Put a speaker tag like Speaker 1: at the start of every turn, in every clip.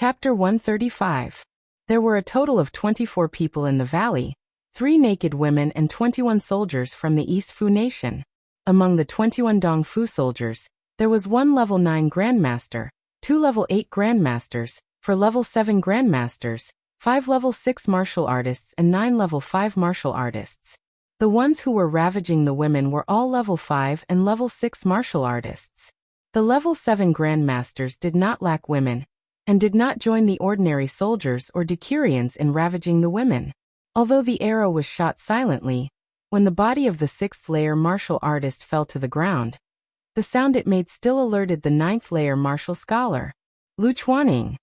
Speaker 1: Chapter 135. There were a total of 24 people in the valley, 3 naked women and 21 soldiers from the East Fu nation. Among the 21 Dong Fu soldiers, there was 1 level 9 Grandmaster, 2 level 8 Grandmasters, 4 level 7 Grandmasters, 5 level 6 martial artists and 9 level 5 martial artists. The ones who were ravaging the women were all level 5 and level 6 martial artists. The level 7 Grandmasters did not lack women, and did not join the ordinary soldiers or decurions in ravaging the women. Although the arrow was shot silently, when the body of the 6th layer martial artist fell to the ground, the sound it made still alerted the 9th layer martial scholar. Lu Chuaning.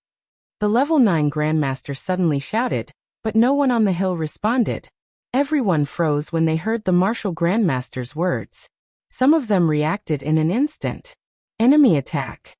Speaker 1: The level 9 Grandmaster suddenly shouted, but no one on the hill responded. Everyone froze when they heard the martial Grandmaster's words. Some of them reacted in an instant. Enemy attack.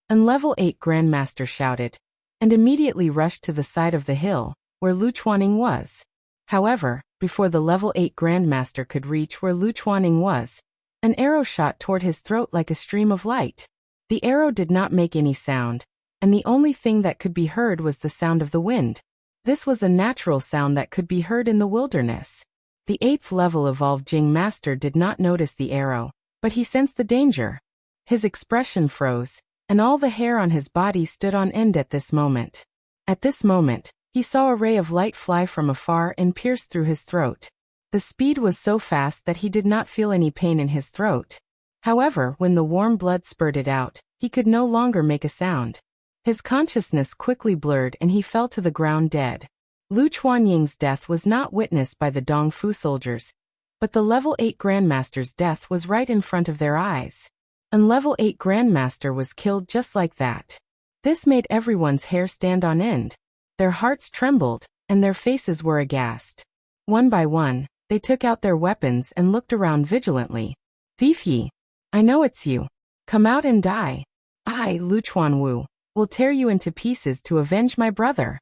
Speaker 1: An level 8 Grandmaster shouted, and immediately rushed to the side of the hill, where Lu Chuaning was. However, before the level 8 Grandmaster could reach where Lu Chuaning was, an arrow shot toward his throat like a stream of light. The arrow did not make any sound, and the only thing that could be heard was the sound of the wind. This was a natural sound that could be heard in the wilderness. The 8th level evolved Jing Master did not notice the arrow, but he sensed the danger. His expression froze, and all the hair on his body stood on end at this moment. At this moment, he saw a ray of light fly from afar and pierce through his throat. The speed was so fast that he did not feel any pain in his throat. However, when the warm blood spurted out, he could no longer make a sound. His consciousness quickly blurred and he fell to the ground dead. Lu Chuanying's death was not witnessed by the Dong Fu soldiers, but the level 8 Grandmaster's death was right in front of their eyes. An level 8 Grandmaster was killed just like that. This made everyone's hair stand on end. Their hearts trembled, and their faces were aghast. One by one, they took out their weapons and looked around vigilantly. Thief Yi, I know it's you. Come out and die. I, Lu Chuanwu, will tear you into pieces to avenge my brother.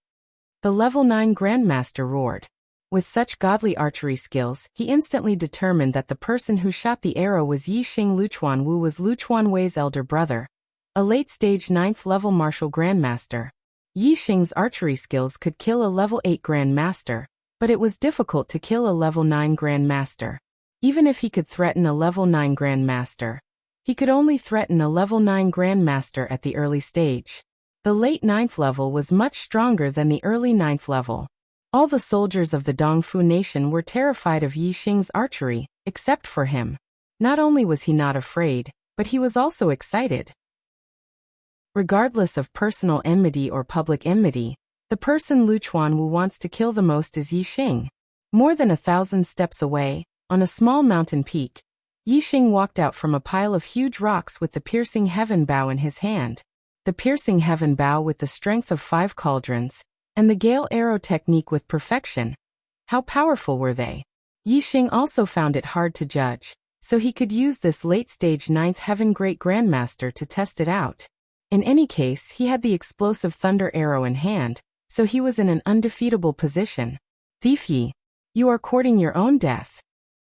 Speaker 1: The level 9 Grandmaster roared. With such godly archery skills, he instantly determined that the person who shot the arrow was Yi Xing. Lu Chuanwu was Lu Chuanwei's elder brother, a late-stage 9th level martial Grandmaster. Yi Xing's archery skills could kill a level 8 Grandmaster, but it was difficult to kill a level 9 Grandmaster. Even if he could threaten a level 9 Grandmaster, he could only threaten a level 9 Grandmaster at the early stage. The late 9th level was much stronger than the early 9th level. All the soldiers of the Dong Fu nation were terrified of Yi Xing's archery, except for him. Not only was he not afraid, but he was also excited. Regardless of personal enmity or public enmity, the person Lu Chuanwu wants to kill the most is Yi Xing. More than 1,000 steps away, on a small mountain peak, Yi Xing walked out from a pile of huge rocks with the piercing heaven bow in his hand. The piercing heaven bow with the strength of 5 cauldrons, and the gale arrow technique with perfection. How powerful were they? Yi Xing also found it hard to judge, so he could use this late-stage 9th Heaven Great Grandmaster to test it out. In any case, he had the explosive thunder arrow in hand, so he was in an undefeatable position. Thief Yi, you are courting your own death.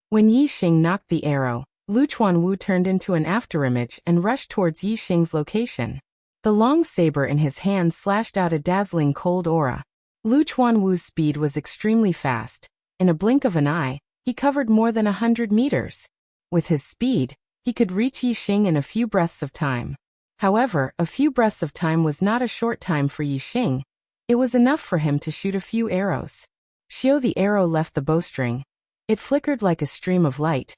Speaker 1: When Yi Xing knocked the arrow, Lu Chuanwu turned into an afterimage and rushed towards Yi Xing's location. The long saber in his hand slashed out a dazzling cold aura. Lu Chuanwu's speed was extremely fast. In a blink of an eye, he covered more than 100 meters. With his speed, he could reach Yi Xing in a few breaths of time. However, a few breaths of time was not a short time for Yi Xing. It was enough for him to shoot a few arrows. Xiu the arrow left the bowstring. It flickered like a stream of light,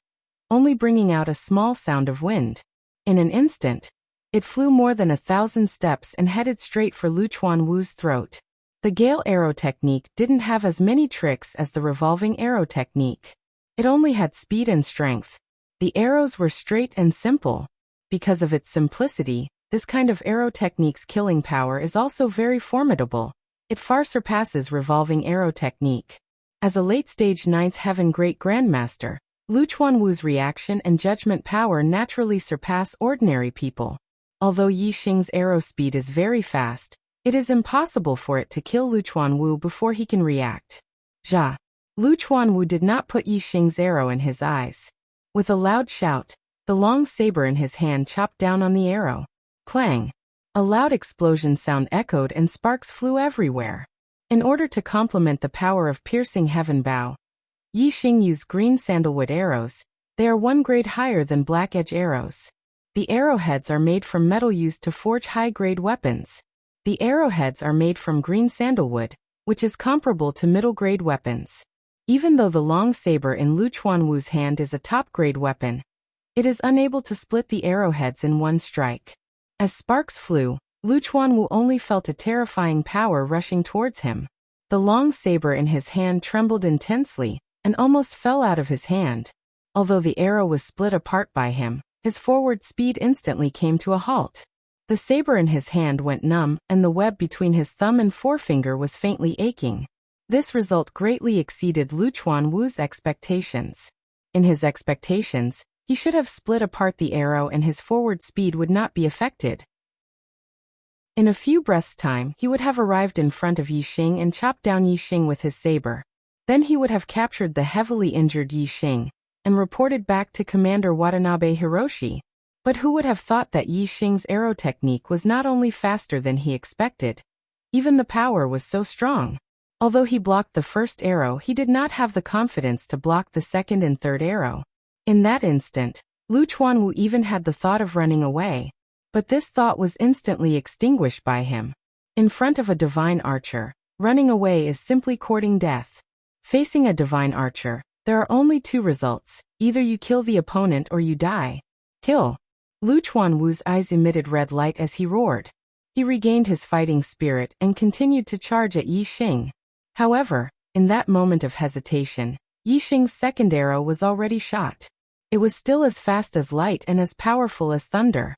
Speaker 1: only bringing out a small sound of wind. In an instant, it flew more than 1,000 steps and headed straight for Lu Chuanwu's throat. The gale arrow technique didn't have as many tricks as the revolving arrow technique. It only had speed and strength. The arrows were straight and simple. Because of its simplicity, this kind of arrow technique's killing power is also very formidable. It far surpasses revolving arrow technique. As a late-stage 9th Heaven Great Grandmaster, Lu Chuanwu's reaction and judgment power naturally surpass ordinary people. Although Yi Xing's arrow speed is very fast, it is impossible for it to kill Lu Chuanwu before he can react. Ja. Lu Chuanwu did not put Yi Xing's arrow in his eyes. With a loud shout, the long saber in his hand chopped down on the arrow. Clang! A loud explosion sound echoed and sparks flew everywhere. In order to complement the power of piercing heaven bow, Yi Xing used green sandalwood arrows. They are 1 grade higher than black edge arrows. The arrowheads are made from metal used to forge high-grade weapons. The arrowheads are made from green sandalwood, which is comparable to middle-grade weapons. Even though the long saber in Lu Chuanwu's hand is a top-grade weapon, it is unable to split the arrowheads in one strike. As sparks flew, Lu Chuanwu only felt a terrifying power rushing towards him. The long saber in his hand trembled intensely and almost fell out of his hand. Although the arrow was split apart by him, his forward speed instantly came to a halt. The saber in his hand went numb, and the web between his thumb and forefinger was faintly aching. This result greatly exceeded Lu Chuanwu's expectations. In his expectations, he should have split apart the arrow and his forward speed would not be affected. In a few breaths' time, he would have arrived in front of Yi Xing and chopped down Yi Xing with his saber. Then he would have captured the heavily injured Yi Xing and reported back to Commander Watanabe Hiroshi. But who would have thought that Yi Xing's arrow technique was not only faster than he expected, even the power was so strong. Although he blocked the first arrow, he did not have the confidence to block the second and third arrow. In that instant, Lu Chuanwu even had the thought of running away. But this thought was instantly extinguished by him. In front of a divine archer, running away is simply courting death. Facing a divine archer, there are only 2 results: either you kill the opponent or you die. Kill. Lu Chuanwu's eyes emitted red light as he roared. He regained his fighting spirit and continued to charge at Yi Xing. However, in that moment of hesitation, Yi Xing's second arrow was already shot. It was still as fast as light and as powerful as thunder.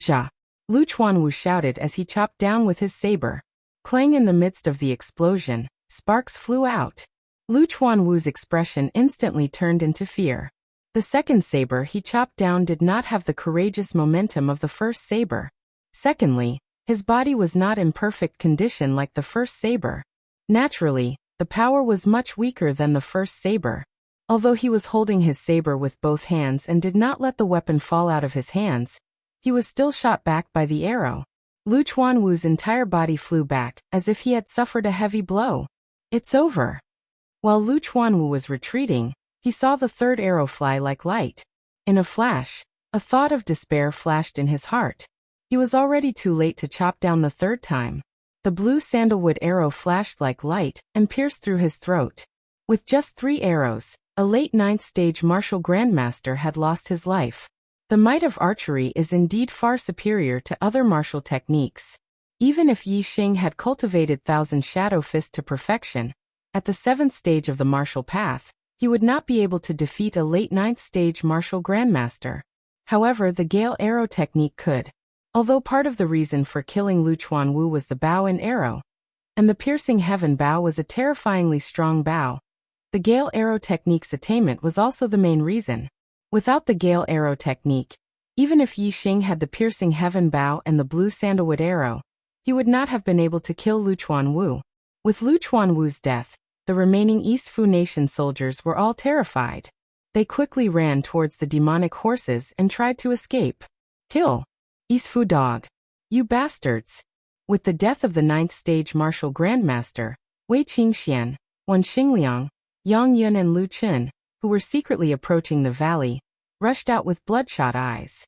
Speaker 1: Ja! Lu Chuanwu shouted as he chopped down with his saber. Clang! In the midst of the explosion, sparks flew out. Lu Chuanwu's expression instantly turned into fear. The second saber he chopped down did not have the courageous momentum of the first saber. Secondly, his body was not in perfect condition like the first saber. Naturally, the power was much weaker than the first saber. Although he was holding his saber with both hands and did not let the weapon fall out of his hands, he was still shot back by the arrow. Lu Chuanwu's entire body flew back, as if he had suffered a heavy blow. It's over. While Lu Chuanwu was retreating, he saw the third arrow fly like light. In a flash, a thought of despair flashed in his heart. He was already too late to chop down the third time. The blue sandalwood arrow flashed like light and pierced through his throat. With just 3 arrows, a late 9th stage martial grandmaster had lost his life. The might of archery is indeed far superior to other martial techniques. Even if Yi Xing had cultivated Thousand Shadow Fist to perfection, at the 7th stage of the martial path, he would not be able to defeat a late 9th stage martial grandmaster. However, the Gale arrow technique could. Although part of the reason for killing Lu Chuanwu was the bow and arrow, and the piercing heaven bow was a terrifyingly strong bow, the Gale arrow technique's attainment was also the main reason. Without the Gale arrow technique, even if Yi Xing had the piercing heaven bow and the blue sandalwood arrow, he would not have been able to kill Lu Chuanwu. With Lu Chuanwu's death, the remaining East Fu Nation soldiers were all terrified. They quickly ran towards the demonic horses and tried to escape. Kill! East Fu dog! You bastards! With the death of the 9th stage martial grandmaster, Wei Qingxian, Wan Xingliang, Yang Yun and Lu Qin, who were secretly approaching the valley, rushed out with bloodshot eyes.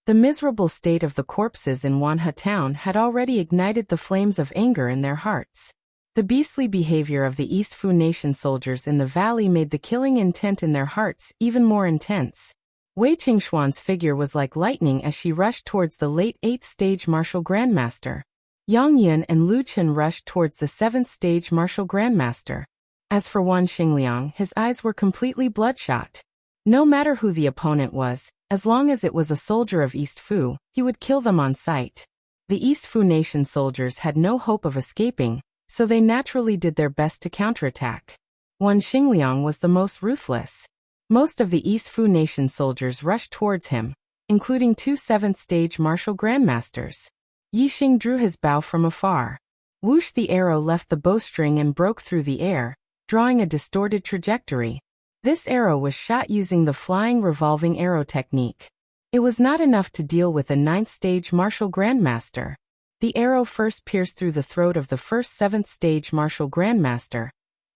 Speaker 1: The miserable state of the corpses in Wanhe town had already ignited the flames of anger in their hearts. The beastly behavior of the East Fu Nation soldiers in the valley made the killing intent in their hearts even more intense. Wei Qingxuan's figure was like lightning as she rushed towards the late 8th stage martial grandmaster. Yang Yun and Lu Qin rushed towards the 7th stage martial grandmaster. As for Wan Xingliang, his eyes were completely bloodshot. No matter who the opponent was, as long as it was a soldier of East Fu, he would kill them on sight. The East Fu Nation soldiers had no hope of escaping, so they naturally did their best to counterattack. Wan Xingliang was the most ruthless. Most of the East Fu Nation soldiers rushed towards him, including 2 7th stage martial grandmasters. Yi Xing drew his bow from afar. Whoosh! The arrow left the bowstring and broke through the air, drawing a distorted trajectory. This arrow was shot using the flying revolving arrow technique. It was not enough to deal with a 9th-stage martial grandmaster. The arrow first pierced through the throat of the first 7th-stage martial grandmaster,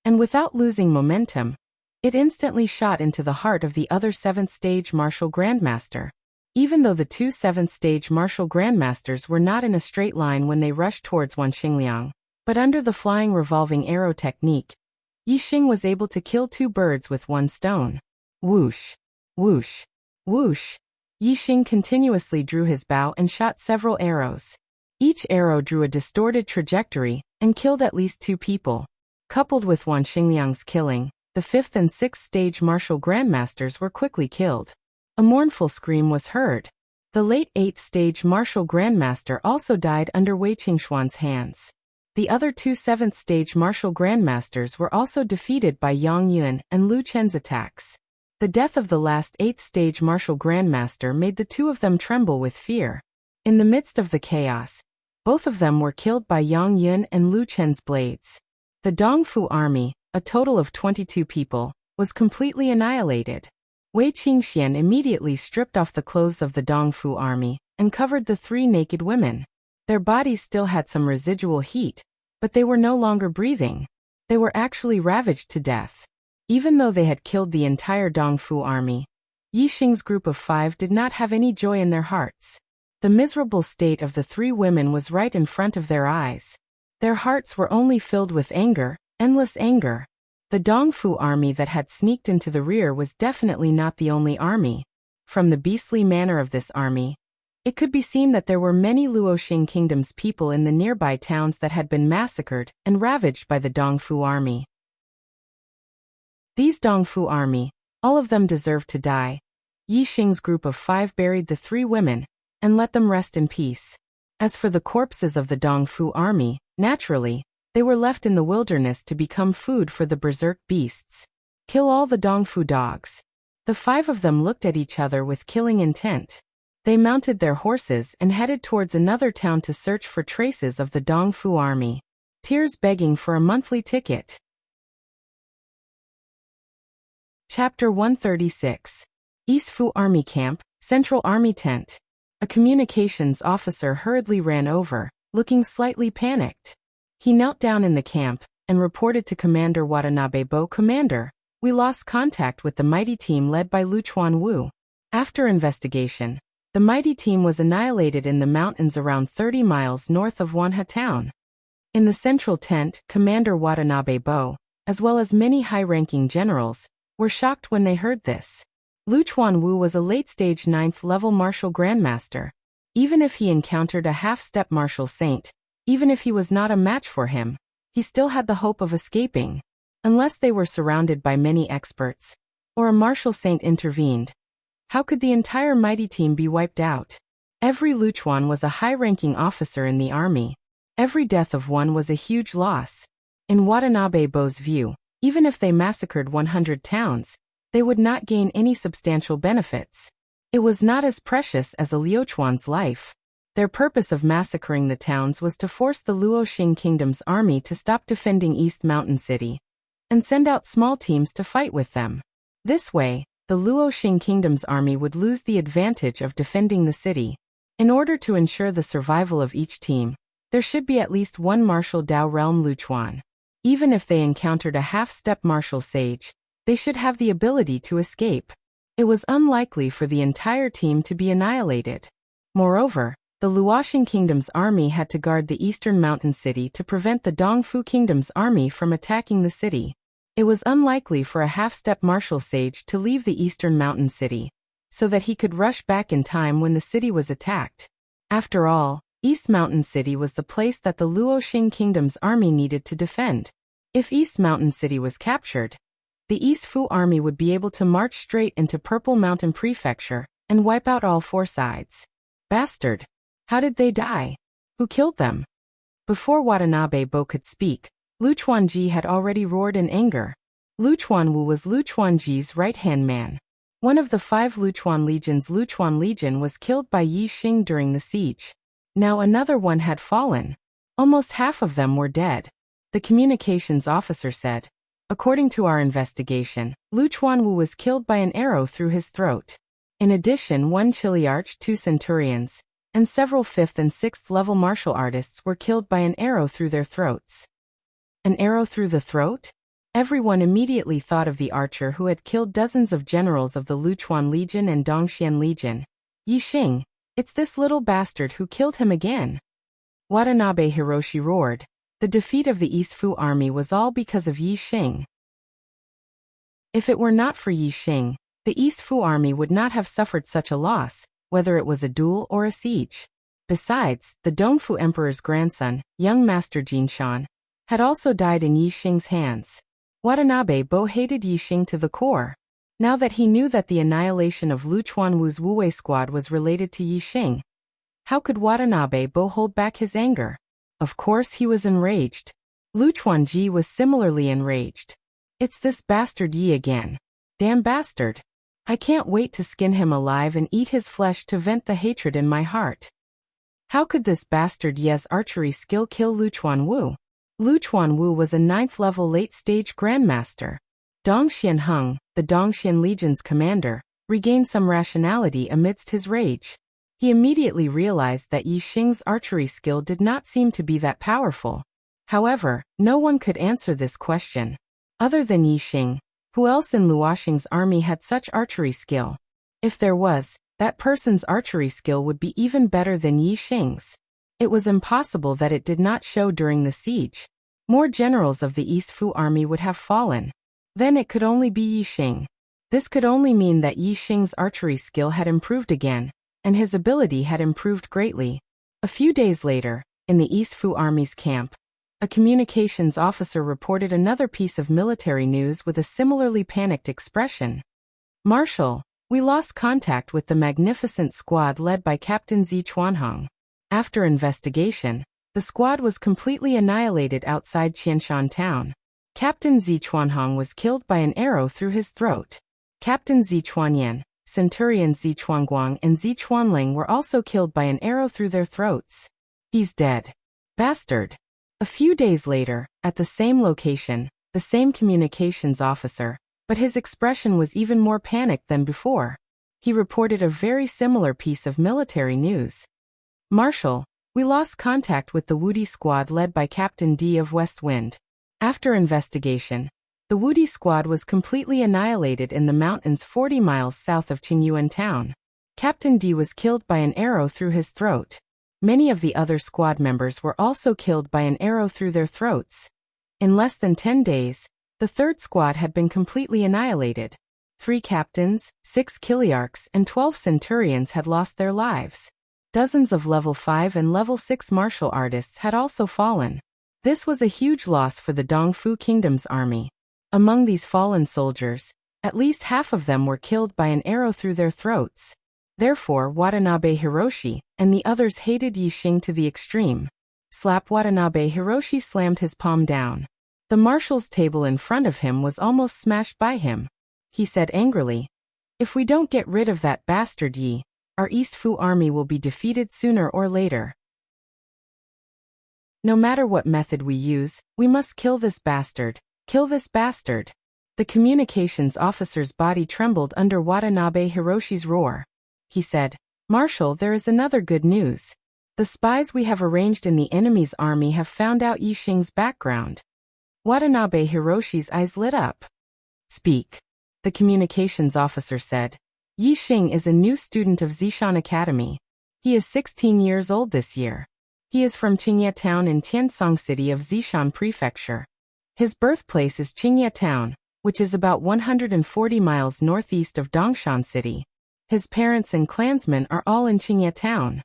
Speaker 1: and without losing momentum, it instantly shot into the heart of the other 7th-stage martial grandmaster. Even though the two 7th-stage martial grandmasters were not in a straight line when they rushed towards Wan Xingliang, but under the flying revolving arrow technique, Yi Xing was able to kill two birds with one stone. Whoosh! Whoosh! Whoosh! Yi Xing continuously drew his bow and shot several arrows. Each arrow drew a distorted trajectory and killed at least two people. Coupled with Wan Xingliang's killing, the 5th and 6th stage martial grandmasters were quickly killed. A mournful scream was heard. The late 8th stage martial grandmaster also died under Wei Qingxuan's hands. The other two 7th stage martial grandmasters were also defeated by Yang Yun and Lu Chen's attacks. The death of the last 8th stage martial grandmaster made the two of them tremble with fear. In the midst of the chaos, both of them were killed by Yang Yun and Lu Chen's blades. The Dongfu army, a total of 22 people, was completely annihilated. Wei Qingxian immediately stripped off the clothes of the Dongfu army and covered the three naked women. Their bodies still had some residual heat, but they were no longer breathing. They were actually ravaged to death. Even though they had killed the entire Dongfu army, Yi Xing's group of 5 did not have any joy in their hearts. The miserable state of the three women was right in front of their eyes. Their hearts were only filled with anger, endless anger. The Dongfu army that had sneaked into the rear was definitely not the only army. From the beastly manner of this army, it could be seen that there were many Luoxing Kingdom's people in the nearby towns that had been massacred and ravaged by the Dongfu army. These Dongfu army, all of them deserved to die. Yi Xing's group of 5 buried the three women and let them rest in peace. As for the corpses of the Dongfu army, naturally, they were left in the wilderness to become food for the berserk beasts. Kill all the Dongfu dogs. The 5 of them looked at each other with killing intent. They mounted their horses and headed towards another town to search for traces of the Dongfu army. Tears begging for a monthly ticket. Chapter 136. East Fu Army Camp, Central Army Tent. A communications officer hurriedly ran over, looking slightly panicked. He knelt down in the camp and reported to Commander Watanabe. Commander, we lost contact with the mighty team led by Luchuan Wu. After investigation, the mighty team was annihilated in the mountains around 30 miles north of Wanha town. In the central tent, Commander Watanabe, as well as many high-ranking generals, were shocked when they heard this. Luchuan Wu was a late-stage 9th-level martial grandmaster. Even if he encountered a half-step martial saint, even if he was not a match for him, he still had the hope of escaping. Unless they were surrounded by many experts, or a martial saint intervened, how could the entire mighty team be wiped out? Every Luchuan was a high-ranking officer in the army. Every death of one was a huge loss. In Watanabe's view, even if they massacred 100 towns, they would not gain any substantial benefits. It was not as precious as a Liuchuan's life. Their purpose of massacring the towns was to force the Luoxing Kingdom's army to stop defending East Mountain City and send out small teams to fight with them. This way, the Luoxing Kingdom's army would lose the advantage of defending the city. In order to ensure the survival of each team, there should be at least one martial Dao realm Luchuan. Even if they encountered a half-step martial sage, they should have the ability to escape. It was unlikely for the entire team to be annihilated. Moreover, the Luoxing Kingdom's army had to guard the eastern mountain city to prevent the Dongfu Kingdom's army from attacking the city. It was unlikely for a half-step martial sage to leave the eastern mountain city, so that he could rush back in time when the city was attacked. After all, East Mountain City was the place that the Luoxing Kingdom's army needed to defend. If East Mountain City was captured, the East Fu army would be able to march straight into Purple Mountain Prefecture and wipe out all 4 sides. Bastard! How did they die? Who killed them? Before Watanabe could speak, Luchuan Ji had already roared in anger. Luchuan Wu was Luchuan Ji's right-hand man. One of the 5 Luchuan legions, Luchuan Legion, was killed by Yi Xing during the siege. Now another one had fallen. Almost half of them were dead. The communications officer said, according to our investigation, Luchuan Wu was killed by an arrow through his throat. In addition, 1 chiliarch, 2 centurions, and several 5th and 6th level martial artists were killed by an arrow through their throats. An arrow through the throat? Everyone immediately thought of the archer who had killed dozens of generals of the Luchuan Legion and Dongxian Legion. Yi Xing, it's this little bastard who killed him again. Watanabe Hiroshi roared. The defeat of the East Fu army was all because of Yi Xing. If it were not for Yi Xing, the East Fu army would not have suffered such a loss, whether it was a duel or a siege. Besides, the Dongfu Emperor's grandson, young Master Jinshan, had also died in Yi Xing's hands. Watanabe Bo hated Yi Xing to the core. Now that he knew that the annihilation of Luchuan Wu's Wuwei squad was related to Yi Xing, how could Watanabe Bo hold back his anger? Of course he was enraged. Luchuan Ji was similarly enraged. It's this bastard Yi again. Damn bastard. I can't wait to skin him alive and eat his flesh to vent the hatred in my heart. How could this bastard Yi's archery skill kill Luchuan Wu? Luchuan Wu was a 9th level late-stage grandmaster. Dong Xianheng, the Dongxian Legion's commander, regained some rationality amidst his rage. He immediately realized that Yi Xing's archery skill did not seem to be that powerful. However, no one could answer this question. Other than Yi Xing, who else in Luoxing's army had such archery skill? If there was, that person's archery skill would be even better than Yi Xing's. It was impossible that it did not show during the siege. More generals of the East Fu army would have fallen. Then it could only be Yi Xing. This could only mean that Yi Xing's archery skill had improved again, and his ability had improved greatly. A few days later, in the East Fu army's camp, a communications officer reported another piece of military news with a similarly panicked expression. Marshal, we lost contact with the magnificent squad led by Captain Zi Chuanhong. After investigation, the squad was completely annihilated outside Qianshan town. Captain Zi Chuanhong was killed by an arrow through his throat. Captain Zi Chuanyan, Centurion Zi Chuanguang and Zi Chuanling were also killed by an arrow through their throats. He's dead. Bastard. A few days later, at the same location, the same communications officer, but his expression was even more panicked than before. He reported a very similar piece of military news. Marshal, we lost contact with the Wudi squad led by Captain D of West Wind. After investigation, the Wudi squad was completely annihilated in the mountains 40 miles south of Qingyuan town. Captain D was killed by an arrow through his throat. Many of the other squad members were also killed by an arrow through their throats. In less than 10 days, the third squad had been completely annihilated. 3 captains, 6 chiliarchs, and 12 centurions had lost their lives. Dozens of level 5 and level 6 martial artists had also fallen. This was a huge loss for the Dongfu Kingdom's army. Among these fallen soldiers, at least half of them were killed by an arrow through their throats. Therefore, Watanabe Hiroshi and the others hated Yi Xing to the extreme. Slap! Watanabe Hiroshi slammed his palm down. The marshal's table in front of him was almost smashed by him. He said angrily, "If we don't get rid of that bastard Yi, our East Fu army will be defeated sooner or later. No matter what method we use, we must kill this bastard. Kill this bastard." The communications officer's body trembled under Watanabe Hiroshi's roar. He said, "Marshal, there is another good news. The spies we have arranged in the enemy's army have found out Yi Xing's background." Watanabe Hiroshi's eyes lit up. "Speak," the communications officer said. "Yi Xing is a new student of Zishan Academy. He is 16 years old this year. He is from Qingye Town in Tiansong City of Zishan Prefecture. His birthplace is Qingye Town, which is about 140 miles northeast of Dongshan City. His parents and clansmen are all in Qingye Town."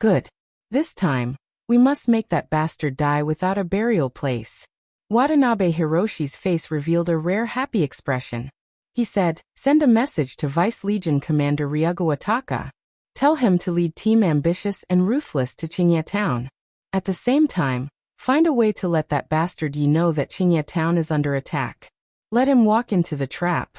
Speaker 1: "Good. This time, we must make that bastard die without a burial place." Watanabe Hiroshi's face revealed a rare happy expression. He said, "Send a message to Vice Legion Commander Ryoga Wataka. Tell him to lead Team Ambitious and Ruthless to Qingye Town. At the same time, find a way to let that bastard Yi know that Qingye Town is under attack. Let him walk into the trap."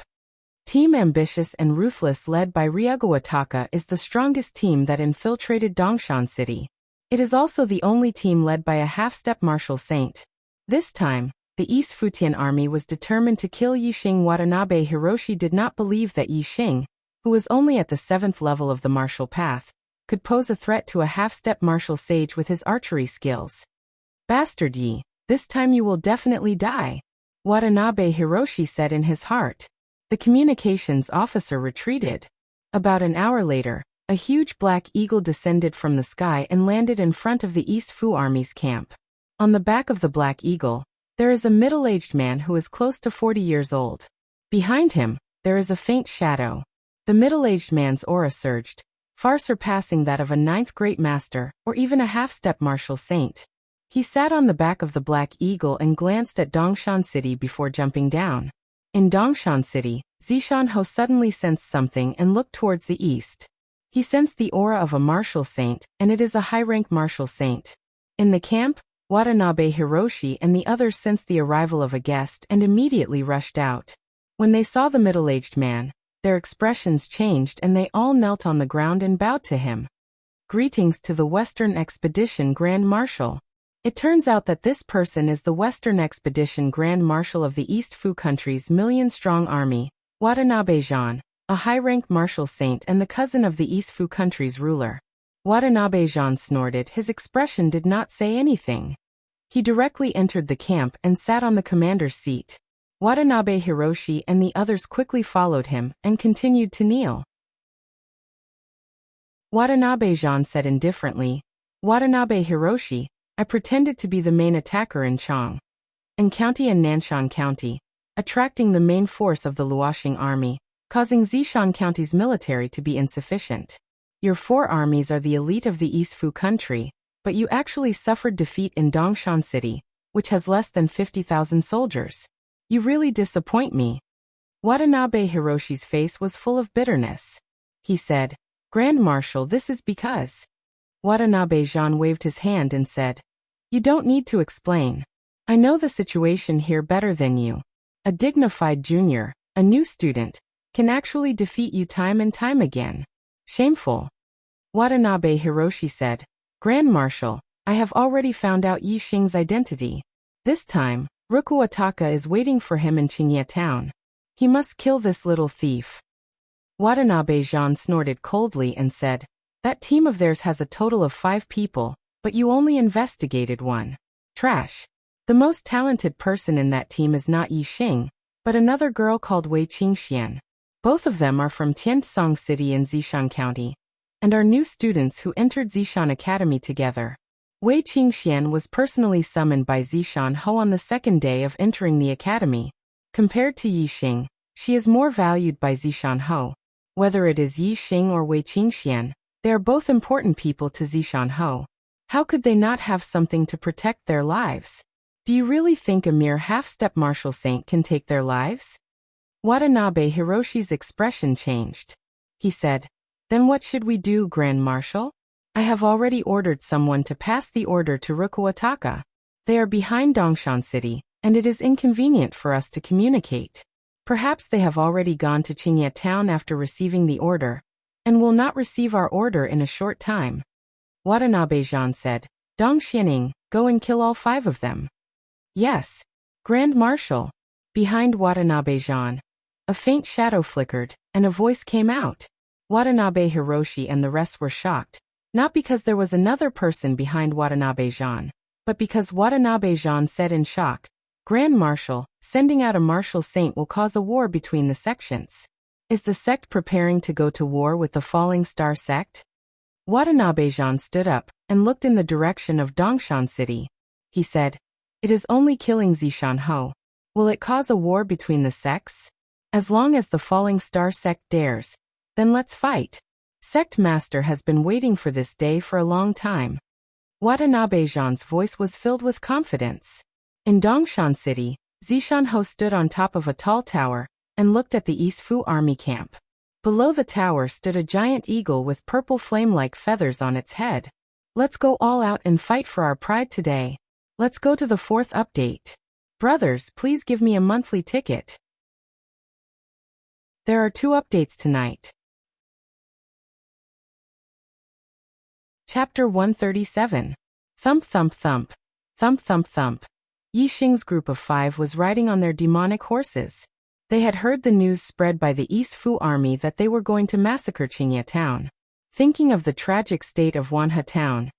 Speaker 1: Team Ambitious and Ruthless led by Ryoga Wataka is the strongest team that infiltrated Dongshan City. It is also the only team led by a half-step martial saint. This time, the East Futian army was determined to kill Yi Xing. Watanabe Hiroshi did not believe that Yi Xing, who was only at the 7th level of the martial path, could pose a threat to a half-step martial sage with his archery skills. Bastard Yi, this time you will definitely die, Watanabe Hiroshi said in his heart. The communications officer retreated. About an hour later, a huge black eagle descended from the sky and landed in front of the East Fu Army's camp. On the back of the black eagle, there is a middle-aged man who is close to 40 years old. Behind him, there is a faint shadow. The middle-aged man's aura surged, far surpassing that of a 9th great master or even a half-step martial saint. He sat on the back of the black eagle and glanced at Dongshan City before jumping down. In Dongshan City, Zishan Ho suddenly sensed something and looked towards the east. He sensed the aura of a martial saint, and it is a high-rank martial saint. In the camp, Watanabe Hiroshi and the others sensed the arrival of a guest and immediately rushed out. When they saw the middle-aged man, their expressions changed and they all knelt on the ground and bowed to him. Greetings to the Western Expedition Grand Marshal. It turns out that this person is the Western Expedition Grand Marshal of the East Fu country's million-strong army, Watanabe Jean, a high-rank martial saint and the cousin of the East Fu country's ruler. Watanabe Jean snorted. His expression did not say anything. He directly entered the camp and sat on the commander's seat. Watanabe Hiroshi and the others quickly followed him and continued to kneel. Watanabe Jean said indifferently, Watanabe Hiroshi, I pretended to be the main attacker in Chang'an County and Nanshan County, attracting the main force of the Luoxing army, causing Zishan County's military to be insufficient. Your 4 armies are the elite of the East Fu country, but you actually suffered defeat in Dongshan City, which has less than 50,000 soldiers. You really disappoint me. Watanabe Hiroshi's face was full of bitterness. He said, Grand Marshal, this is because... Watanabe Jean waved his hand and said, You don't need to explain. I know the situation here better than you. A dignified junior, a new student, can actually defeat you time and time again. Shameful. Watanabe Hiroshi said, Grand Marshal, I have already found out Yi Xing's identity. This time, Rukuataka is waiting for him in Qingye town. He must kill this little thief. Watanabe Jean snorted coldly and said, That team of theirs has a total of 5 people, but you only investigated 1. Trash. The most talented person in that team is not Yi Xing, but another girl called Wei Qingxian. Both of them are from Tiansong City in Zishan County, and are new students who entered Zishan Academy together. Wei Qingxian was personally summoned by Zishan Ho on the 2nd day of entering the academy. Compared to Yi Xing, she is more valued by Zishan Ho. Whether it is Yi Xing or Wei Qingxian, they are both important people to Zishan Ho. How could they not have something to protect their lives? Do you really think a mere half-step martial saint can take their lives? Watanabe Hiroshi's expression changed. He said, Then what should we do, Grand Marshal? I have already ordered someone to pass the order to Rukuataka. They are behind Dongshan City, and it is inconvenient for us to communicate. Perhaps they have already gone to Qingye town after receiving the order, and will not receive our order in a short time. Watanabe Jean said, Dong Xianing, go and kill all 5 of them. Yes, Grand Marshal. Behind Watanabe Jean, a faint shadow flickered, and a voice came out. Watanabe Hiroshi and the rest were shocked. Not because there was another person behind Watanabe Jean, but because Watanabe Jean said in shock, Grand Marshal, sending out a martial saint will cause a war between the sections. Is the sect preparing to go to war with the Falling Star sect? Watanabe Jean stood up and looked in the direction of Dongshan City. He said, It is only killing Zishan Ho. Will it cause a war between the sects? As long as the Falling Star sect dares, then let's fight. Sect Master has been waiting for this day for a long time. Watanabe Jean's voice was filled with confidence. In Dongshan City, Zishan Ho stood on top of a tall tower and looked at the East Fu army camp. Below the tower stood a giant eagle with purple flame-like feathers on its head. Let's go all out and fight for our pride today. Let's go to the 4th update. Brothers, please give me a monthly ticket. There are 2 updates tonight. Chapter 137. Thump thump thump. Thump thump thump. Yi Xing's group of 5 was riding on their demonic horses. They had heard the news spread by the East Fu army that they were going to massacre Qingye town. Thinking of the tragic state of Wanhe town,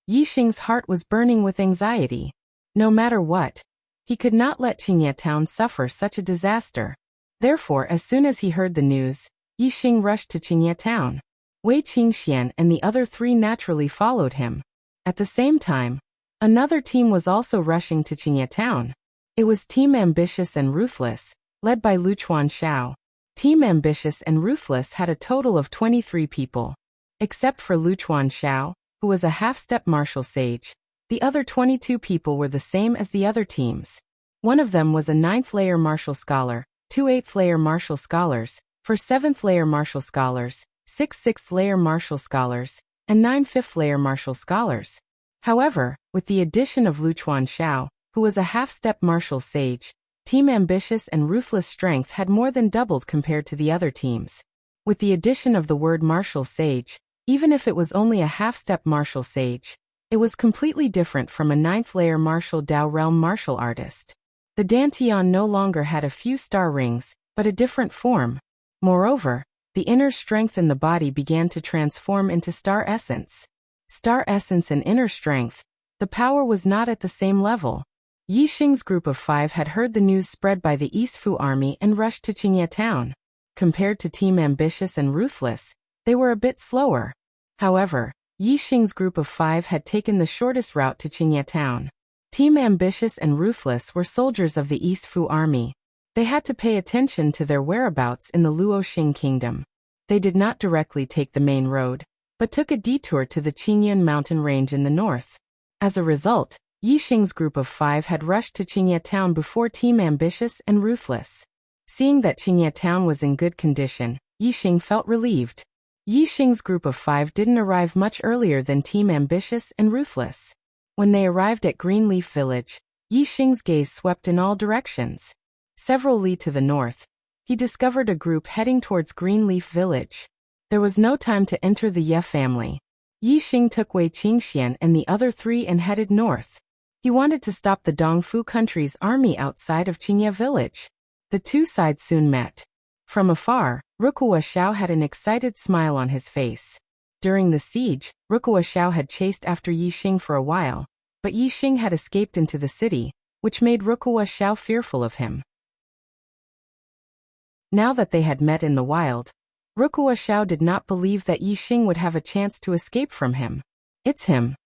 Speaker 1: Yixing's heart was burning with anxiety. No matter what, he could not let Qingye town suffer such a disaster. Therefore, as soon as he heard the news, Yixing rushed to Qingye town. Wei Qingxian and the other 3 naturally followed him. At the same time, another team was also rushing to Qingye town. It was Team Ambitious and Ruthless, led by Luchuan Xiao. Team Ambitious and Ruthless had a total of 23 people. Except for Luchuan Xiao, who was a half-step martial sage, the other 22 people were the same as the other teams. One of them was a 9th layer martial scholar, 2 8th layer martial scholars, 4 7th layer martial scholars, 6 6th layer martial scholars, and 9 5th layer martial scholars. However, with the addition of Luchuan Xiao, who was a half-step martial sage, Team Ambitious and Ruthless strength had more than doubled compared to the other teams. With the addition of the word martial sage, even if it was only a half-step martial sage, it was completely different from a 9th layer martial Dao realm martial artist. The Dantian no longer had a few star rings, but a different form. Moreover, the inner strength in the body began to transform into star essence. Star essence and inner strength, the power was not at the same level. Yixing's group of 5 had heard the news spread by the East Fu army and rushed to Qingye town. Compared to Team Ambitious and Ruthless, they were a bit slower. However, Yixing's group of 5 had taken the shortest route to Qingye town. Team Ambitious and Ruthless were soldiers of the East Fu army. They had to pay attention to their whereabouts in the Luoxing kingdom. They did not directly take the main road, but took a detour to the Qingyun mountain range in the north. As a result, Yixing's group of 5 had rushed to Qingye town before Team Ambitious and Ruthless. Seeing that Qingye town was in good condition, Yixing felt relieved. Yixing's group of 5 didn't arrive much earlier than Team Ambitious and Ruthless. When they arrived at Greenleaf Village, Yixing's gaze swept in all directions. Several li to the north, he discovered a group heading towards Greenleaf Village. There was no time to enter the Ye family. Yixing took Wei Qingxian and the other 3 and headed north. He wanted to stop the Dongfu country's army outside of Qingye village. The two sides soon met. From afar, Rukuwa Xiao had an excited smile on his face. During the siege, Rukuwa Xiao had chased after Yixing for a while, but Yixing had escaped into the city, which made Rukuwa Xiao fearful of him. Now that they had met in the wild, Rukuwa Xiao did not believe that Yixing would have a chance to escape from him. It's him.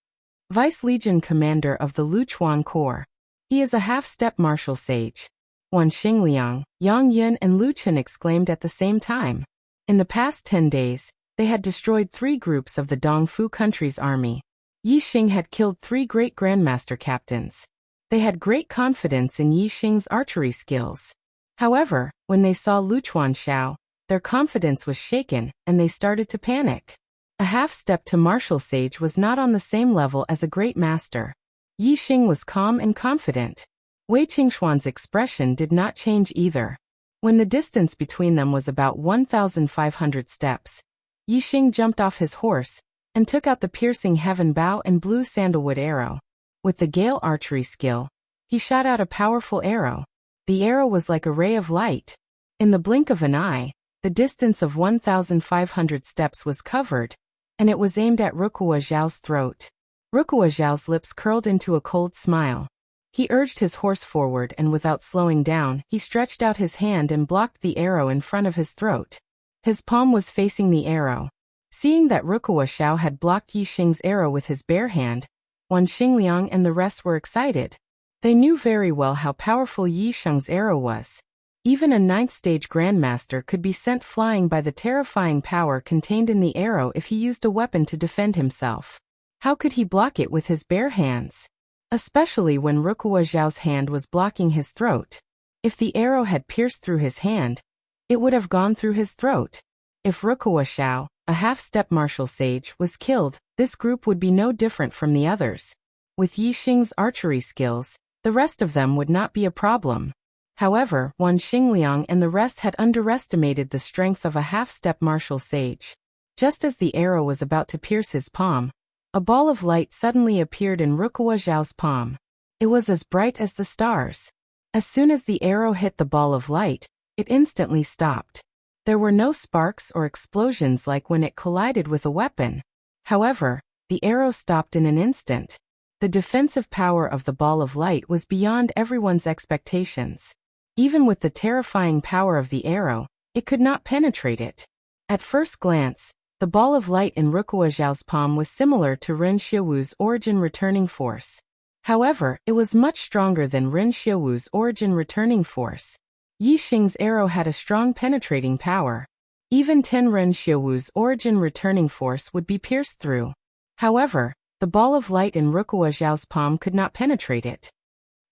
Speaker 1: Vice Legion Commander of the Luchuan Corps. He is a half-step martial sage. Wan Xingliang, Yang Yun and Lu Chen exclaimed at the same time. In the past 10 days, they had destroyed 3 groups of the Dongfu country's army. Yixing had killed 3 great grandmaster captains. They had great confidence in Yixing's archery skills. However, when they saw Luchuan Xiao, their confidence was shaken, and they started to panic. A half-step to martial sage was not on the same level as a great master. Yixing was calm and confident. Wei Qingxuan's expression did not change either. When the distance between them was about 1,500 steps, Yixing jumped off his horse and took out the piercing heaven bow and blue sandalwood arrow. With the Gale archery skill, he shot out a powerful arrow. The arrow was like a ray of light. In the blink of an eye, the distance of 1,500 steps was covered, and it was aimed at Rukuwa Xiao's throat. Rukuwa Xiao's lips curled into a cold smile. He urged his horse forward and without slowing down, he stretched out his hand and blocked the arrow in front of his throat. His palm was facing the arrow. Seeing that Rukuwa Xiao had blocked Yixing's arrow with his bare hand, Wan Xingliang and the rest were excited. They knew very well how powerful Yixing's arrow was. Even a 9th stage grandmaster could be sent flying by the terrifying power contained in the arrow if he used a weapon to defend himself. How could he block it with his bare hands? Especially when Rukuwa Xiao's hand was blocking his throat. If the arrow had pierced through his hand, it would have gone through his throat. If Rukuwa Xiao, a half-step martial sage, was killed, this group would be no different from the others. With Yixing's archery skills, the rest of them would not be a problem. However, Wan Xingliang and the rest had underestimated the strength of a half-step martial sage. Just as the arrow was about to pierce his palm, a ball of light suddenly appeared in Rukuwa Xiao's palm. It was as bright as the stars. As soon as the arrow hit the ball of light, It instantly stopped. There were no sparks or explosions like when it collided with a weapon. However, the arrow stopped in an instant. The defensive power of the ball of light was beyond everyone's expectations. Even with the terrifying power of the arrow, it could not penetrate it. At first glance, the ball of light in Rukuwa Zhao's palm was similar to Ren Xiaowu's origin returning force. However, it was much stronger than Ren Xiaowu's origin returning force. Yi Xing's arrow had a strong penetrating power. Even 10 Ren Xiaowu's origin returning force would be pierced through. However, the ball of light in Rukuwa Zhao's palm could not penetrate it.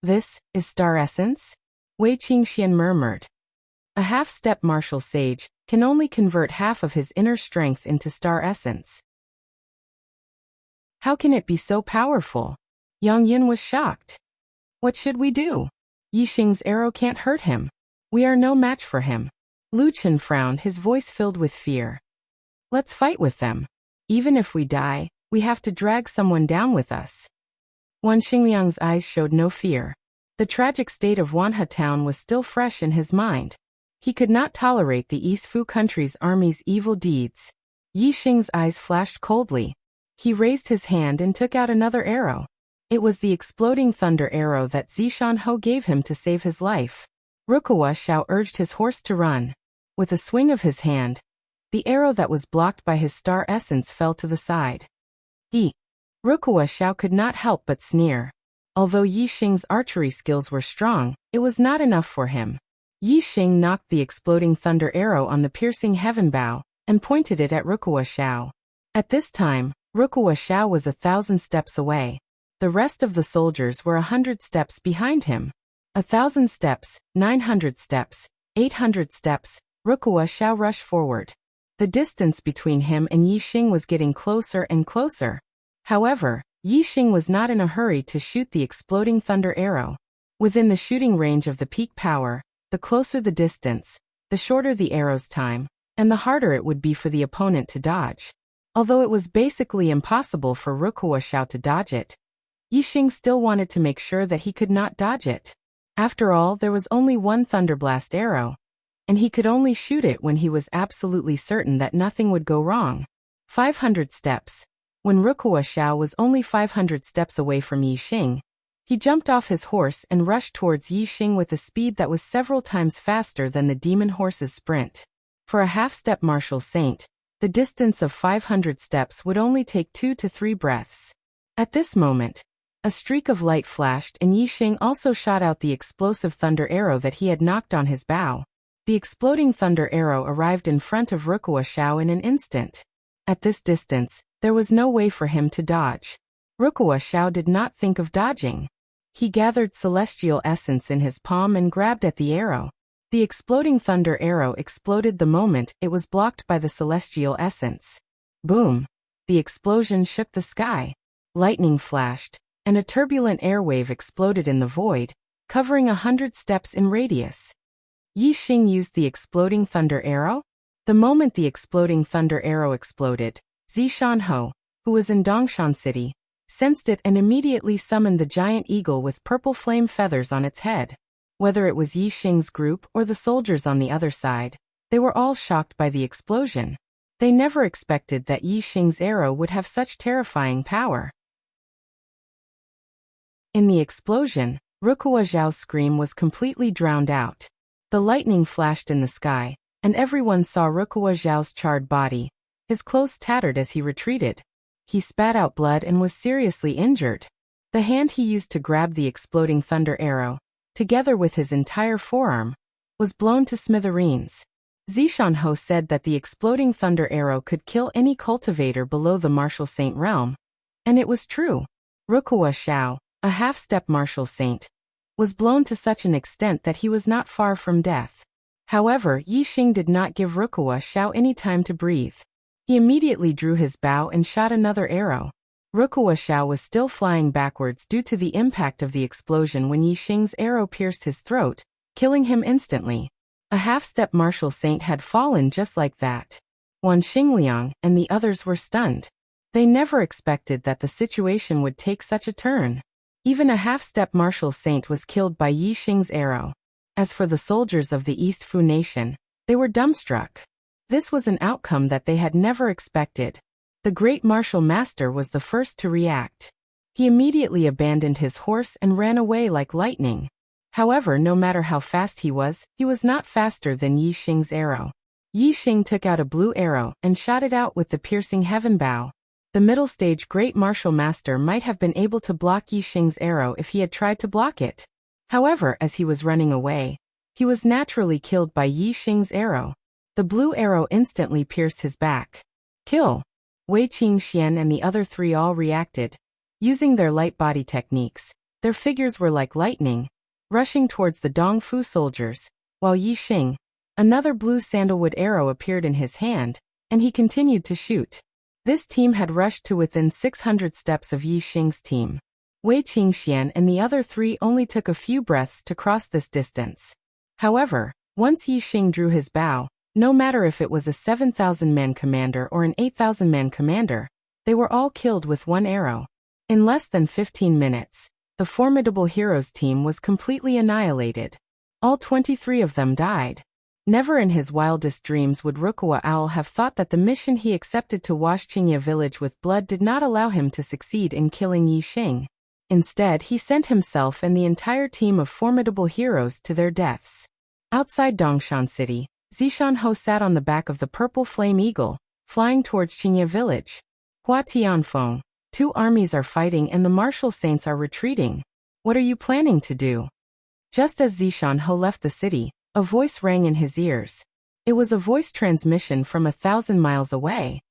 Speaker 1: This is star essence? Wei Qingxian murmured. A half-step martial sage can only convert half of his inner strength into star essence. How can it be so powerful? Yang Yin was shocked. What should we do? Yi Xing's arrow can't hurt him. We are no match for him. Lu Chen frowned, his voice filled with fear. Let's fight with them. Even if we die, we have to drag someone down with us. Wan Xingliang's eyes showed no fear. The tragic state of Wanhe town was still fresh in his mind. He could not tolerate the East Fu country's army's evil deeds. Yi Xing's eyes flashed coldly. He raised his hand and took out another arrow. It was the exploding thunder arrow that Zishan Ho gave him to save his life. Rukuwa Xiao urged his horse to run. With a swing of his hand, the arrow that was blocked by his star essence fell to the side. Rukuwa Xiao could not help but sneer. Although Yi Xing's archery skills were strong, it was not enough for him. Yi Xing knocked the exploding thunder arrow on the piercing heaven bow, and pointed it at Rukuwa Xiao. At this time, Rukuwa Xiao was 1,000 steps away. The rest of the soldiers were 100 steps behind him. 1,000 steps, 900 steps, 800 steps, Rukuwa Xiao rushed forward. The distance between him and Yi Xing was getting closer and closer. However, Yi Xing was not in a hurry to shoot the exploding thunder arrow. Within the shooting range of the peak power, the closer the distance, the shorter the arrow's time, and the harder it would be for the opponent to dodge. Although it was basically impossible for Rukuwa Xiao to dodge it, Yi Xing still wanted to make sure that he could not dodge it. After all, there was only one thunderblast arrow, and he could only shoot it when he was absolutely certain that nothing would go wrong. 500 steps. When Rukuwa Xiao was only 500 steps away from Yi Xing, he jumped off his horse and rushed towards Yi Xing with a speed that was several times faster than the demon horse's sprint. For a half-step martial saint, the distance of 500 steps would only take 2 to 3 breaths. At this moment, a streak of light flashed and Yi Xing also shot out the explosive thunder arrow that he had knocked on his bow. The exploding thunder arrow arrived in front of Rukuwa Xiao in an instant. At this distance, there was no way for him to dodge. Rukuwa Xiao did not think of dodging. He gathered celestial essence in his palm and grabbed at the arrow. The exploding thunder arrow exploded the moment it was blocked by the celestial essence. Boom! The explosion shook the sky. Lightning flashed, and a turbulent airwave exploded in the void, covering 100 steps in radius. Yi Xing used the exploding thunder arrow? The moment the exploding thunder arrow exploded, Zishan Ho, who was in Dongshan City, sensed it and immediately summoned the giant eagle with purple flame feathers on its head. Whether it was Yi Xing's group or the soldiers on the other side, they were all shocked by the explosion. They never expected that Yi Xing's arrow would have such terrifying power. In the explosion, Rukuwa Zhao's scream was completely drowned out. The lightning flashed in the sky, and everyone saw Rukuwa Zhao's charred body, his clothes tattered as he retreated. He spat out blood and was seriously injured. The hand he used to grab the exploding thunder arrow, together with his entire forearm, was blown to smithereens. Zishan Ho said that the exploding thunder arrow could kill any cultivator below the martial saint realm. And it was true. Rukuwa Xiao, a half-step martial saint, was blown to such an extent that he was not far from death. However, Yi Xing did not give Rukuwa Xiao any time to breathe. He immediately drew his bow and shot another arrow. Rukuwa Xiao was still flying backwards due to the impact of the explosion when Yi Xing's arrow pierced his throat, killing him instantly. A half-step martial saint had fallen just like that. Wan Xingliang and the others were stunned. They never expected that the situation would take such a turn. Even a half-step martial saint was killed by Yi Xing's arrow. As for the soldiers of the East Fu Nation, they were dumbstruck. This was an outcome that they had never expected. The great martial master was the first to react. He immediately abandoned his horse and ran away like lightning. However, no matter how fast he was not faster than Yi Xing's arrow. Yi Xing took out a blue arrow and shot it out with the piercing heaven bow. The middle stage great martial master might have been able to block Yi Xing's arrow if he had tried to block it. However, as he was running away, he was naturally killed by Yi Xing's arrow. The blue arrow instantly pierced his back. Kill! Wei Qingxian and the other three all reacted. Using their light body techniques, their figures were like lightning, rushing towards the Dongfu soldiers, while Yi Xing, another blue sandalwood arrow appeared in his hand, and he continued to shoot. This team had rushed to within 600 steps of Yi Xing's team. Wei Qingxian and the other three only took a few breaths to cross this distance. However, once Yi Xing drew his bow, no matter if it was a 7,000-man commander or an 8,000-man commander, they were all killed with one arrow. In less than 15 minutes, the formidable heroes team was completely annihilated. All 23 of them died. Never in his wildest dreams would Rukawa Owl have thought that the mission he accepted to wash Qingye village with blood did not allow him to succeed in killing Yi Xing. Instead, he sent himself and the entire team of formidable heroes to their deaths. Outside Dongshan City, Zishan Ho sat on the back of the purple flame eagle, flying towards Qingye village. Hua Tianfeng, 2 armies are fighting and the martial saints are retreating. What are you planning to do? Just as Zishan Ho left the city, a voice rang in his ears. It was a voice transmission from 1,000 miles away.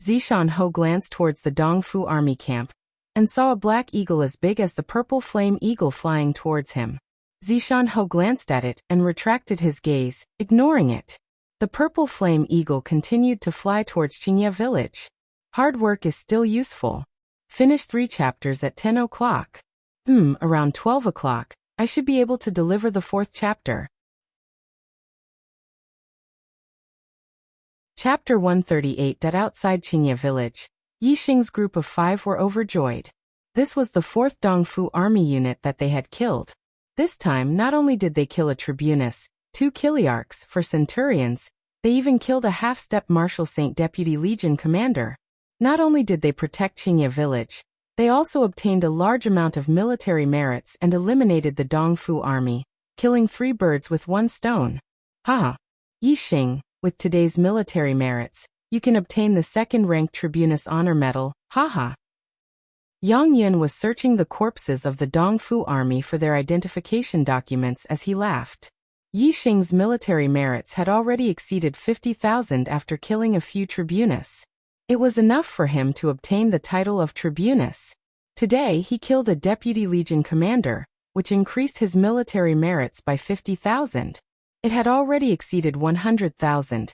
Speaker 1: Zishan Ho glanced towards the Dongfu army camp and saw a black eagle as big as the purple flame eagle flying towards him. Zishan Ho glanced at it and retracted his gaze, ignoring it. The purple flame eagle continued to fly towards Qingye village. Hard work is still useful. Finish 3 chapters at 10 o'clock. Around 12 o'clock, I should be able to deliver the 4th chapter. Chapter 138. Outside Qingye village, Yi Xing's group of 5 were overjoyed. This was the 4th Dongfu army unit that they had killed. This time, not only did they kill a tribunus, 2 chiliarchs for centurions, they even killed a half-step martial saint deputy legion commander. Not only did they protect Qingye village, they also obtained a large amount of military merits and eliminated the Dongfu army, killing 3 birds with 1 stone. Haha! Yi Xing, with today's military merits, you can obtain the 2nd-ranked Tribunus Honor Medal, haha. Yang Yun was searching the corpses of the Dongfu army for their identification documents as he laughed. Yi Xing's military merits had already exceeded 50,000 after killing a few tribunus. It was enough for him to obtain the title of tribunus. Today he killed a deputy legion commander, which increased his military merits by 50,000. It had already exceeded 100,000,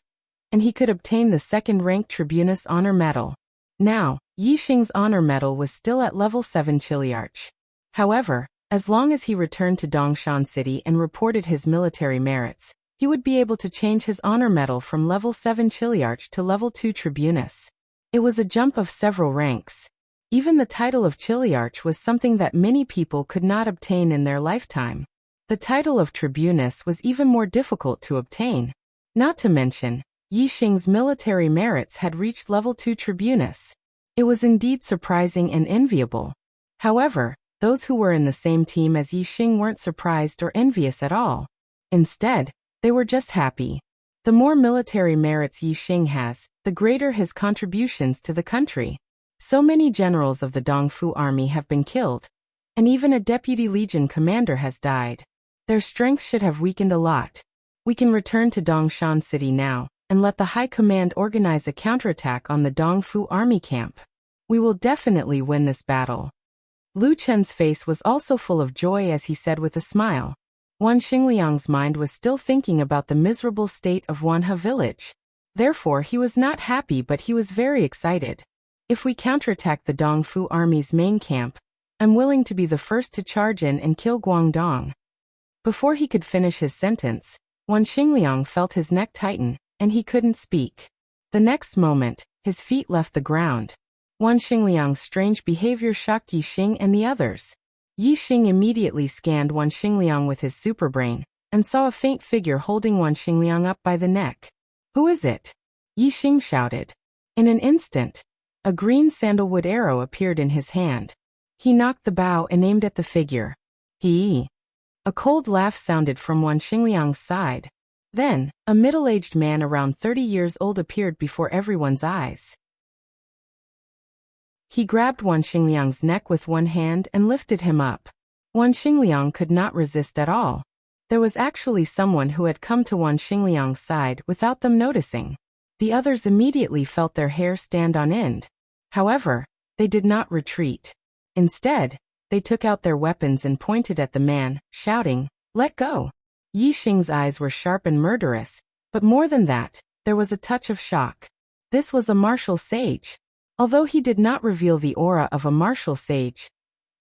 Speaker 1: and he could obtain the 2nd-ranked Tribunus Honor Medal. Now, Yi Xing's honor medal was still at level 7 chiliarch. However, as long as he returned to Dongshan City and reported his military merits, he would be able to change his honor medal from level 7 chiliarch to level 2 tribunus. It was a jump of several ranks. Even the title of chiliarch was something that many people could not obtain in their lifetime. The title of tribunus was even more difficult to obtain. Not to mention, Yi Xing's military merits had reached level 2 tribunus. It was indeed surprising and enviable. However, those who were in the same team as Yi Xing weren't surprised or envious at all. Instead, they were just happy. The more military merits Yi Xing has, the greater his contributions to the country. So many generals of the Dongfu army have been killed, and even a deputy legion commander has died. Their strength should have weakened a lot. We can return to Dongshan City now, and let the High Command organize a counterattack on the Dongfu army camp. We will definitely win this battle. Lu Chen's face was also full of joy as he said with a smile. Wan Xingliang's mind was still thinking about the miserable state of Wanhe village. Therefore he was not happy, but he was very excited. If we counterattack the Dongfu army's main camp, I'm willing to be the first to charge in and kill Guangdong. Before he could finish his sentence, Wan Xingliang felt his neck tighten, and he couldn't speak. The next moment, his feet left the ground. Wan Xingliang's strange behavior shocked Yi Xing and the others. Yi Xing immediately scanned Wan Xingliang with his superbrain, and saw a faint figure holding Wan Xingliang up by the neck. "Who is it?" Yi Xing shouted. In an instant, a green sandalwood arrow appeared in his hand. He knocked the bow and aimed at the figure. He. A cold laugh sounded from Wan Xingliang's side. Then, a middle-aged man around 30 years old appeared before everyone's eyes. He grabbed Wan Xingliang's neck with one hand and lifted him up. Wan Xingliang could not resist at all. There was actually someone who had come to Wan Xingliang's side without them noticing. The others immediately felt their hair stand on end. However, they did not retreat. Instead, they took out their weapons and pointed at the man, shouting, "Let go!" Yi Xing's eyes were sharp and murderous, but more than that, there was a touch of shock. This was a martial sage. Although he did not reveal the aura of a martial sage,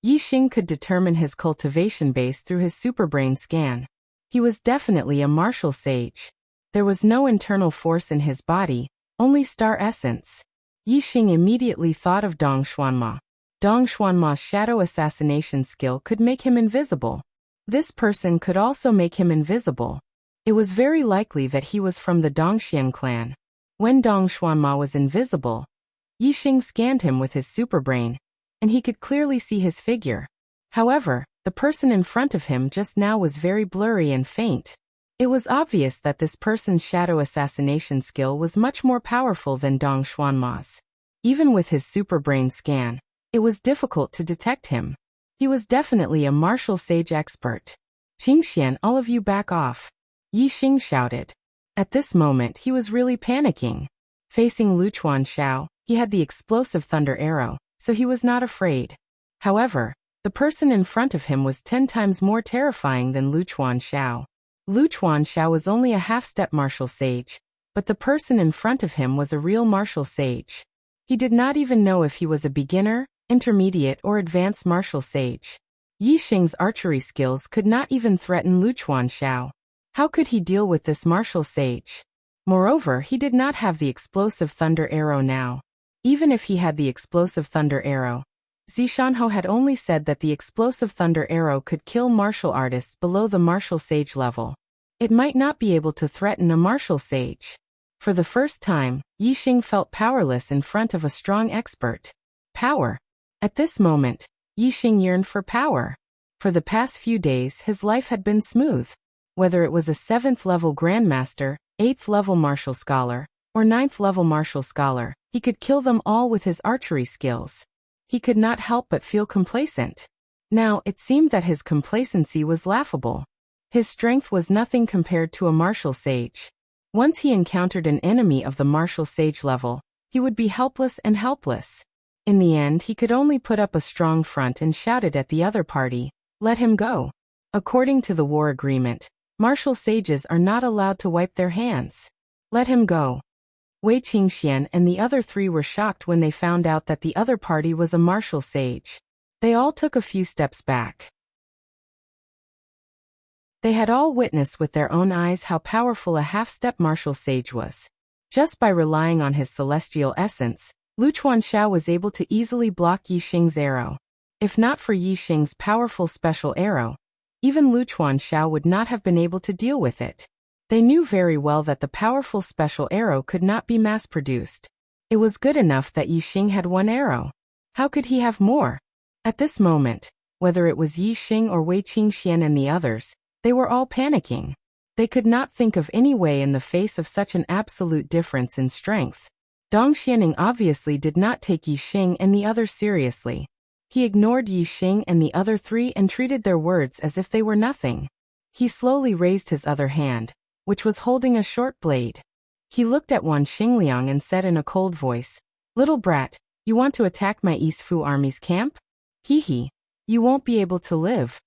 Speaker 1: Yi Xing could determine his cultivation base through his superbrain scan. He was definitely a martial sage. There was no internal force in his body, only star essence. Yi Xing immediately thought of Dong Xuanma. Dong Xuanma's shadow assassination skill could make him invisible. This person could also make him invisible. It was very likely that he was from the Dongxian clan. When Dong Xuanma was invisible, Yi Xing scanned him with his superbrain, and he could clearly see his figure. However, the person in front of him just now was very blurry and faint. It was obvious that this person's shadow assassination skill was much more powerful than Dong Xuanma's. Even with his superbrain scan, it was difficult to detect him. He was definitely a martial sage expert. "Qingxian, all of you back off," Yi Xing shouted. At this moment he was really panicking. Facing Luchuan Xiao, he had the explosive thunder arrow, so he was not afraid. However, the person in front of him was 10 times more terrifying than Luchuan Xiao. Luchuan Xiao was only a half-step martial sage, but the person in front of him was a real martial sage. He did not even know if he was a beginner, intermediate or advanced martial sage. Yi Xing's archery skills could not even threaten Luchuan Xiao. How could he deal with this martial sage? Moreover, he did not have the explosive thunder arrow now. Even if he had the explosive thunder arrow, Zishanho had only said that the explosive thunder arrow could kill martial artists below the martial sage level. It might not be able to threaten a martial sage. For the first time, Yi Xing felt powerless in front of a strong expert. Power. At this moment, Yi Xing yearned for power. For the past few days his life had been smooth. Whether it was a 7th level Grandmaster, 8th level martial scholar, or 9th level martial scholar, he could kill them all with his archery skills. He could not help but feel complacent. Now, it seemed that his complacency was laughable. His strength was nothing compared to a martial sage. Once he encountered an enemy of the martial sage level, he would be helpless and helpless. In the end, he could only put up a strong front and shouted at the other party, "Let him go." According to the war agreement, martial sages are not allowed to wipe their hands. Let him go. Wei Qingxian and the other 3 were shocked when they found out that the other party was a martial sage. They all took a few steps back. They had all witnessed with their own eyes how powerful a half-step martial sage was. Just by relying on his celestial essence, Luchuan Xiao was able to easily block Yi Xing's arrow. If not for Yi Xing's powerful special arrow, even Luchuan Xiao would not have been able to deal with it. They knew very well that the powerful special arrow could not be mass-produced. It was good enough that Yi Xing had 1 arrow. How could he have more? At this moment, whether it was Yi Xing or Wei Qingxian and the others, they were all panicking. They could not think of any way in the face of such an absolute difference in strength. Dong Xianing obviously did not take Yi Xing and the others seriously. He ignored Yi Xing and the other 3 and treated their words as if they were nothing. He slowly raised his other hand, which was holding a short blade. He looked at Wan Xingliang and said in a cold voice, "Little brat, you want to attack my East Fu army's camp? Hee. You won't be able to live."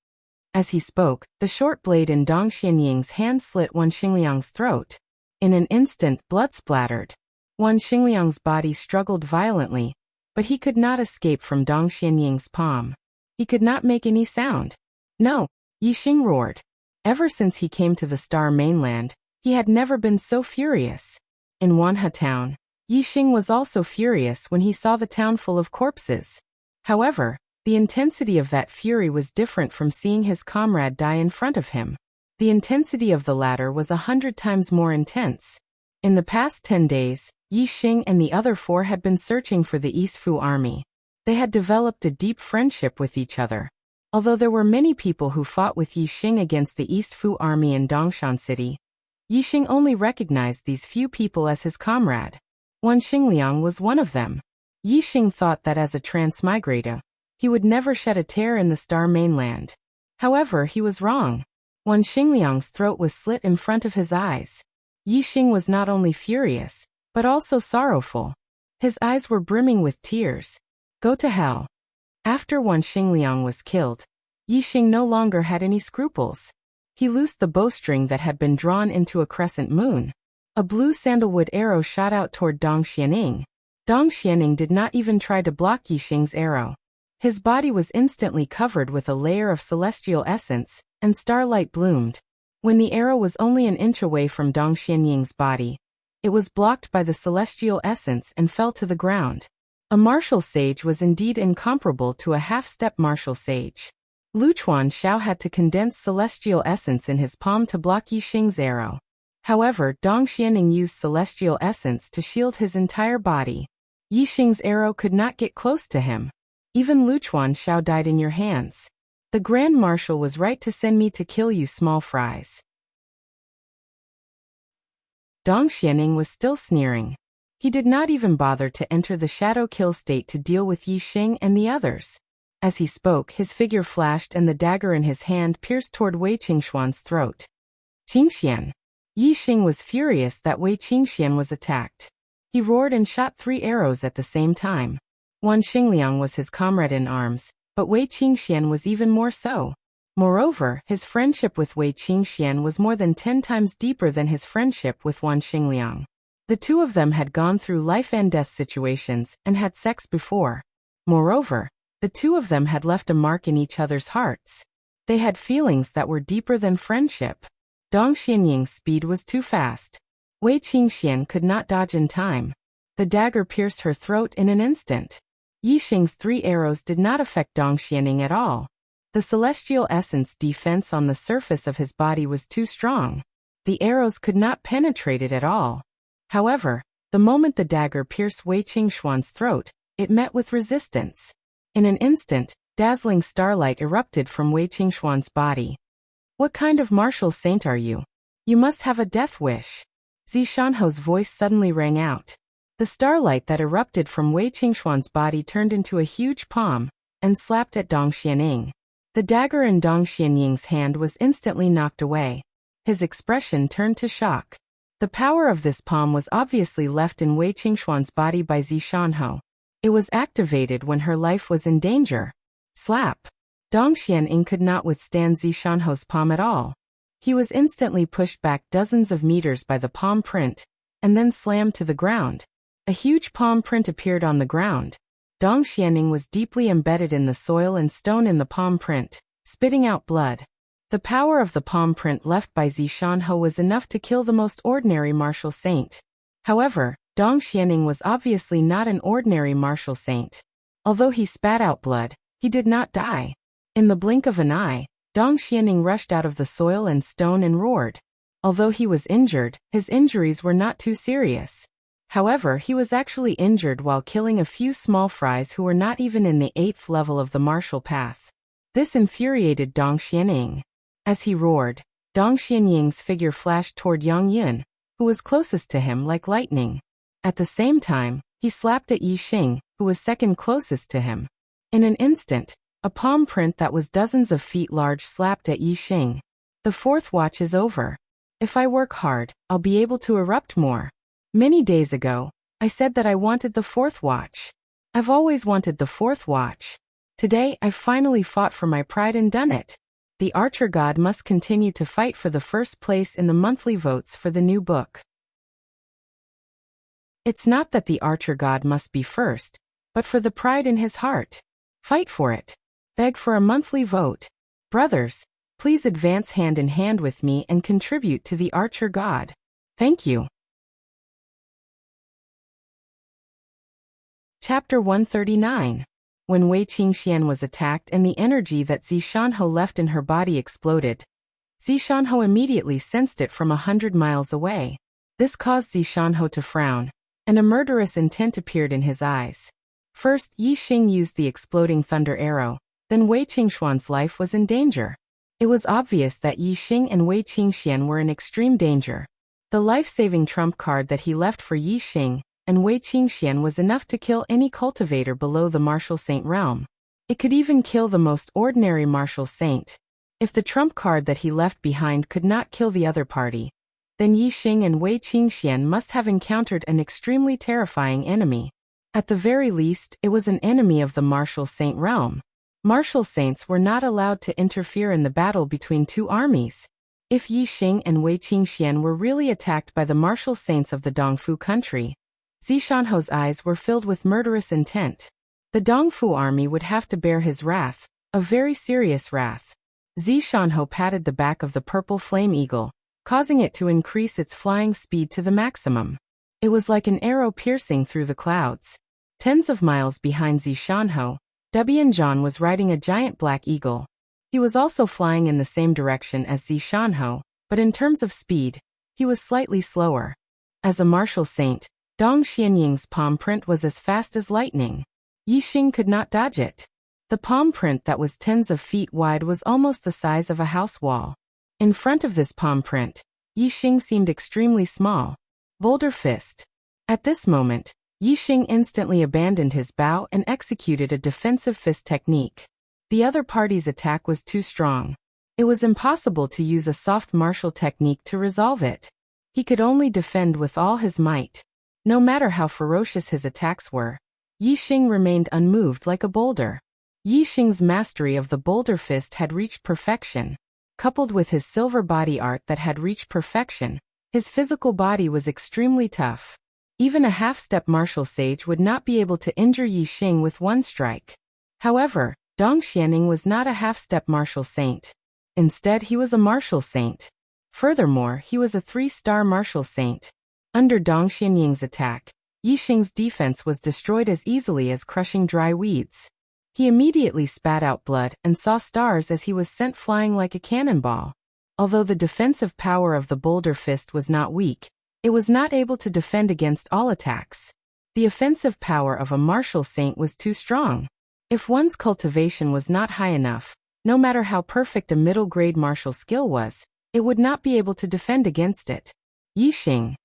Speaker 1: As he spoke, the short blade in Dong Xianying's hand slit Wan Xingliang's throat. In an instant, blood splattered. Wan Xingliang's body struggled violently, but he could not escape from Dong Xianying's palm. He could not make any sound. "No!" Yi Xing roared. Ever since he came to the Star Mainland, he had never been so furious. In Wanha Town, Yi Xing was also furious when he saw the town full of corpses. However, The intensity of that fury was different from seeing his comrade die in front of him. The intensity of the latter was 100 times more intense. In the past 10 days, Yi Xing and the other 4 had been searching for the East Fu army. They had developed a deep friendship with each other. Although there were many people who fought with Yi Xing against the East Fu army in Dongshan City, Yi Xing only recognized these few people as his comrade. Wan Xingliang was one of them. Yi Xing thought that as a transmigrator, he would never shed a tear in the Star Mainland. However, he was wrong. Wan Xingliang's throat was slit in front of his eyes. Yi Xing was not only furious, but also sorrowful. His eyes were brimming with tears. Go to hell. After Wan Xingliang was killed, Yi Xing no longer had any scruples. He loosed the bowstring that had been drawn into a crescent moon. A blue sandalwood arrow shot out toward Dong Xianing. Dong Xianing did not even try to block Yi Xing's arrow. His body was instantly covered with a layer of celestial essence, and starlight bloomed. When the arrow was only an inch away from Dong Xianying's body, it was blocked by the celestial essence and fell to the ground. A martial sage was indeed incomparable to a half-step martial sage. Luchuan Xiao had to condense celestial essence in his palm to block Yi Xing's arrow. However, Dong Xianing used celestial essence to shield his entire body. Yi Xing's arrow could not get close to him. Even Luchuan Xiao died in your hands. The Grand Marshal was right to send me to kill you, small fries. Dong Xianing was still sneering. He did not even bother to enter the shadow kill state to deal with Yi Xing and the others. As he spoke, his figure flashed and the dagger in his hand pierced toward Wei Qingxuan's throat. Qingxian. Yi Xing was furious that Wei Qingxian was attacked. He roared and shot 3 arrows at the same time. Wan Xingliang was his comrade in arms, but Wei Qingxian was even more so. Moreover, his friendship with Wei Qingxian was more than 10 times deeper than his friendship with Wan Xingliang. The two of them had gone through life and death situations and had sex before. Moreover, the two of them had left a mark in each other's hearts. They had feelings that were deeper than friendship. Dong Xianying's speed was too fast. Wei Qingxian could not dodge in time. The dagger pierced her throat in an instant. Yi Xing's 3 arrows did not affect Dong Xianing at all. The celestial essence defense on the surface of his body was too strong. The arrows could not penetrate it at all. However, the moment the dagger pierced Wei Qingxuan's throat, it met with resistance. In an instant, dazzling starlight erupted from Wei Qingxuan's body. What kind of martial saint are you? You must have a death wish. Zishanho's voice suddenly rang out. The starlight that erupted from Wei Qingxuan's body turned into a huge palm, and slapped at Dong Xianing. The dagger in Dong Xianying's hand was instantly knocked away. His expression turned to shock. The power of this palm was obviously left in Wei Qingxuan's body by Zishanho. It was activated when her life was in danger. Slap! Dong Xianing could not withstand Zishanho's palm at all. He was instantly pushed back dozens of meters by the palm print, and then slammed to the ground. A huge palm print appeared on the ground. Dong Xianing was deeply embedded in the soil and stone in the palm print, spitting out blood. The power of the palm print left by Zishanho was enough to kill the most ordinary martial saint. However, Dong Xianing was obviously not an ordinary martial saint. Although he spat out blood, he did not die. In the blink of an eye, Dong Xianing rushed out of the soil and stone and roared. Although he was injured, his injuries were not too serious. However, he was actually injured while killing a few small fries who were not even in the 8th level of the martial path. This infuriated Dong Xianing. As he roared, Dong Xianying's figure flashed toward Yang Yun, who was closest to him like lightning. At the same time, he slapped at Yi Xing, who was second closest to him. In an instant, a palm print that was dozens of feet large slapped at Yi Xing. The 4th watch is over. If I work hard, I'll be able to erupt more. Many days ago, I said that I wanted the 4th watch. I've always wanted the 4th watch. Today, I've finally fought for my pride and done it. The Archer God must continue to fight for the first place in the monthly votes for the new book. It's not that the Archer God must be first, but for the pride in his heart. Fight for it. Beg for a monthly vote. Brothers, please advance hand in hand with me and contribute to the Archer God. Thank you. Chapter 139. When Wei Qingxian was attacked and the energy that Zishanho left in her body exploded, Zishanho immediately sensed it from 100 miles away. This caused Zishanho to frown, and a murderous intent appeared in his eyes. First, Yi Xing used the exploding thunder arrow, then Wei Qingxuan's life was in danger. It was obvious that Yi Xing and Wei Qingxian were in extreme danger. The life-saving trump card that he left for Yi Xing and Wei Qingxian was enough to kill any cultivator below the martial saint realm. It could even kill the most ordinary martial saint. If the trump card that he left behind could not kill the other party, then Yi Xing and Wei Qingxian must have encountered an extremely terrifying enemy. At the very least, it was an enemy of the martial saint realm. Martial saints were not allowed to interfere in the battle between two armies. If Yi Xing and Wei Qingxian were really attacked by the martial saints of the Dongfu country, Zishanho's eyes were filled with murderous intent. The Dongfu army would have to bear his wrath, a very serious wrath. Zishanho patted the back of the purple flame eagle, causing it to increase its flying speed to the maximum. It was like an arrow piercing through the clouds. Tens of miles behind Zishanho, Dubianzhan was riding a giant black eagle. He was also flying in the same direction as Zishanho, but in terms of speed, he was slightly slower. As a martial saint, Dong Xianying's palm print was as fast as lightning. Yi Xing could not dodge it. The palm print that was tens of feet wide was almost the size of a house wall. In front of this palm print, Yi Xing seemed extremely small. Boulder fist. At this moment, Yi Xing instantly abandoned his bow and executed a defensive fist technique. The other party's attack was too strong. It was impossible to use a soft martial technique to resolve it. He could only defend with all his might. No matter how ferocious his attacks were, Yi Xing remained unmoved like a boulder. Yi Xing's mastery of the boulder fist had reached perfection. Coupled with his silver body art that had reached perfection, his physical body was extremely tough. Even a half-step martial sage would not be able to injure Yi Xing with one strike. However, Dong Xianing was not a half-step martial saint. Instead, he was a martial saint. Furthermore, he was a 3-star martial saint. Under Dong Xianying's attack, Yi Xing's defense was destroyed as easily as crushing dry weeds. He immediately spat out blood and saw stars as he was sent flying like a cannonball. Although the defensive power of the boulder fist was not weak, it was not able to defend against all attacks. The offensive power of a martial saint was too strong. If one's cultivation was not high enough, no matter how perfect a middle-grade martial skill was, it would not be able to defend against it. Yi Xing.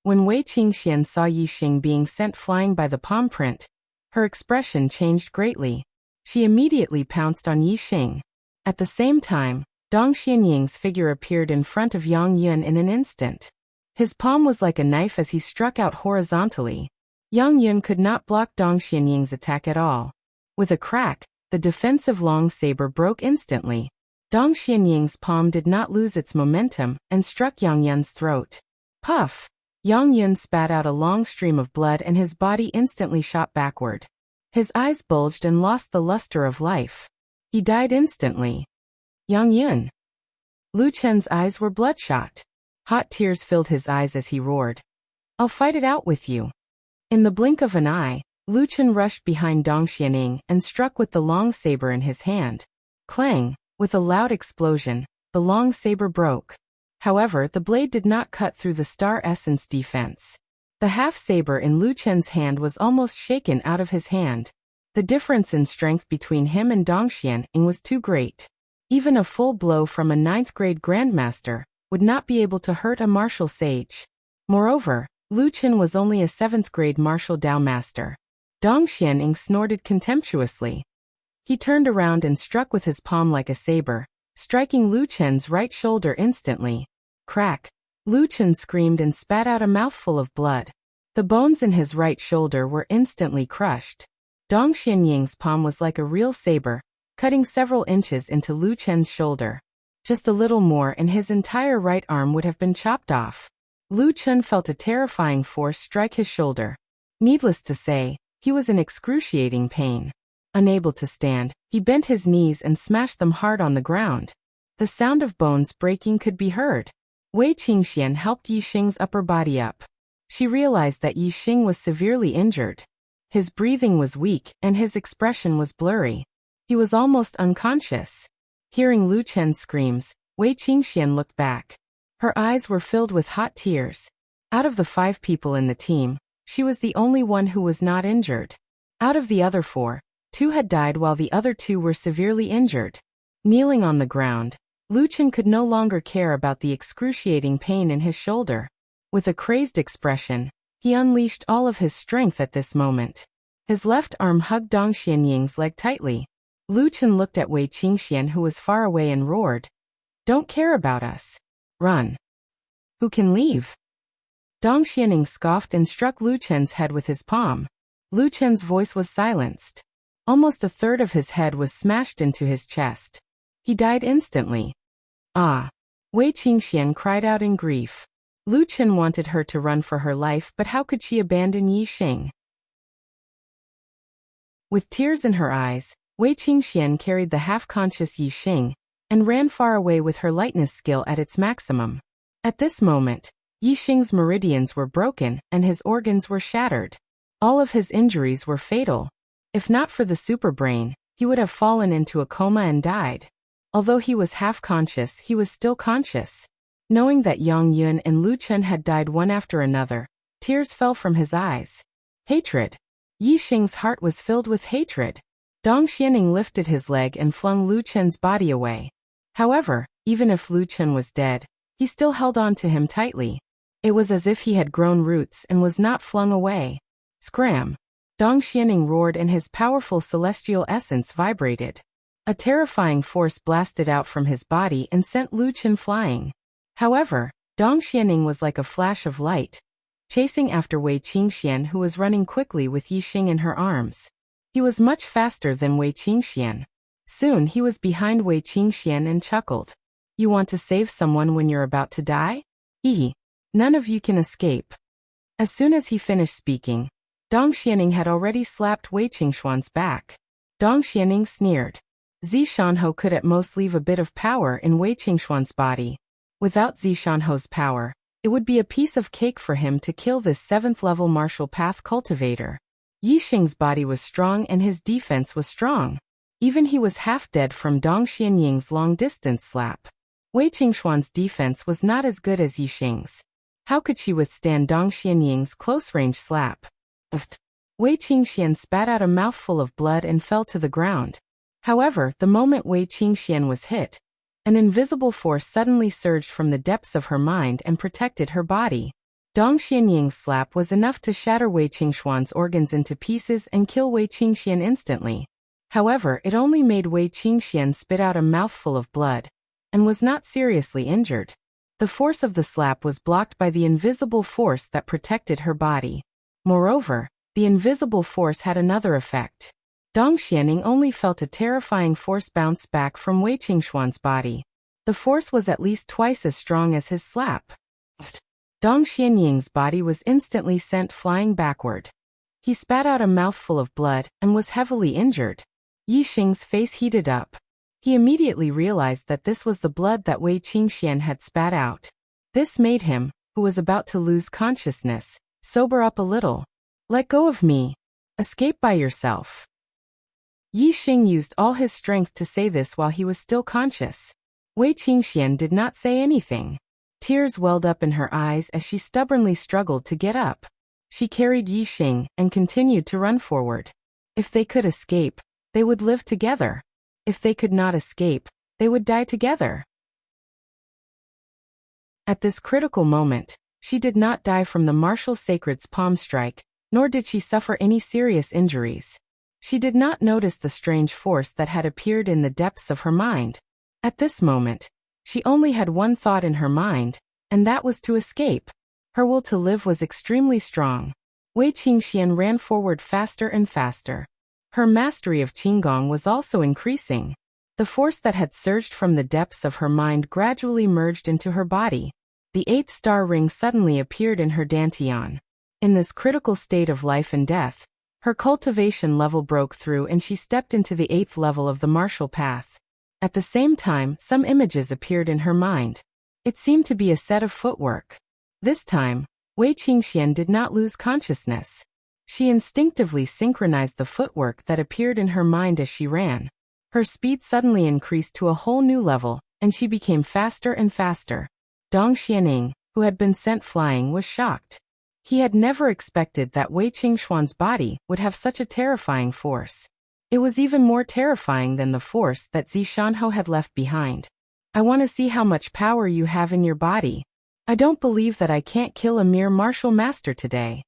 Speaker 1: When Wei Qingxian saw Yi Xing being sent flying by the palm print, her expression changed greatly. She immediately pounced on Yi Xing. At the same time, Dong Xianying's figure appeared in front of Yang Yun in an instant. His palm was like a knife as he struck out horizontally. Yang Yun could not block Dong Xianying's attack at all. With a crack, the defensive long saber broke instantly. Dong Xianying's palm did not lose its momentum and struck Yang Yun's throat. Puff! Yang Yun spat out a long stream of blood and his body instantly shot backward. His eyes bulged and lost the luster of life. He died instantly. Yang Yun. Lu Chen's eyes were bloodshot. Hot tears filled his eyes as he roared. I'll fight it out with you. In the blink of an eye, Lu Chen rushed behind Dong Xianing and struck with the long saber in his hand. Clang! With a loud explosion, the long saber broke. However, the blade did not cut through the star essence defense. The half-saber in Lu Chen's hand was almost shaken out of his hand. The difference in strength between him and Dong Xianing was too great. Even a full blow from a 9th-grade grandmaster would not be able to hurt a martial sage. Moreover, Lu Chen was only a 7th-grade martial Dao master. Dong Xianing snorted contemptuously. He turned around and struck with his palm like a saber, striking Lu Chen's right shoulder instantly. Crack! Lu Chen screamed and spat out a mouthful of blood. The bones in his right shoulder were instantly crushed. Dong Xianying's palm was like a real saber, cutting several inches into Lu Chen's shoulder. Just a little more and his entire right arm would have been chopped off. Lu Chen felt a terrifying force strike his shoulder. Needless to say, he was in excruciating pain. Unable to stand, he bent his knees and smashed them hard on the ground. The sound of bones breaking could be heard. Wei Qingxian helped Yi Xing's upper body up. She realized that Yi Xing was severely injured. His breathing was weak and his expression was blurry. He was almost unconscious. Hearing Lu Chen's screams, Wei Qingxian looked back. Her eyes were filled with hot tears. Out of the 5 people in the team, she was the only one who was not injured. Out of the other 4, 2 had died while the other 2 were severely injured. Kneeling on the ground, Lu Chen could no longer care about the excruciating pain in his shoulder. With a crazed expression, he unleashed all of his strength at this moment. His left arm hugged Dong Xianying's leg tightly. Lu Chen looked at Wei Qingxian, who was far away, and roared, "Don't care about us. Run." "Who can leave?" Dong Xianing scoffed and struck Lu Chen's head with his palm. Lu Chen's voice was silenced. Almost a third of his head was smashed into his chest. He died instantly. "Ah!" Wei Qingxian cried out in grief. Lu Chen wanted her to run for her life, but how could she abandon Yi Xing? With tears in her eyes, Wei Qingxian carried the half-conscious Yi Xing and ran far away with her lightness skill at its maximum. At this moment, Yi Xing's meridians were broken and his organs were shattered. All of his injuries were fatal. If not for the superbrain, he would have fallen into a coma and died. Although he was half-conscious, he was still conscious. Knowing that Yang Yun and Lu Chen had died one after another, tears fell from his eyes. Hatred. Yi Xing's heart was filled with hatred. Dong Xianing lifted his leg and flung Lu Chen's body away. However, even if Lu Chen was dead, he still held on to him tightly. It was as if he had grown roots and was not flung away. Scram! Dong Xianing roared and his powerful celestial essence vibrated. A terrifying force blasted out from his body and sent Lu Chen flying. However, Dong Xianing was like a flash of light, chasing after Wei Qingxian, who was running quickly with Yi Xing in her arms. He was much faster than Wei Qingxian. Soon he was behind Wei Qingxian and chuckled. "You want to save someone when you're about to die? None of you can escape." As soon as he finished speaking, Dong Xianing had already slapped Wei Qingxuan's back. Dong Xianing sneered. Zishanho could at most leave a bit of power in Wei Qingxuan's body. Without Zishanho's power, it would be a piece of cake for him to kill this 7th-level martial path cultivator. Yi Xing's body was strong and his defense was strong. Even he was half dead from Dong Xianying's long-distance slap. Wei Qingxuan's defense was not as good as Yi Xing's. How could she withstand Dong Xianying's close-range slap? Wei Qingxian spat out a mouthful of blood and fell to the ground. However, the moment Wei Qingxian was hit, an invisible force suddenly surged from the depths of her mind and protected her body. Dong Xianying's slap was enough to shatter Wei Qingxuan's organs into pieces and kill Wei Qingxian instantly. However, it only made Wei Qingxian spit out a mouthful of blood, and was not seriously injured. The force of the slap was blocked by the invisible force that protected her body. Moreover, the invisible force had another effect. Dong Xianing only felt a terrifying force bounce back from Wei Qingxuan's body. The force was at least twice as strong as his slap. Dong Xianying's body was instantly sent flying backward. He spat out a mouthful of blood and was heavily injured. Yi Xing's face heated up. He immediately realized that this was the blood that Wei Qingxian had spat out. This made him, who was about to lose consciousness, sober up a little. "Let go of me. Escape by yourself." Yi Xing used all his strength to say this while he was still conscious. Wei Qingxian did not say anything. Tears welled up in her eyes as she stubbornly struggled to get up. She carried Yi Xing and continued to run forward. If they could escape, they would live together. If they could not escape, they would die together. At this critical moment, she did not die from the martial sacred's palm strike, nor did she suffer any serious injuries. She did not notice the strange force that had appeared in the depths of her mind. At this moment, she only had one thought in her mind, and that was to escape. Her will to live was extremely strong. Wei Qingxian ran forward faster and faster. Her mastery of Qinggong was also increasing. The force that had surged from the depths of her mind gradually merged into her body. The 8th star ring suddenly appeared in her dantian. In this critical state of life and death, her cultivation level broke through and she stepped into the 8th level of the martial path. At the same time, some images appeared in her mind. It seemed to be a set of footwork. This time, Wei Qingxian did not lose consciousness. She instinctively synchronized the footwork that appeared in her mind as she ran. Her speed suddenly increased to a whole new level, and she became faster and faster. Dong Xianing, who had been sent flying, was shocked. He had never expected that Wei Qingxuan's body would have such a terrifying force. It was even more terrifying than the force that Zishanho had left behind. I want to see how much power you have in your body. I don't believe that I can't kill a mere martial master today.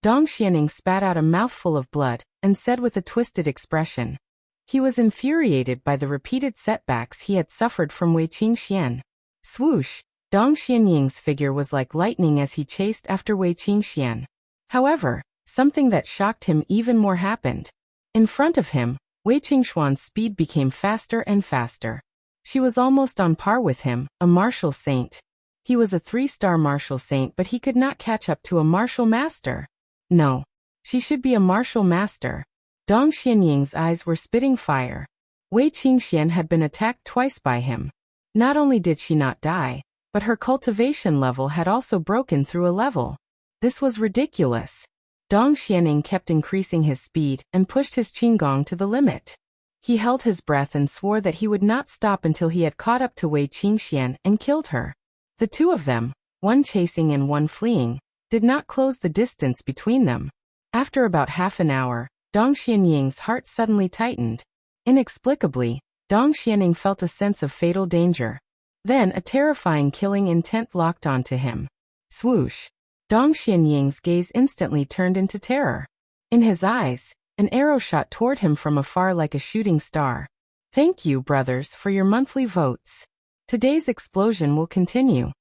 Speaker 1: Dong Xianing spat out a mouthful of blood and said with a twisted expression. He was infuriated by the repeated setbacks he had suffered from Wei Qingxian. Swoosh! Dong Xianying's figure was like lightning as he chased after Wei Qingxian. However, something that shocked him even more happened. In front of him, Wei Qingxuan's speed became faster and faster. She was almost on par with him, a martial saint. He was a 3-star martial saint, but he could not catch up to a martial master. No. She should be a martial master. Dong Xianying's eyes were spitting fire. Wei Qingxian had been attacked twice by him. Not only did she not die, but her cultivation level had also broken through a level. This was ridiculous. Dong Xianing kept increasing his speed and pushed his qinggong to the limit. He held his breath and swore that he would not stop until he had caught up to Wei Qingxian and killed her. The two of them, one chasing and one fleeing, did not close the distance between them. After about half an hour, Dong Xianying's heart suddenly tightened. Inexplicably, Dong Xianing felt a sense of fatal danger. Then a terrifying killing intent locked onto him. Swoosh! Dong Xianying's gaze instantly turned into terror. In his eyes, an arrow shot toward him from afar like a shooting star. Thank you, brothers, for your monthly votes. Today's explosion will continue.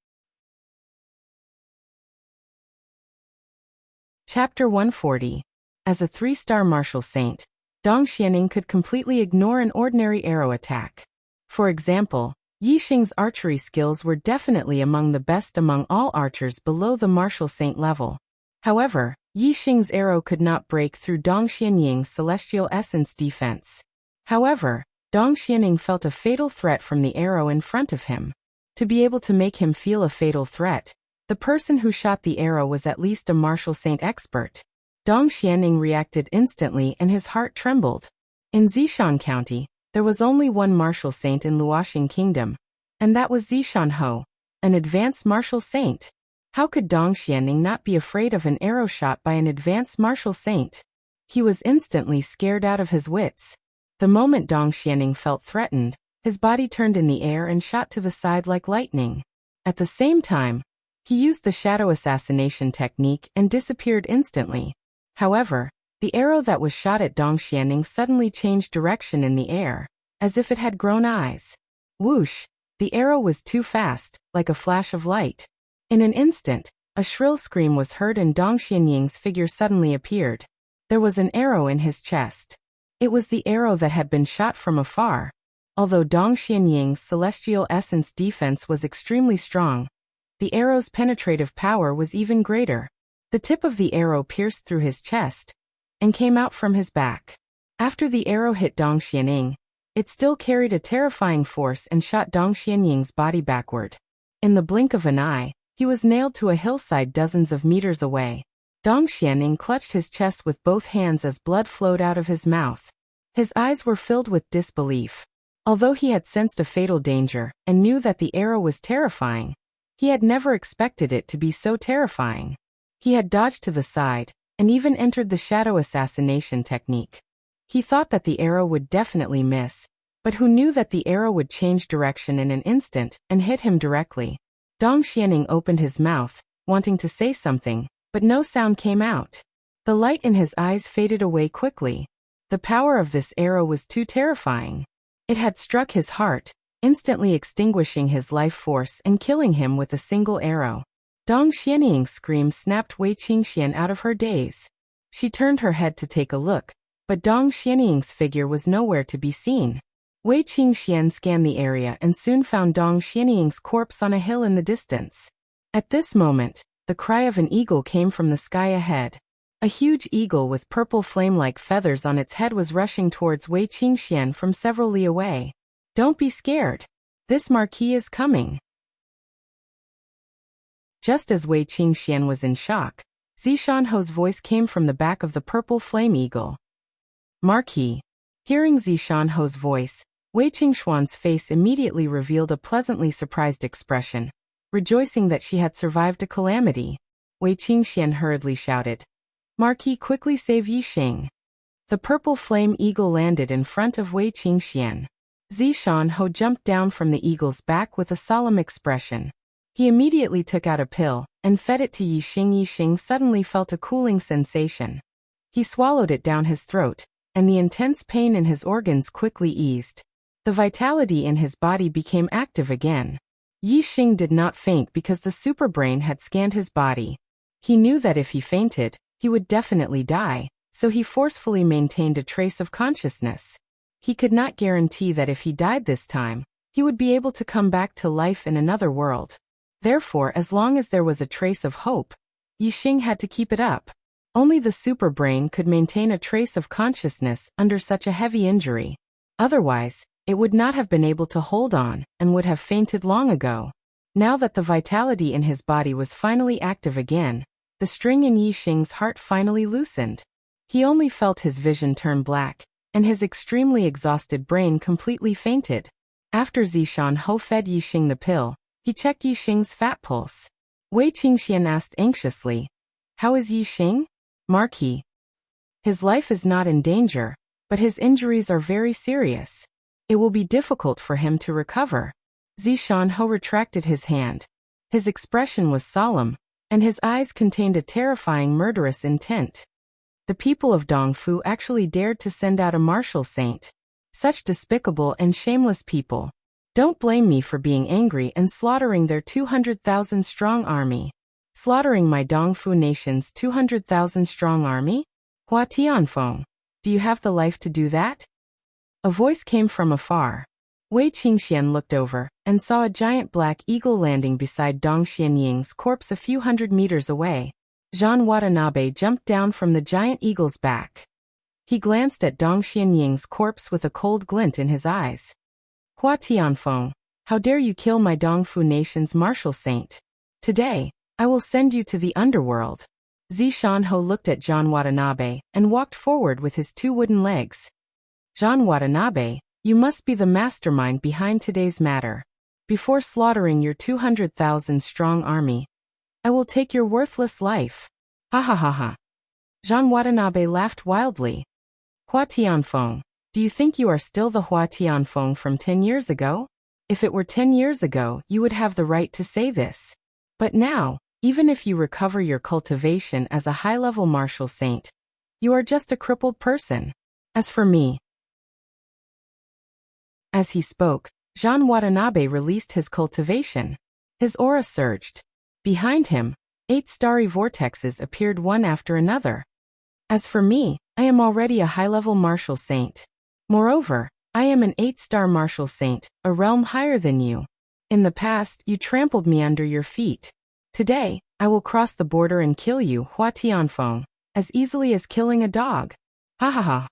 Speaker 1: Chapter 140. As a 3-star martial saint, Dong Xianing could completely ignore an ordinary arrow attack. For example, Yixing's archery skills were definitely among the best among all archers below the martial saint level. However, Yixing's arrow could not break through Dong Xianying's celestial essence defense. However, Dong Xianing felt a fatal threat from the arrow in front of him. To be able to make him feel a fatal threat, the person who shot the arrow was at least a martial saint expert. Dong Xianing reacted instantly and his heart trembled. In Zishan County, there was only one martial saint in Luoxing Kingdom, and that was Zishanho, an advanced martial saint. How could Dong Xianing not be afraid of an arrow shot by an advanced martial saint? He was instantly scared out of his wits. The moment Dong Xianing felt threatened, his body turned in the air and shot to the side like lightning. At the same time, he used the shadow assassination technique and disappeared instantly. However, the arrow that was shot at Dong Xianing suddenly changed direction in the air, as if it had grown eyes. Whoosh! The arrow was too fast, like a flash of light. In an instant, a shrill scream was heard and Dong Xianying's figure suddenly appeared. There was an arrow in his chest. It was the arrow that had been shot from afar. Although Dong Xianying's celestial essence defense was extremely strong, the arrow's penetrative power was even greater. The tip of the arrow pierced through his chest and came out from his back. After the arrow hit Dong Xianing, it still carried a terrifying force and shot Dong Xianying's body backward. In the blink of an eye, he was nailed to a hillside dozens of meters away. Dong Xianing clutched his chest with both hands as blood flowed out of his mouth. His eyes were filled with disbelief. Although he had sensed a fatal danger and knew that the arrow was terrifying, he had never expected it to be so terrifying. He had dodged to the side and even entered the shadow assassination technique. He thought that the arrow would definitely miss, but who knew that the arrow would change direction in an instant and hit him directly. Dong Xianing opened his mouth, wanting to say something, but no sound came out. The light in his eyes faded away quickly. The power of this arrow was too terrifying. It had struck his heart, instantly extinguishing his life force and killing him with a single arrow. Dong Xianying's scream snapped Wei Qingxian out of her daze. She turned her head to take a look, but Dong Xianying's figure was nowhere to be seen. Wei Qingxian scanned the area and soon found Dong Xianying's corpse on a hill in the distance. At this moment, the cry of an eagle came from the sky ahead. A huge eagle with purple flame-like feathers on its head was rushing towards Wei Qingxian from several li away. Don't be scared. This marquis is coming. Just as Wei Qingxian was in shock, Zishanho's voice came from the back of the purple flame eagle. Marquis. Hearing Zishanho's voice, Wei Qingshuan's face immediately revealed a pleasantly surprised expression, rejoicing that she had survived a calamity. Wei Qingxian hurriedly shouted. Marquis, quickly save Yixing. The purple flame eagle landed in front of Wei Qingxian. Zishanho jumped down from the eagle's back with a solemn expression. He immediately took out a pill and fed it to Yixing. Yixing suddenly felt a cooling sensation. He swallowed it down his throat, and the intense pain in his organs quickly eased. The vitality in his body became active again. Yixing did not faint because the superbrain had scanned his body. He knew that if he fainted, he would definitely die, so he forcefully maintained a trace of consciousness. He could not guarantee that if he died this time, he would be able to come back to life in another world. Therefore, as long as there was a trace of hope, Yixing had to keep it up. Only the superbrain could maintain a trace of consciousness under such a heavy injury. Otherwise, it would not have been able to hold on and would have fainted long ago. Now that the vitality in his body was finally active again, the string in Yixing's heart finally loosened. He only felt his vision turn black, and his extremely exhausted brain completely fainted. After Zishanho fed Yixing the pill, he checked Yixing's fat pulse. Wei Qingxian asked anxiously, "How is Yixing, Marquis?" "His life is not in danger, but his injuries are very serious. It will be difficult for him to recover." Zishanho retracted his hand. His expression was solemn, and his eyes contained a terrifying murderous intent. The people of Dongfu actually dared to send out a martial saint. Such despicable and shameless people. Don't blame me for being angry and slaughtering their 200,000 strong army. Slaughtering my Dongfu nation's 200,000 strong army? Hua Tianfeng, do you have the life to do that? A voice came from afar. Wei Qingxian looked over and saw a giant black eagle landing beside Dong Xianying's corpse a few hundred meters away. Jean Watanabe jumped down from the giant eagle's back. He glanced at Dong Xianying's corpse with a cold glint in his eyes. Hua Tianfeng, how dare you kill my Dongfu nation's martial saint? Today, I will send you to the underworld. Zishanho looked at Jean Watanabe and walked forward with his two wooden legs. Jean Watanabe, you must be the mastermind behind today's matter. Before slaughtering your 200,000 strong army, I will take your worthless life. Ha ha ha ha. Jean Watanabe laughed wildly. Hua Tianfeng, do you think you are still the Hua Tianfeng from 10 years ago? If it were 10 years ago, you would have the right to say this. But now, even if you recover your cultivation as a high-level martial saint, you are just a crippled person. As for me..." As he spoke, Jean Watanabe released his cultivation. His aura surged. Behind him, 8 starry vortexes appeared one after another. As for me, I am already a high-level martial saint. Moreover, I am an 8-star martial saint, a realm higher than you. In the past, you trampled me under your feet. Today, I will cross the border and kill you, Hua Tianfeng, as easily as killing a dog. Ha ha ha.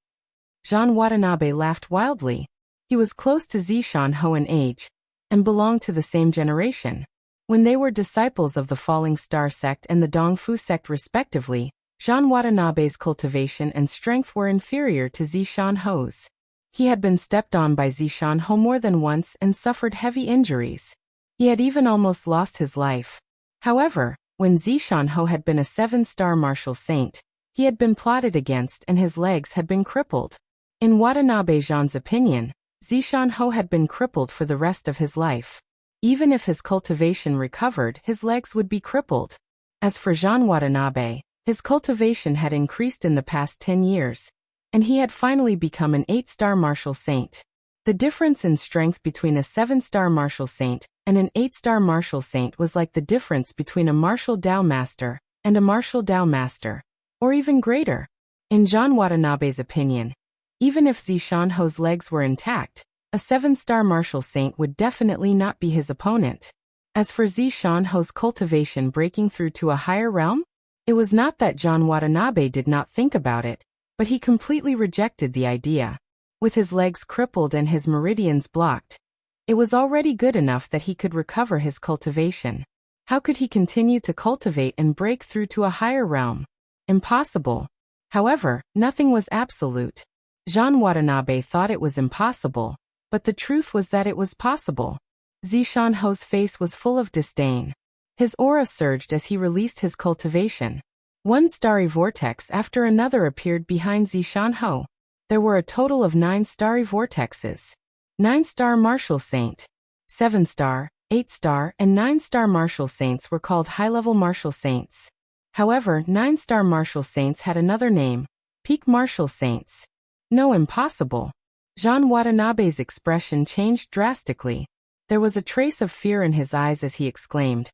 Speaker 1: Jean Watanabe laughed wildly. He was close to Zishanho in age, and belonged to the same generation. When they were disciples of the Falling Star sect and the Dongfu sect respectively, Jean Watanabe's cultivation and strength were inferior to Zishanho's. He had been stepped on by Zishanho more than once and suffered heavy injuries. He had even almost lost his life. However, when Zishanho had been a 7-star martial saint, he had been plotted against and his legs had been crippled. In Watanabe Jean's opinion, Zishanho had been crippled for the rest of his life. Even if his cultivation recovered, his legs would be crippled. As for Jean Watanabe, his cultivation had increased in the past 10 years, and he had finally become an 8-star martial saint. The difference in strength between a 7-star martial saint and an 8-star martial saint was like the difference between a martial Dao master and a martial Dao master, or even greater. In Jean Watanabe's opinion, even if Zishanho's legs were intact, a 7-star martial saint would definitely not be his opponent. As for Zishanho's cultivation breaking through to a higher realm, it was not that Jean Watanabe did not think about it, but he completely rejected the idea. With his legs crippled and his meridians blocked, it was already good enough that he could recover his cultivation. How could he continue to cultivate and break through to a higher realm? Impossible. However, nothing was absolute. Jean Watanabe thought it was impossible, but the truth was that it was possible. Zishan-ho's face was full of disdain. His aura surged as he released his cultivation. One starry vortex after another appeared behind Zishan-ho. There were a total of 9 starry vortexes. 9-star martial saint, 7-star, 8-star, and 9-star martial saints were called high-level martial saints. However, 9-star martial saints had another name, peak martial saints. No, impossible. Jean Watanabe's expression changed drastically. There was a trace of fear in his eyes as he exclaimed,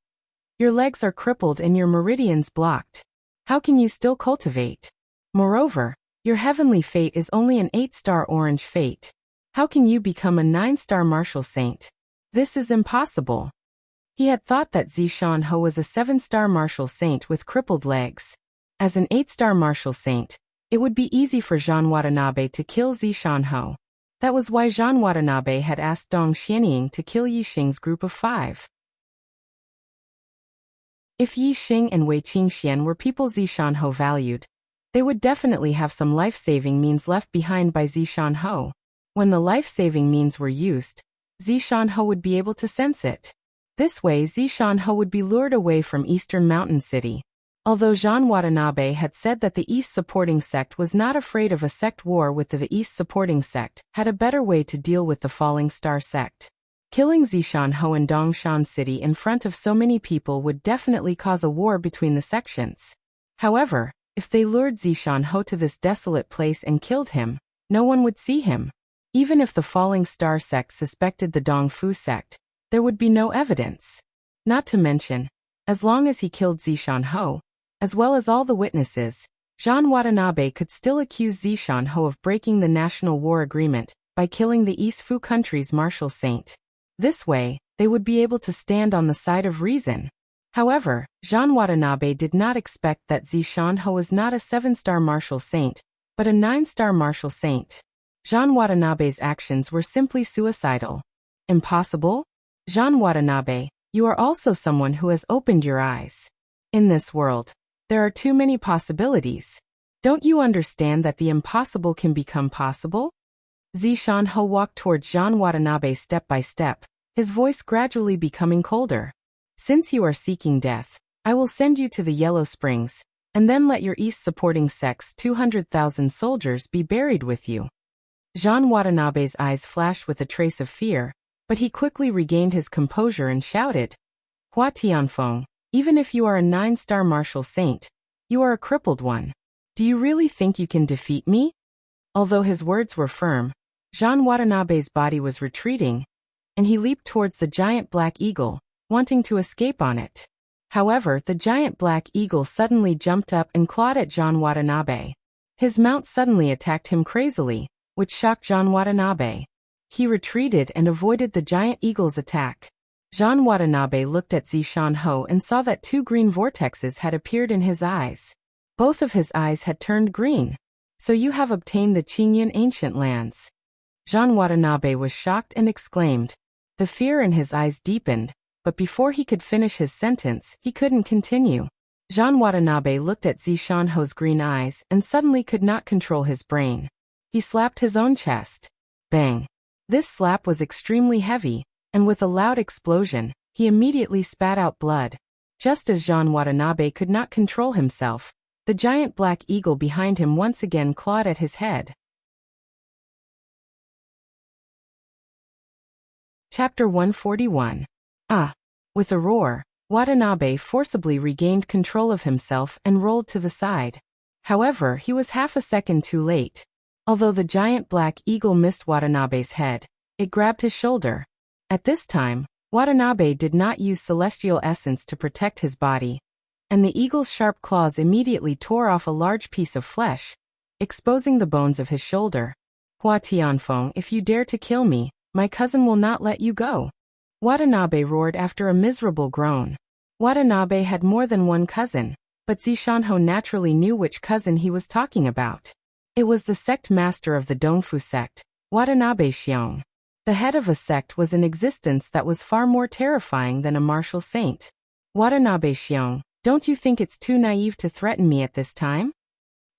Speaker 1: "Your legs are crippled and your meridians blocked. How can you still cultivate? Moreover, your heavenly fate is only an 8-star orange fate. How can you become a 9-star martial saint? This is impossible." He had thought that Zishan-ho was a 7-star martial saint with crippled legs. As an 8-star martial saint, it would be easy for Jean Watanabe to kill Zishan-ho. That was why Jean Watanabe had asked Dong Xianying to kill Yixing's group of 5. If Yixing and Wei Qingxian were people Zishan-ho valued, they would definitely have some life-saving means left behind by Zishan-ho. When the life-saving means were used, Zishan-ho would be able to sense it. This way Zishan-ho would be lured away from Eastern Mountain City. Although Jean Watanabe had said that the East supporting sect was not afraid of a sect war with the East supporting sect, had a better way to deal with the falling star sect. Killing Zishan-ho in Dongshan City in front of so many people would definitely cause a war between the sections. However, if they lured Zishan-ho to this desolate place and killed him, no one would see him. Even if the falling star sect suspected the Dongfu sect, there would be no evidence. Not to mention, as long as he killed Zishan-ho, as well as all the witnesses, Jean Watanabe could still accuse Zishan-ho of breaking the national war agreement by killing the East Fu country's martial saint. This way, they would be able to stand on the side of reason. However, Jean Watanabe did not expect that Zishan-ho was not a 7-star martial saint, but a 9-star martial saint. Jean Watanabe's actions were simply suicidal. Impossible? Jean Watanabe, you are also someone who has opened your eyes. In this world, there are too many possibilities. Don't you understand that the impossible can become possible? Zishan-ho walked towards Jean Watanabe step by step, his voice gradually becoming colder. Since you are seeking death, I will send you to the Yellow Springs, and then let your East supporting sect's 200,000 soldiers be buried with you. Jean Watanabe's eyes flashed with a trace of fear, but he quickly regained his composure and shouted, "Hua Tianfeng, even if you are a 9-star martial saint, you are a crippled one. Do you really think you can defeat me?" Although his words were firm, Jean Watanabe's body was retreating, and he leaped towards the giant black eagle, wanting to escape on it. However, the giant black eagle suddenly jumped up and clawed at Jean Watanabe. His mount suddenly attacked him crazily, which shocked Jean Watanabe. He retreated and avoided the giant eagle's attack. Jean Watanabe looked at Zishan-ho and saw that 2 green vortexes had appeared in his eyes. Both of his eyes had turned green. "So you have obtained the Qingyun ancient lands." Jean Watanabe was shocked and exclaimed. The fear in his eyes deepened, but before he could finish his sentence, he couldn't continue. Jean Watanabe looked at Zishan-ho's green eyes and suddenly could not control his brain. He slapped his own chest. Bang! This slap was extremely heavy, and with a loud explosion, he immediately spat out blood. Just as Jean Watanabe could not control himself, the giant black eagle behind him once again clawed at his head. Chapter 141. With a roar, Watanabe forcibly regained control of himself and rolled to the side. However, he was half a second too late. Although the giant black eagle missed Watanabe's head, it grabbed his shoulder. At this time, Watanabe did not use celestial essence to protect his body, and the eagle's sharp claws immediately tore off a large piece of flesh, exposing the bones of his shoulder. "Hua Tianfeng, if you dare to kill me, my cousin will not let you go." Watanabe roared after a miserable groan. Watanabe had more than one cousin, but Zishan-ho naturally knew which cousin he was talking about. It was the sect master of the Dongfu sect, Watanabe Xiong. The head of a sect was an existence that was far more terrifying than a martial saint. Watanabe Xiong, Don't you think it's too naive to threaten me at this time?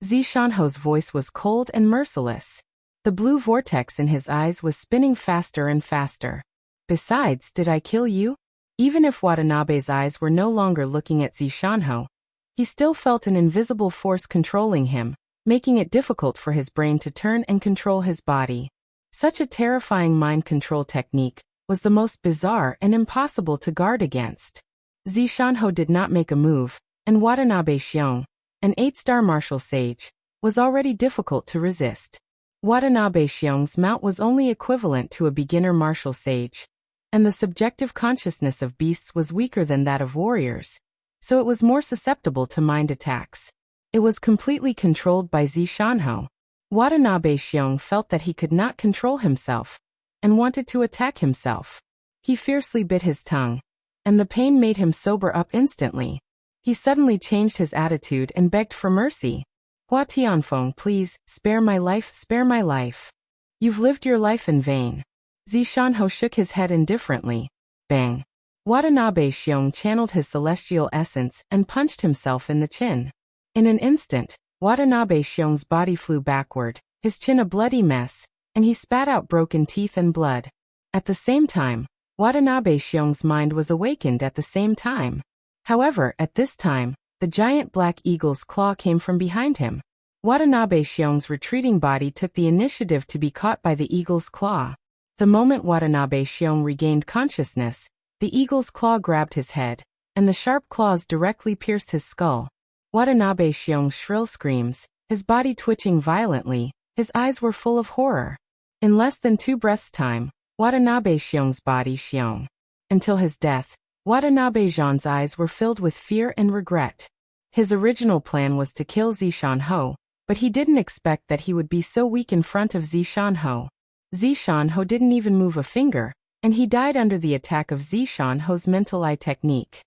Speaker 1: Zishanho's voice was cold and merciless. The blue vortex in his eyes was spinning faster and faster. Besides, did I kill you? Even if Watanabe's eyes were no longer looking at Zishanho, he still felt an invisible force controlling him, making it difficult for his brain to turn and control his body. Such a terrifying mind control technique was the most bizarre and impossible to guard against. Zishanho did not make a move, and Watanabe Xiong, an 8-star martial sage, was already difficult to resist. Watanabe Xiong's mount was only equivalent to a beginner martial sage, and the subjective consciousness of beasts was weaker than that of warriors, so it was more susceptible to mind attacks. It was completely controlled by Zishanho. Watanabe Xiong felt that he could not control himself, and wanted to attack himself. He fiercely bit his tongue, and the pain made him sober up instantly. He suddenly changed his attitude and begged for mercy. Hua Tianfeng, please, spare my life, spare my life. You've lived your life in vain. Zishanho shook his head indifferently. Bang. Watanabe Xiong channeled his celestial essence and punched himself in the chin. In an instant, Watanabe Xiong's body flew backward, his chin a bloody mess, and he spat out broken teeth and blood. At the same time, Watanabe Xiong's mind was awakened at the same time. However, at this time, the giant black eagle's claw came from behind him. Watanabe Xiong's retreating body took the initiative to be caught by the eagle's claw. The moment Watanabe Xiong regained consciousness, the eagle's claw grabbed his head, and the sharp claws directly pierced his skull. Watanabe Xiong's shrill screams, his body twitching violently, his eyes were full of horror. In less than 2 breaths' time, Watanabe Xiong's body Xiong. Until his death, Watanabe Zhan's eyes were filled with fear and regret. His original plan was to kill Zishanho, but he didn't expect that he would be so weak in front of Zishanho. Zishanho didn't even move a finger, and he died under the attack of Zishanho's mental eye technique.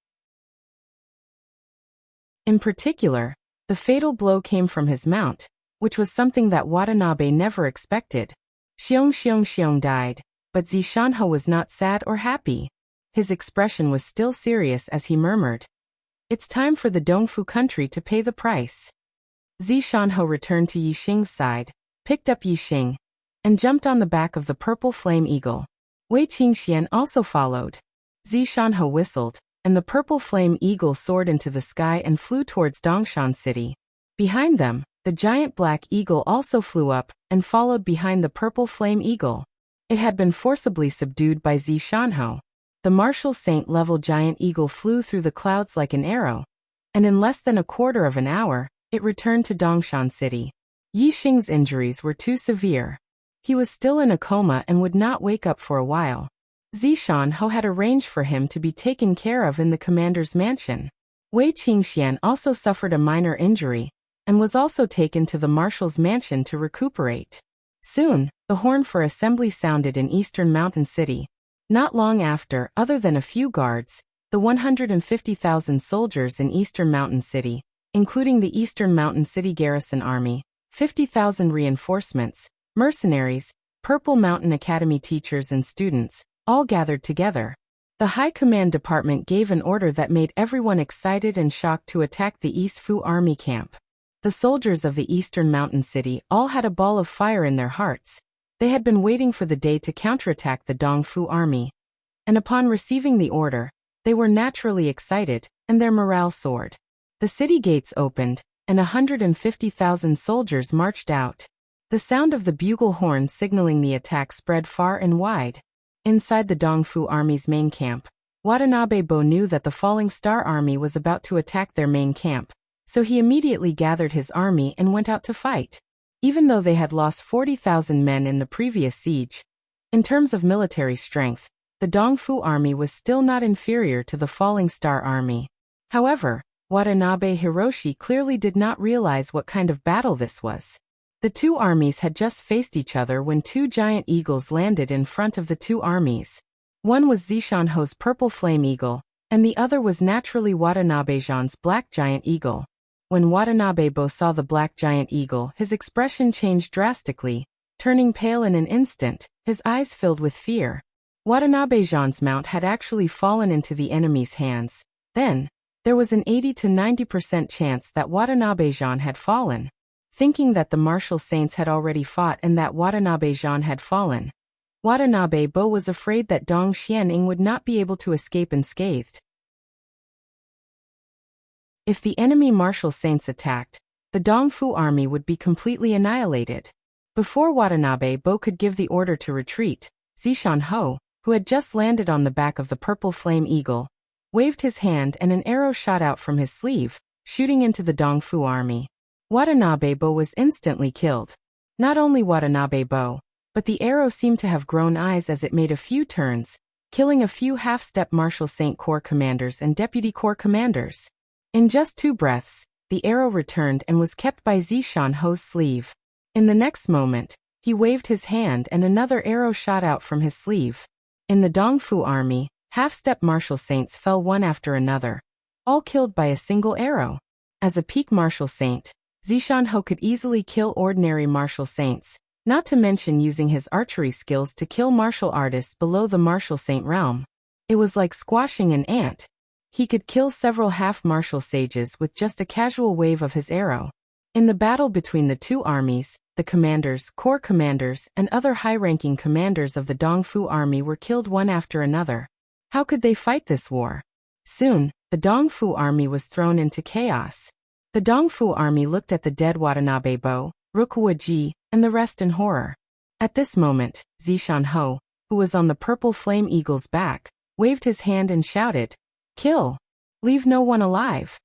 Speaker 1: In particular, the fatal blow came from his mount, which was something that Watanabe never expected. Xiong died, but Zishanho was not sad or happy. His expression was still serious as he murmured, "It's time for the Dongfu country to pay the price." Zishanho returned to Yixing's side, picked up Yixing, and jumped on the back of the purple flame eagle. Wei Qingxian also followed. Zishanho whistled, and the purple flame eagle soared into the sky and flew towards Dongshan City. Behind them, the giant black eagle also flew up and followed behind the purple flame eagle. It had been forcibly subdued by Zishanho. The martial saint-level giant eagle flew through the clouds like an arrow, and in less than a quarter of an hour, it returned to Dongshan City. Yixing's injuries were too severe. He was still in a coma and would not wake up for a while. Zishanho had arranged for him to be taken care of in the commander's mansion. Wei Qingxian also suffered a minor injury, and was also taken to the marshal's mansion to recuperate. Soon, the horn for assembly sounded in Eastern Mountain City. Not long after, other than a few guards, the 150,000 soldiers in Eastern Mountain City, including the Eastern Mountain City Garrison Army, 50,000 reinforcements, mercenaries, Purple Mountain Academy teachers and students, all gathered together. The High Command Department gave an order that made everyone excited and shocked to attack the East Fu Army camp. The soldiers of the Eastern Mountain City all had a ball of fire in their hearts. They had been waiting for the day to counterattack the Dongfu army. And upon receiving the order, they were naturally excited, and their morale soared. The city gates opened, and 150,000 soldiers marched out. The sound of the bugle horn signaling the attack spread far and wide. Inside the Dongfu army's main camp, Watanabe Bo knew that the Falling Star army was about to attack their main camp, so he immediately gathered his army and went out to fight. Even though they had lost 40,000 men in the previous siege, in terms of military strength, the Dongfu army was still not inferior to the Falling Star army. However, Watanabe Hiroshi clearly did not realize what kind of battle this was. The two armies had just faced each other when 2 giant eagles landed in front of the two armies. One was Zishanho's purple flame eagle, and the other was naturally Watanabe Zhan's black giant eagle. When Watanabe Bo saw the black giant eagle, his expression changed drastically, turning pale in an instant, his eyes filled with fear. Watanabe Zhan's mount had actually fallen into the enemy's hands. Then, There was an 80 to 90% chance that Watanabe-Jean had fallen. Thinking that the martial saints had already fought and that Watanabe-Jean had fallen, Watanabe-Bo was afraid that Dong Xianing would not be able to escape unscathed. If the enemy martial saints attacked, the Dongfu army would be completely annihilated. Before Watanabe-Bo could give the order to retreat, Zishan Ho, who had just landed on the back of the purple flame eagle, waved his hand and an arrow shot out from his sleeve, shooting into the Dongfu army. Watanabe-Bo was instantly killed. Not only Watanabe-Bo, but the arrow seemed to have grown eyes as it made a few turns, killing a few half-step Martial Saint Corps commanders and Deputy Corps commanders. In just 2 breaths, the arrow returned and was kept by Zishan Ho's sleeve. In the next moment, he waved his hand and another arrow shot out from his sleeve. In the Dongfu army, half-step Martial Saints fell one after another, all killed by a single arrow. As a peak Martial Saint, Zishan Ho could easily kill ordinary Martial Saints, not to mention using his archery skills to kill martial artists below the Martial Saint realm. It was like squashing an ant. He could kill several half-martial sages with just a casual wave of his arrow. In the battle between the 2 armies, the commanders, corps commanders, and other high-ranking commanders of the Dongfu army were killed one after another. How could they fight this war? Soon, the Dongfu army was thrown into chaos. The Dongfu army looked at the dead Watanabe-Bo, Rukuwa-ji, and the rest in horror. At this moment, Zishan Ho, who was on the purple flame eagle's back, waved his hand and shouted, "Kill! Leave no one alive!"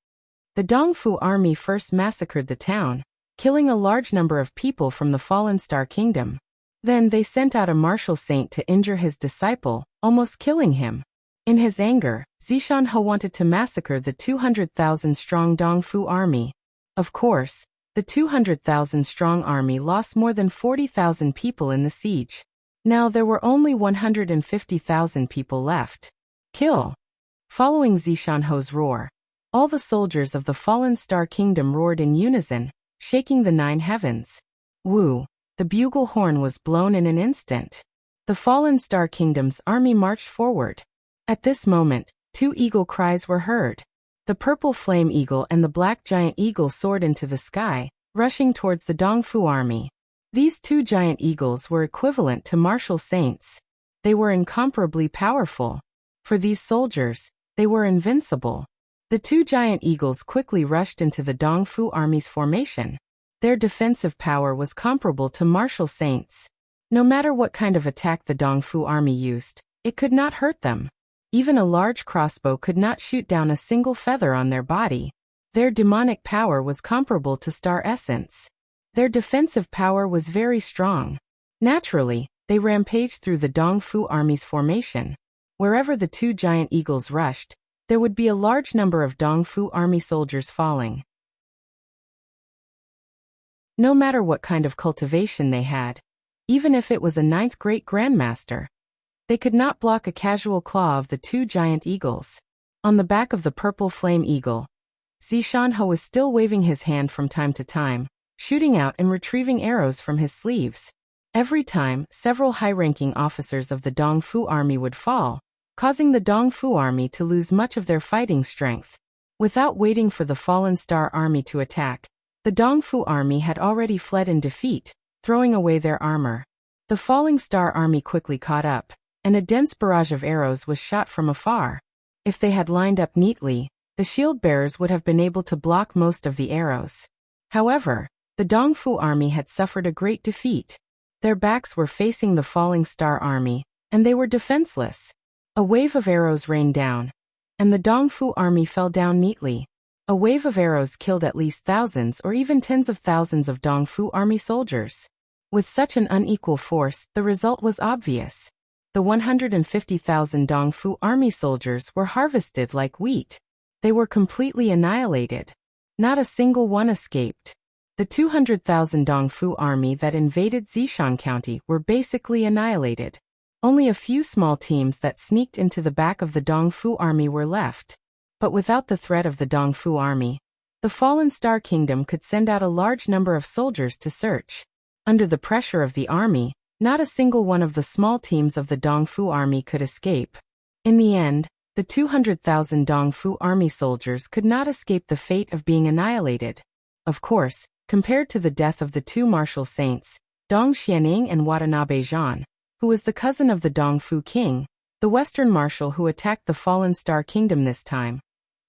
Speaker 1: The Dongfu army first massacred the town, killing a large number of people from the Fallen Star Kingdom. Then they sent out a martial saint to injure his disciple, almost killing him. In his anger, Zishan Ho wanted to massacre the 200,000-strong Dongfu army. Of course, the 200,000-strong army lost more than 40,000 people in the siege. Now there were only 150,000 people left. Kill! Following Zishan Ho's roar, all the soldiers of the Fallen Star Kingdom roared in unison, shaking the 9 heavens. Woo! The bugle horn was blown in an instant. The Fallen Star Kingdom's army marched forward. At this moment, 2 eagle cries were heard. The purple flame eagle and the black giant eagle soared into the sky, rushing towards the Dongfu army. These 2 giant eagles were equivalent to martial saints. They were incomparably powerful. For these soldiers, they were invincible. The 2 giant eagles quickly rushed into the Dongfu army's formation. Their defensive power was comparable to martial saints. No matter what kind of attack the Dongfu army used, it could not hurt them. Even a large crossbow could not shoot down a single feather on their body. Their demonic power was comparable to star essence. Their defensive power was very strong. Naturally, they rampaged through the Dongfu army's formation. Wherever the 2 giant eagles rushed, there would be a large number of Dongfu army soldiers falling. No matter what kind of cultivation they had, even if it was a 9th great grandmaster, they could not block a casual claw of the 2 giant eagles. On the back of the purple flame eagle, Zishan Ho was still waving his hand from time to time, shooting out and retrieving arrows from his sleeves. Every time, several high-ranking officers of the Dongfu army would fall, causing the Dongfu army to lose much of their fighting strength. Without waiting for the Fallen Star army to attack, the Dongfu army had already fled in defeat, throwing away their armor. The Falling Star army quickly caught up, and a dense barrage of arrows was shot from afar. If they had lined up neatly, the shield bearers would have been able to block most of the arrows. However, the Dongfu army had suffered a great defeat. Their backs were facing the Falling Star army, and they were defenseless. A wave of arrows rained down, and the Dongfu army fell down neatly. A wave of arrows killed at least thousands or even tens of thousands of Dongfu army soldiers. With such an unequal force, the result was obvious. The 150,000 Dongfu army soldiers were harvested like wheat. They were completely annihilated. Not a single one escaped. The 200,000 Dongfu army that invaded Zishan County were basically annihilated. Only a few small teams that sneaked into the back of the Dongfu army were left. But without the threat of the Dongfu army, the Fallen Star Kingdom could send out a large number of soldiers to search. Under the pressure of the army, not a single one of the small teams of the Dongfu army could escape. In the end, The 200,000 Dongfu army soldiers could not escape the fate of being annihilated. Of course, compared to the death of the two martial saints, Dong Xianing and Watanabe Zhan, who was the cousin of the Dongfu king, the Western marshal who attacked the fallen Star Kingdom this time,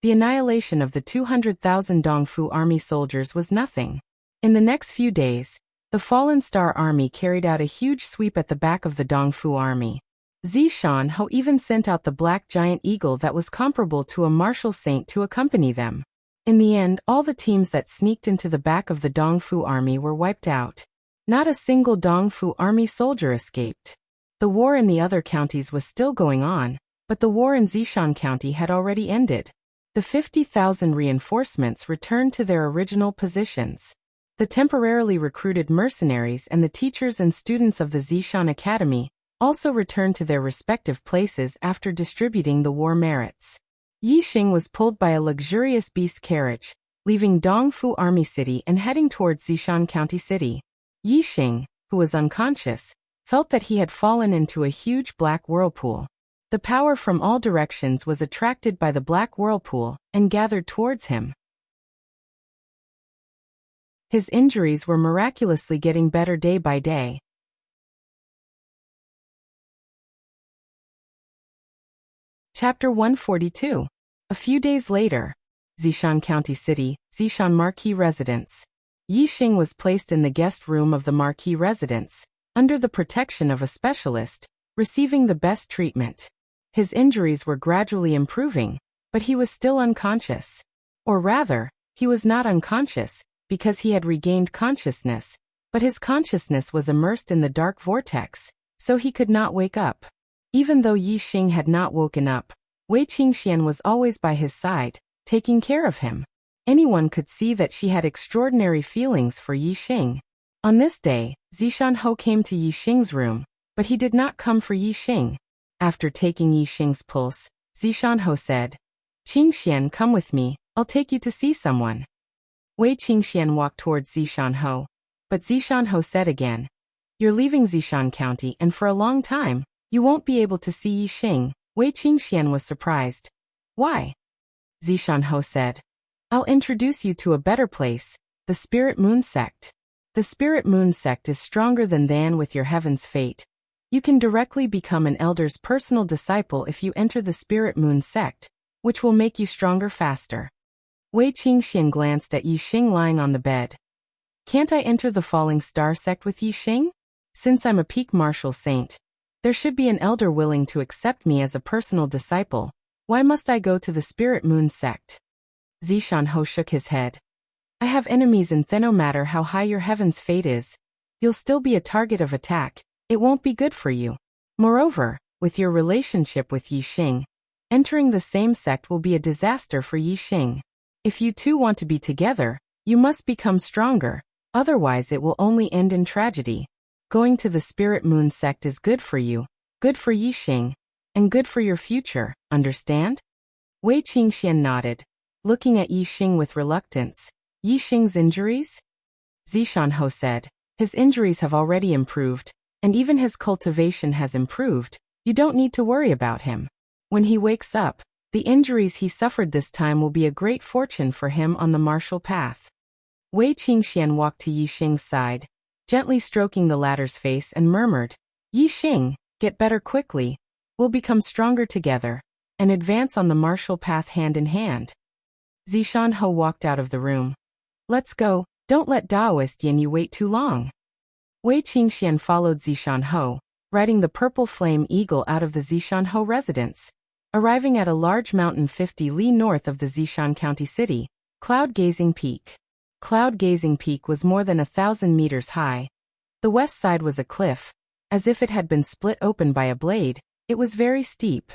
Speaker 1: the annihilation of the 200,000 Dongfu army soldiers was nothing. In the next few days, the fallen Star army carried out a huge sweep at the back of the Dongfu army. Zishan Ho even sent out the black giant eagle that was comparable to a martial saint to accompany them. In the end, all the teams that sneaked into the back of the Dongfu army were wiped out. Not a single Dongfu army soldier escaped. The war in the other counties was still going on, but the war in Zishan County had already ended. The 50,000 reinforcements returned to their original positions. The temporarily recruited mercenaries and the teachers and students of the Zishan Academy also returned to their respective places after distributing the war merits. Yixing was pulled by a luxurious beast carriage, leaving Dongfu Army City and heading towards Zishan County City. Yixing, who was unconscious, felt that he had fallen into a huge black whirlpool. The power from all directions was attracted by the black whirlpool and gathered towards him. His injuries were miraculously getting better day by day. Chapter 142. A few days later, Zishan County City, Zishan Marquis Residence. Yixing was placed in the guest room of the Marquis Residence, under the protection of a specialist, receiving the best treatment. His injuries were gradually improving, but he was still unconscious. Or rather, he was not unconscious, because he had regained consciousness, but his consciousness was immersed in the dark vortex, so he could not wake up. Even though Yixing had not woken up, Wei Qingxian was always by his side, taking care of him. Anyone could see that she had extraordinary feelings for Yixing. On this day, Zishan Ho came to Yixing's room, but he did not come for Yixing. After taking Yixing's pulse, Zishan Ho said, "Qingxian, come with me, I'll take you to see someone." Wei Qingxian walked towards Zishan Ho, but Zishan Ho said again, "You're leaving Zishan County and for a long time, you won't be able to see Yixing." Wei Qingxian was surprised. "Why?" Zishan Ho said, "I'll introduce you to a better place, the Spirit Moon Sect. The Spirit Moon Sect is stronger than with your Heaven's Fate. You can directly become an elder's personal disciple if you enter the Spirit Moon Sect, which will make you stronger faster." Wei Qingxian glanced at Yixing lying on the bed. "Can't I enter the Falling Star Sect with Yixing? Since I'm a peak martial saint, there should be an elder willing to accept me as a personal disciple. Why must I go to the Spirit Moon Sect?" Zishan Ho shook his head. "I have enemies and no matter how high your Heaven's Fate is, you'll still be a target of attack. It won't be good for you. Moreover, with your relationship with Yixing, entering the same sect will be a disaster for Yixing. If you two want to be together, you must become stronger, otherwise it will only end in tragedy. Going to the Spirit Moon Sect is good for you, good for Yixing, and good for your future, understand?" Wei Qingxian nodded, looking at Yixing with reluctance. "Yixing's injuries?" Zishan Ho said, "His injuries have already improved, and even his cultivation has improved. You don't need to worry about him. When he wakes up, the injuries he suffered this time will be a great fortune for him on the martial path." Wei Qingxian walked to Yixing's side, gently stroking the latter's face and murmured, "Yixing, get better quickly. We'll become stronger together, and advance on the martial path hand in hand." Zishan Ho walked out of the room. "Let's go, don't let Daoist Yin you wait too long." Wei Qingxian followed Zishan Ho, riding the purple flame eagle out of the Zishan Ho residence. Arriving at a large mountain 50 li north of the Zishan County City, Cloud Gazing Peak. Cloud Gazing Peak was more than 1,000 meters high. The west side was a cliff, as if it had been split open by a blade. It was very steep.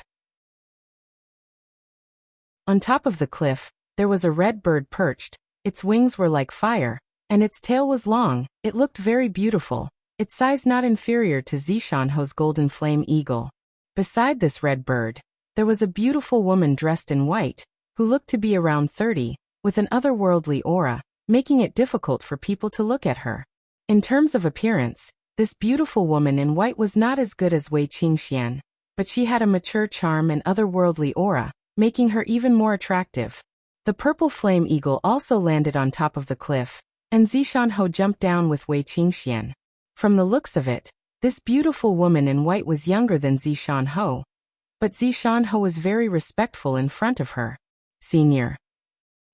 Speaker 1: On top of the cliff, there was a red bird perched. Its wings were like fire, and its tail was long. It looked very beautiful, its size not inferior to Zishan Ho's golden flame eagle. Beside this red bird, there was a beautiful woman dressed in white, who looked to be around 30, with an otherworldly aura, making it difficult for people to look at her. In terms of appearance, this beautiful woman in white was not as good as Wei Qingxian, but she had a mature charm and otherworldly aura, making her even more attractive. The purple flame eagle also landed on top of the cliff, and Zishanho jumped down with Wei Qingxian. From the looks of it, this beautiful woman in white was younger than Zishanho, but Zishanho was very respectful in front of her. Senior.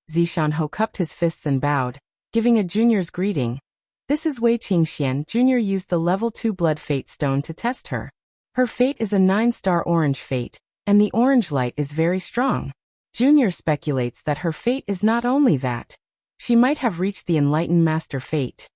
Speaker 1: Zishanho cupped his fists and bowed, giving a junior's greeting. This is Wei Qingxian. Junior used the level 2 blood fate stone to test her. Her fate is a 9-star orange fate, and the orange light is very strong. Junior speculates that her fate is not only that. She might have reached the enlightened master fate.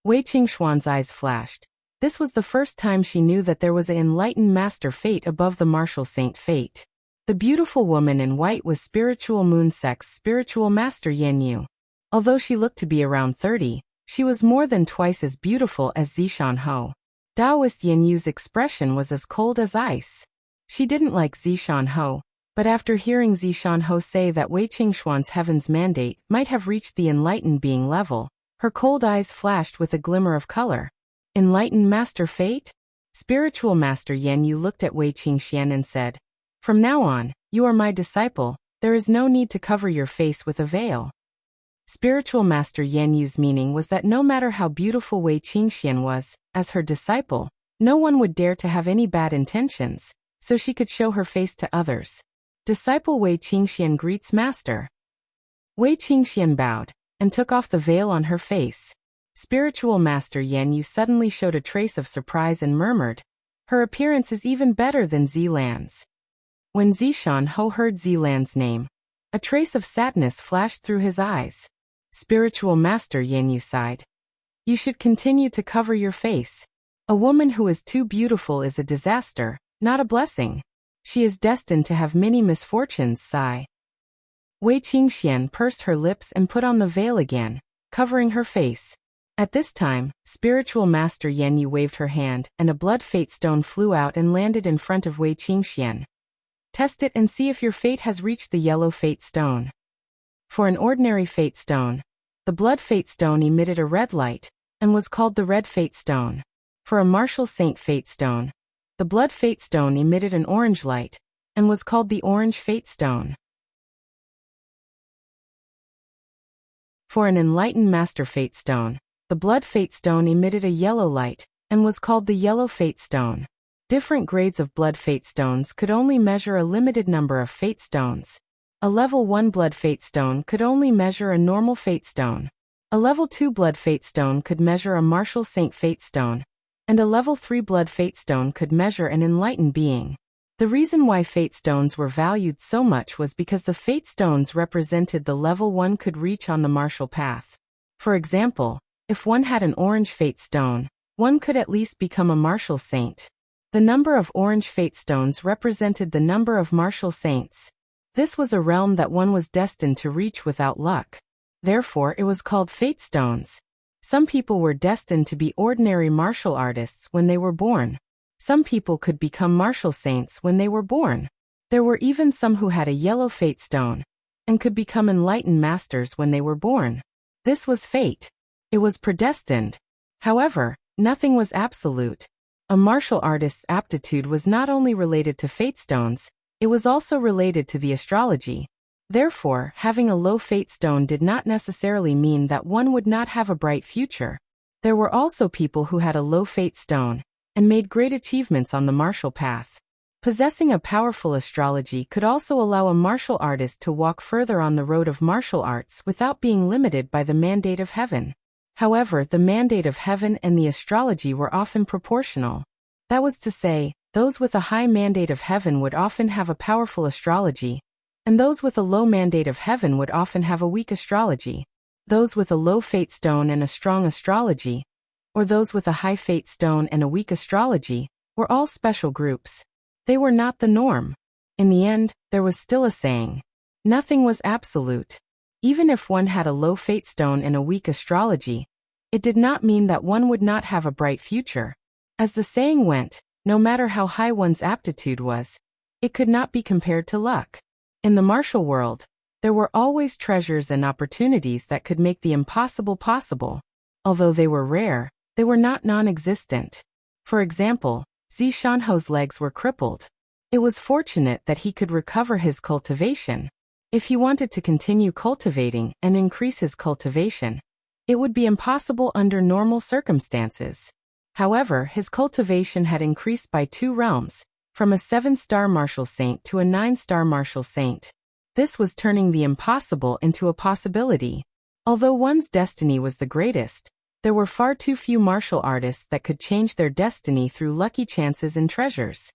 Speaker 1: Wei Qingxuan's eyes flashed. This was the first time she knew that there was an enlightened master fate above the martial saint fate. The beautiful woman in white was spiritual moon sect's spiritual master Yanyu. Although she looked to be around 30, she was more than twice as beautiful as Zishanho. Taoist Yanyu's expression was as cold as ice. She didn't like Zishanho, but after hearing Zishanho say that Wei Qingxuan's heaven's mandate might have reached the enlightened being level, her cold eyes flashed with a glimmer of color. Enlightened master fate? Spiritual master Yanyu looked at Wei Qingxian and said, "From now on, you are my disciple, there is no need to cover your face with a veil." Spiritual master Yanyu's meaning was that no matter how beautiful Wei Qingxian was, as her disciple, no one would dare to have any bad intentions, so she could show her face to others. Disciple Wei Qingxian greets master. Wei Qingxian bowed, and took off the veil on her face. Spiritual master Yanyu suddenly showed a trace of surprise and murmured, "Her appearance is even better than Zilan's." When Zishanho heard Zilan's name, a trace of sadness flashed through his eyes. Spiritual master Yanyu sighed. "You should continue to cover your face. A woman who is too beautiful is a disaster, not a blessing. She is destined to have many misfortunes." Sigh. Wei Qingxian pursed her lips and put on the veil again, covering her face. At this time, spiritual master Yanyu waved her hand, and a blood fate stone flew out and landed in front of Wei Qingxian. "Test it and see if your fate has reached the yellow fate stone." For an ordinary fate stone, the blood fate stone emitted a red light, and was called the red fate stone. For a martial saint fate stone, the blood fate stone emitted an orange light, and was called the orange fate stone. For an enlightened master fate stone, the blood fate stone emitted a yellow light, and was called the yellow fate stone. Different grades of blood fate stones could only measure a limited number of fate stones. A level 1 blood fate stone could only measure a normal fate stone. A level 2 blood fate stone could measure a martial saint fate stone, and a level 3 blood fate stone could measure an enlightened being. The reason why fate stones were valued so much was because the fate stones represented the level one could reach on the martial path. For example, if one had an orange fate stone, one could at least become a martial saint. The number of orange fate stones represented the number of martial saints. This was a realm that one was destined to reach without luck. Therefore, it was called fate stones. Some people were destined to be ordinary martial artists when they were born. Some people could become martial saints when they were born. There were even some who had a yellow fate stone, and could become enlightened masters when they were born. This was fate. It was predestined. However, nothing was absolute. A martial artist's aptitude was not only related to fate stones, it was also related to the astrology. Therefore, having a low fate stone did not necessarily mean that one would not have a bright future. There were also people who had a low fate stone, and made great achievements on the martial path. Possessing a powerful astrology could also allow a martial artist to walk further on the road of martial arts without being limited by the mandate of heaven. However, the mandate of heaven and the astrology were often proportional. That was to say, those with a high mandate of heaven would often have a powerful astrology, and those with a low mandate of heaven would often have a weak astrology. Those with a low fate stone and a strong astrology, or those with a high fate stone and a weak astrology, were all special groups. They were not the norm. In the end, there was still a saying. Nothing was absolute. Even if one had a low fate stone and a weak astrology, it did not mean that one would not have a bright future. As the saying went, no matter how high one's aptitude was, it could not be compared to luck. In the martial world, there were always treasures and opportunities that could make the impossible possible. Although they were rare, they were not non-existent. For example, Zishanho's legs were crippled. It was fortunate that he could recover his cultivation. If he wanted to continue cultivating and increase his cultivation, it would be impossible under normal circumstances. However, his cultivation had increased by 2 realms, from a 7-star martial saint to a 9-star martial saint. This was turning the impossible into a possibility. Although one's destiny was the greatest, there were far too few martial artists that could change their destiny through lucky chances and treasures.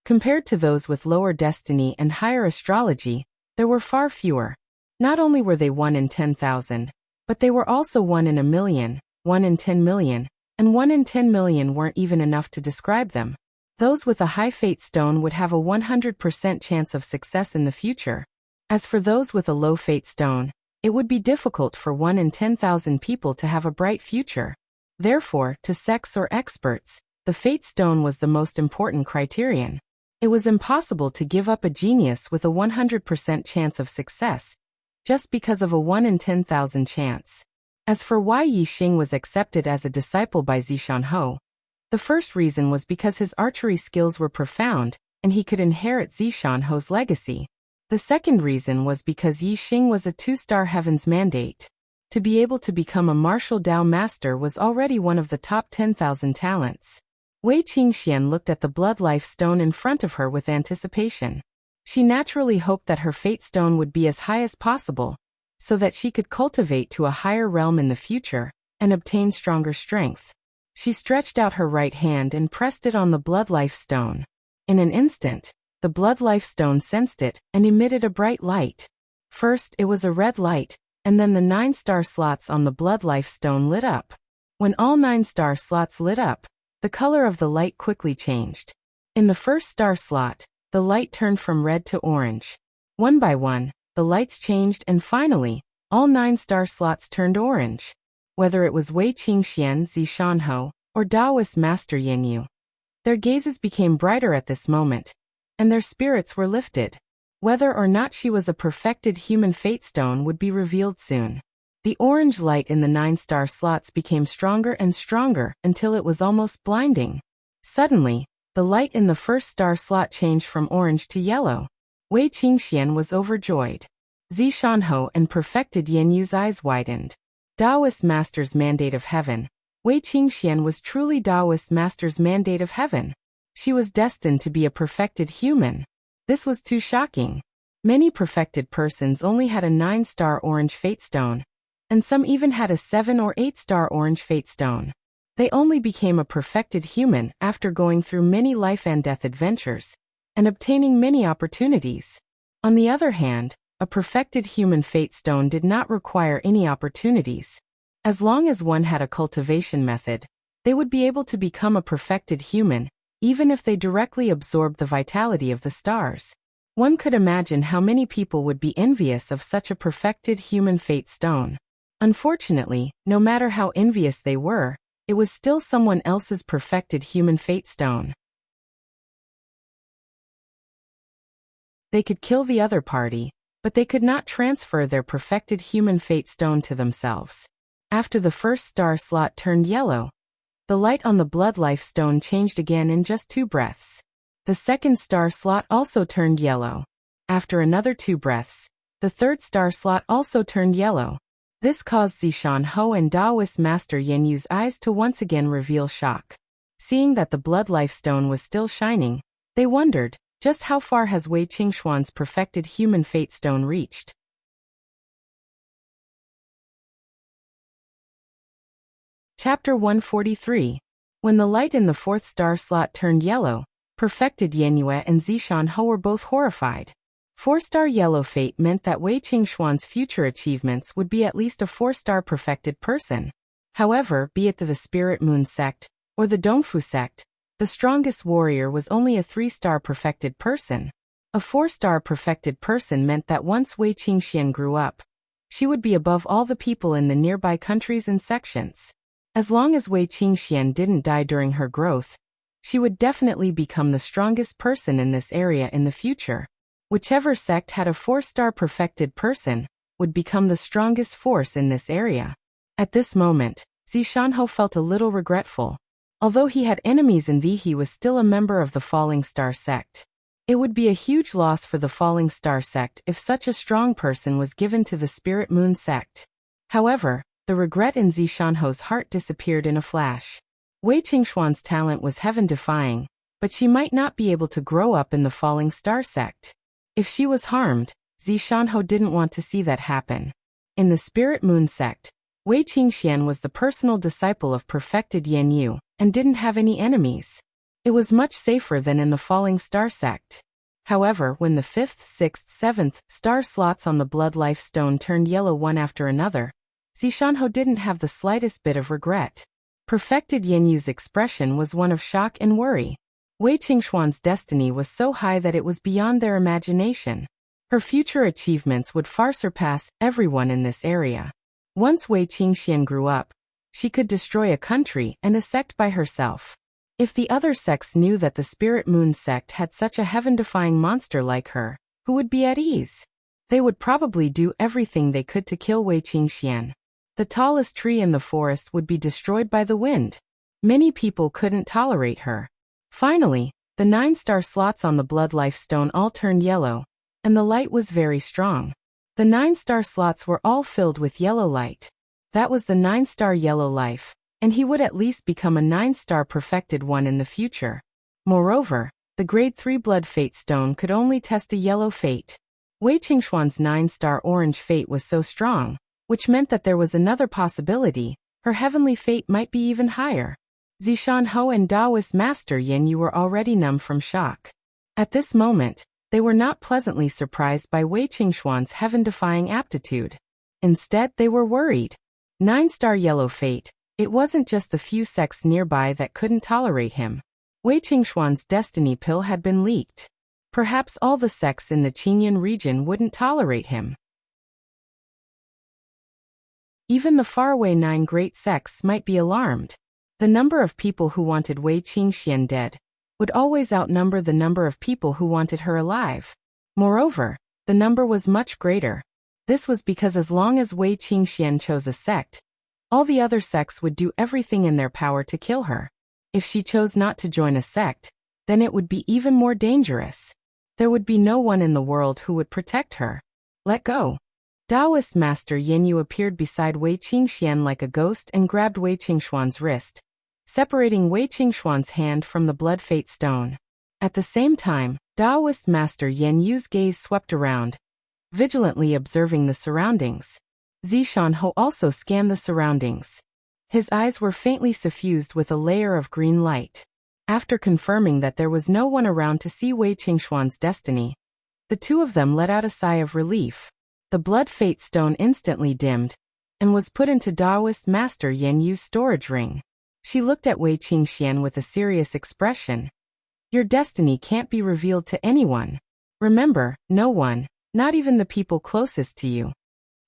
Speaker 1: Compared to those with lower destiny and higher astrology, there were far fewer. Not only were they 1 in 10,000, but they were also 1 in a million, 1 in 10 million, and 1 in 10 million weren't even enough to describe them. Those with a high fate stone would have a 100% chance of success in the future. As for those with a low fate stone, it would be difficult for 1 in 10,000 people to have a bright future. Therefore, to sects or experts, the fate stone was the most important criterion. It was impossible to give up a genius with a 100% chance of success, just because of a 1 in 10,000 chance. As for why Yixing was accepted as a disciple by Zishanhou, the first reason was because his archery skills were profound, and he could inherit Zishanhou's legacy. The second reason was because Yixing was a 2-star heavens mandate. To be able to become a martial Dao master was already one of the top 10,000 talents. Wei Qingxian looked at the blood life stone in front of her with anticipation. She naturally hoped that her fate stone would be as high as possible, so that she could cultivate to a higher realm in the future and obtain stronger strength. She stretched out her right hand and pressed it on the blood life stone. In an instant, the blood life stone sensed it and emitted a bright light. First, it was a red light, and then the 9-star slots on the blood life stone lit up. When all 9-star slots lit up, the color of the light quickly changed. In the first star slot, the light turned from red to orange. One by one, the lights changed, and finally, all 9-star slots turned orange. Whether it was Wei Qingxian, Zishanhou, or Taoist Master Yanyu, their gazes became brighter at this moment, and their spirits were lifted. Whether or not she was a perfected human fate stone would be revealed soon. The orange light in the 9-star slots became stronger and stronger until it was almost blinding. Suddenly, the light in the first star slot changed from orange to yellow. Wei Qingxian was overjoyed. Zishanhou and perfected Yanyu's eyes widened. Taoist Master's Mandate of Heaven. Wei Qingxian was truly Taoist Master's Mandate of Heaven. She was destined to be a perfected human. This was too shocking. Many perfected persons only had a 9-star orange fate stone, and some even had a 7 or 8-star orange fate stone. They only became a perfected human after going through many life and death adventures and obtaining many opportunities. On the other hand, a perfected human fate stone did not require any opportunities. As long as one had a cultivation method, they would be able to become a perfected human, even if they directly absorbed the vitality of the stars. One could imagine how many people would be envious of such a perfected human fate stone. Unfortunately, no matter how envious they were, it was still someone else's perfected human fate stone. They could kill the other party, but they could not transfer their perfected human fate stone to themselves. After the first star slot turned yellow, the light on the blood life stone changed again in just 2 breaths. The second star slot also turned yellow. After another 2 breaths, the third star slot also turned yellow. This caused Zishanhou and Taoist Master Yanyu's eyes to once again reveal shock. Seeing that the blood life stone was still shining, they wondered, just how far has Wei Qingxuan's perfected human fate stone reached? Chapter 143. When the light in the 4th star slot turned yellow, perfected Yanyue and Zishanhou were both horrified. 4-star yellow fate meant that Wei Qingxuan's future achievements would be at least a 4-star perfected person. However, be it the Spirit Moon sect or the Dongfu sect, the strongest warrior was only a 3-star perfected person. A 4-star perfected person meant that once Wei Qingxian grew up, she would be above all the people in the nearby countries and sections. As long as Wei Qingxian didn't die during her growth, she would definitely become the strongest person in this area in the future. Whichever sect had a 4-star perfected person would become the strongest force in this area. At this moment, Zishanhou felt a little regretful. Although he had enemies in thee, he was still a member of the Falling Star sect. It would be a huge loss for the Falling Star sect if such a strong person was given to the Spirit Moon sect. However, the regret in Zishanho's heart disappeared in a flash. Wei Qingxuan's talent was heaven-defying, but she might not be able to grow up in the Falling Star sect. If she was harmed, Zishanho didn't want to see that happen. In the Spirit Moon sect, Wei Qingxian was the personal disciple of perfected Yan Yu, and didn't have any enemies. It was much safer than in the Falling Star sect. However, when the 5th, 6th, 7th star slots on the Blood Life Stone turned yellow one after another, Zishanho didn't have the slightest bit of regret. Perfected Yan Yu's expression was one of shock and worry. Wei Qingxuan's destiny was so high that it was beyond their imagination. Her future achievements would far surpass everyone in this area. Once Wei Qingxian grew up, she could destroy a country and a sect by herself. If the other sects knew that the Spirit Moon sect had such a heaven-defying monster like her, who would be at ease? They would probably do everything they could to kill Wei Qingxian. The tallest tree in the forest would be destroyed by the wind. Many people couldn't tolerate her. Finally, the 9-star slots on the Blood Life Stone all turned yellow, and the light was very strong. The 9-star slots were all filled with yellow light. That was the 9-star yellow life, and he would at least become a 9-star perfected one in the future. Moreover, the grade 3 Blood Fate Stone could only test a yellow fate. Wei Qingxuan's 9-star orange fate was so strong, which meant that there was another possibility, her heavenly fate might be even higher. Zishanho and Taoist Master Yan Yu were already numb from shock. At this moment, they were not pleasantly surprised by Wei Qingxuan's heaven-defying aptitude. Instead, they were worried. 9-star yellow fate, it wasn't just the few sects nearby that couldn't tolerate him. Wei Qingxuan's destiny pill had been leaked. Perhaps all the sects in the Qingyan region wouldn't tolerate him. Even the faraway 9 great sects might be alarmed. The number of people who wanted Wei Qingxian dead would always outnumber the number of people who wanted her alive. Moreover, the number was much greater. This was because as long as Wei Qingxian chose a sect, all the other sects would do everything in their power to kill her. If she chose not to join a sect, then it would be even more dangerous. There would be no one in the world who would protect her. Let go. Taoist Master Yan Yu appeared beside Wei Qingxian like a ghost and grabbed Wei Qingxuan's wrist, separating Wei Qingxuan's hand from the Blood Fate Stone. At the same time, Taoist Master Yan Yu's gaze swept around, vigilantly observing the surroundings. Zishanho also scanned the surroundings. His eyes were faintly suffused with a layer of green light. After confirming that there was no one around to see Wei Qingxuan's destiny, the two of them let out a sigh of relief. The Blood Fate Stone instantly dimmed, and was put into Taoist Master Yan Yu's storage ring. She looked at Wei Qingxian with a serious expression. Your destiny can't be revealed to anyone. Remember, no one, not even the people closest to you.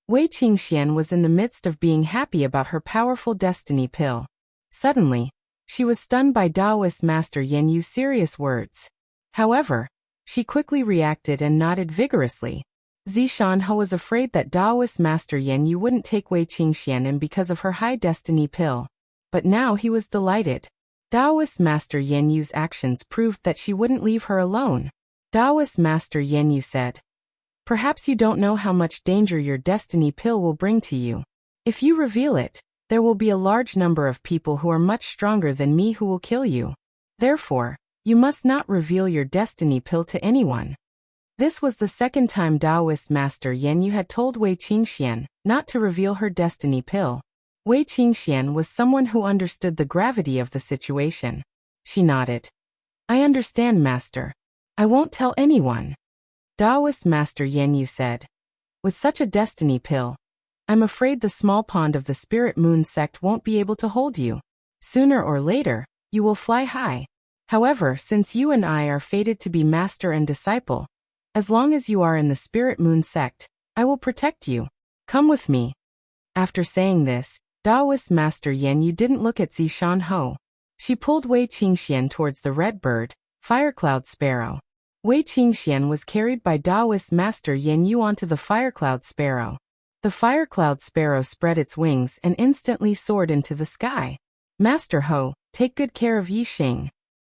Speaker 1: Wei Qingxian was in the midst of being happy about her powerful destiny pill. Suddenly, she was stunned by Taoist Master Yan Yu's serious words. However, she quickly reacted and nodded vigorously. Zishanho was afraid that Taoist Master Yan Yu wouldn't take Wei Qingxian in because of her high destiny pill. But now he was delighted. Taoist Master Yan Yu's actions proved that she wouldn't leave her alone. Taoist Master Yan Yu said, "Perhaps you don't know how much danger your destiny pill will bring to you. If you reveal it, there will be a large number of people who are much stronger than me who will kill you. Therefore, you must not reveal your destiny pill to anyone." This was the second time Taoist Master Yan Yu had told Wei Qingxian not to reveal her destiny pill. Wei Qingxian was someone who understood the gravity of the situation. She nodded. "I understand, Master. I won't tell anyone." Taoist Master Yan Yu said, "With such a destiny pill, I'm afraid the small pond of the Spirit Moon sect won't be able to hold you. Sooner or later, you will fly high. However, since you and I are fated to be master and disciple, as long as you are in the Spirit Moon sect, I will protect you. Come with me." After saying this, Taoist Master Yan Yu didn't look at Zishanho. She pulled Wei Qingxian towards the red bird, Firecloud Sparrow. Wei Qingxian was carried by Taoist Master Yan Yu onto the Firecloud Sparrow. The Firecloud Sparrow spread its wings and instantly soared into the sky. "Master Ho, Take good care of Yixing.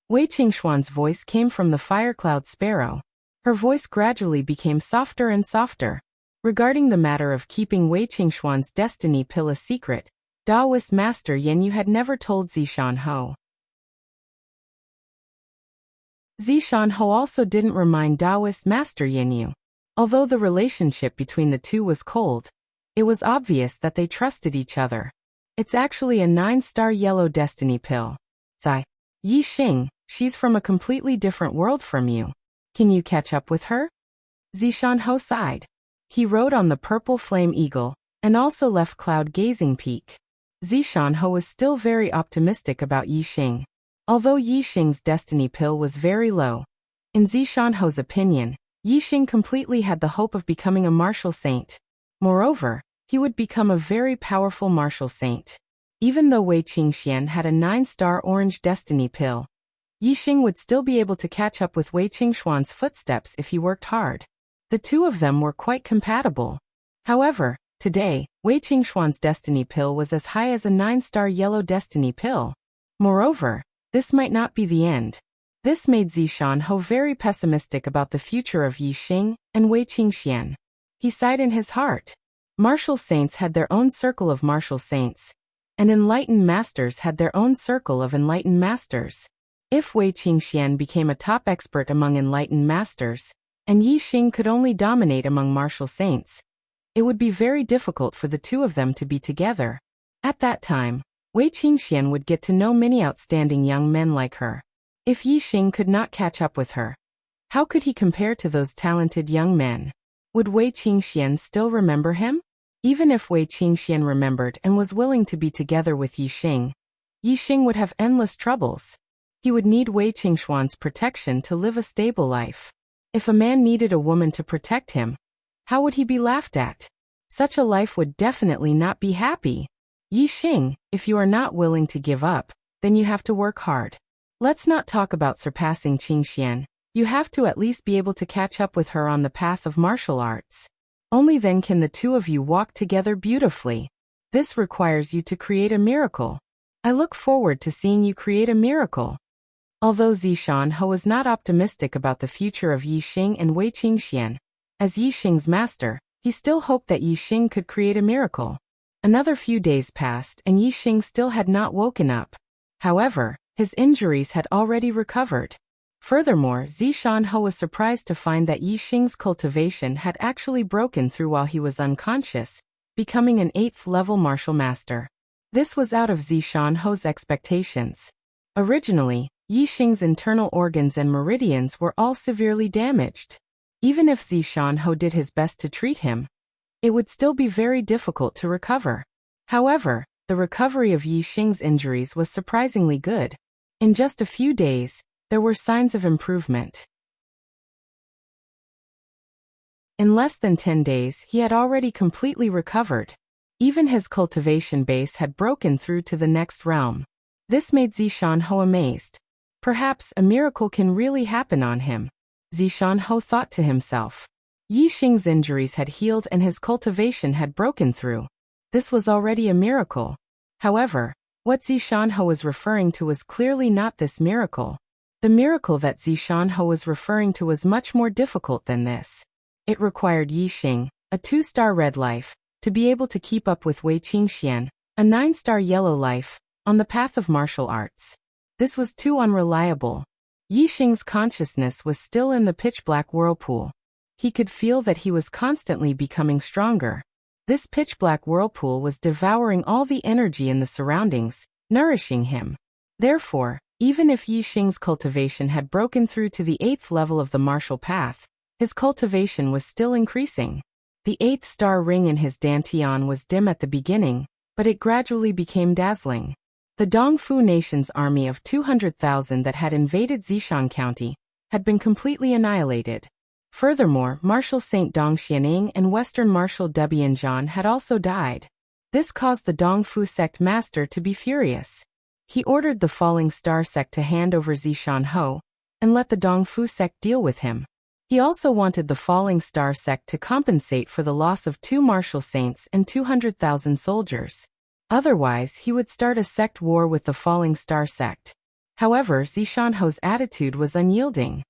Speaker 1: Wei Qingshuan's voice came from the fire cloud sparrow. Her voice gradually became softer and softer. Regarding the matter of keeping Wei Qingshuan's destiny pill a secret, Taoist Master Yanyu had never told Zishan Ho. Zishan Ho also didn't remind Taoist Master Yanyu. Although the relationship between the two was cold, it was obvious that they trusted each other. It's actually a 9-star yellow destiny pill. Zai. Yixing, she's from a completely different world from you. Can you catch up with her? Zishan Ho sighed. He rode on the purple flame eagle, and also left Cloud Gazing Peak. Zishan Ho was still very optimistic about Yixing. Although Yixing's destiny pill was very low, in Zishan Ho's opinion, Yixing completely had the hope of becoming a martial saint. Moreover, he would become a very powerful martial saint. Even though Wei Qingxian had a 9-star orange destiny pill, Yixing would still be able to catch up with Wei Qingshuan's footsteps if he worked hard. The two of them were quite compatible. However, today, Wei Qingshuan's destiny pill was as high as a 9-star yellow destiny pill. Moreover, this might not be the end. This made Zishan Ho very pessimistic about the future of Yixing and Wei Qingxian. He sighed in his heart. Martial saints had their own circle of martial saints, and enlightened masters had their own circle of enlightened masters. If Wei Qingxian became a top expert among enlightened masters, and Yixing could only dominate among martial saints, it would be very difficult for the two of them to be together. At that time, Wei Qingxian would get to know many outstanding young men like her. If Yixing could not catch up with her, how could he compare to those talented young men? Would Wei Qingxian still remember him? Even if Wei Qingxian remembered and was willing to be together with Yixing, Yixing would have endless troubles. He would need Wei Qingshuan's protection to live a stable life. If a man needed a woman to protect him, how would he be laughed at? Such a life would definitely not be happy. Yixing, if you are not willing to give up, then you have to work hard. Let's not talk about surpassing Qingxian. You have to at least be able to catch up with her on the path of martial arts. Only then can the two of you walk together beautifully. This requires you to create a miracle. I look forward to seeing you create a miracle. Although Zishan Ho was not optimistic about the future of Yixing and Wei Qingxian, as Yixing's master, he still hoped that Yixing could create a miracle. Another few days passed and Yixing still had not woken up. However, his injuries had already recovered. Furthermore, Zishan Ho was surprised to find that Yixing's cultivation had actually broken through while he was unconscious, becoming an 8th-level martial master. This was out of Zishan Ho's expectations. Originally, Yixing's internal organs and meridians were all severely damaged. Even if Zishan Ho did his best to treat him, it would still be very difficult to recover. However, the recovery of Yixing's injuries was surprisingly good. In just a few days, there were signs of improvement. In less than 10 days, he had already completely recovered. Even his cultivation base had broken through to the next realm. This made Zishan Ho amazed. Perhaps a miracle can really happen on him. Zishan Ho thought to himself. Yixing's injuries had healed and his cultivation had broken through. This was already a miracle. However, what Zishan Ho was referring to was clearly not this miracle. The miracle that Zishan Ho was referring to was much more difficult than this. It required Yixing, a 2-star red life, to be able to keep up with Wei Qingxian, a 9-star yellow life, on the path of martial arts. This was too unreliable. Yixing's consciousness was still in the pitch-black whirlpool. He could feel that he was constantly becoming stronger. This pitch-black whirlpool was devouring all the energy in the surroundings, nourishing him. Therefore, even if Yixing's cultivation had broken through to the 8th level of the martial path, his cultivation was still increasing. The 8th star ring in his dantian was dim at the beginning, but it gradually became dazzling. The Dongfu Nation's army of 200,000 that had invaded Zishan County had been completely annihilated. Furthermore, Martial Saint Dong Xianing and Western Martial Debianjian had also died. This caused the Dongfu sect master to be furious. He ordered the Falling Star sect to hand over Zishan Ho and let the Dongfu sect deal with him. He also wanted the Falling Star sect to compensate for the loss of 2 martial saints and 200,000 soldiers. Otherwise, he would start a sect war with the Falling Star sect. However, Zishanho's attitude was unyielding.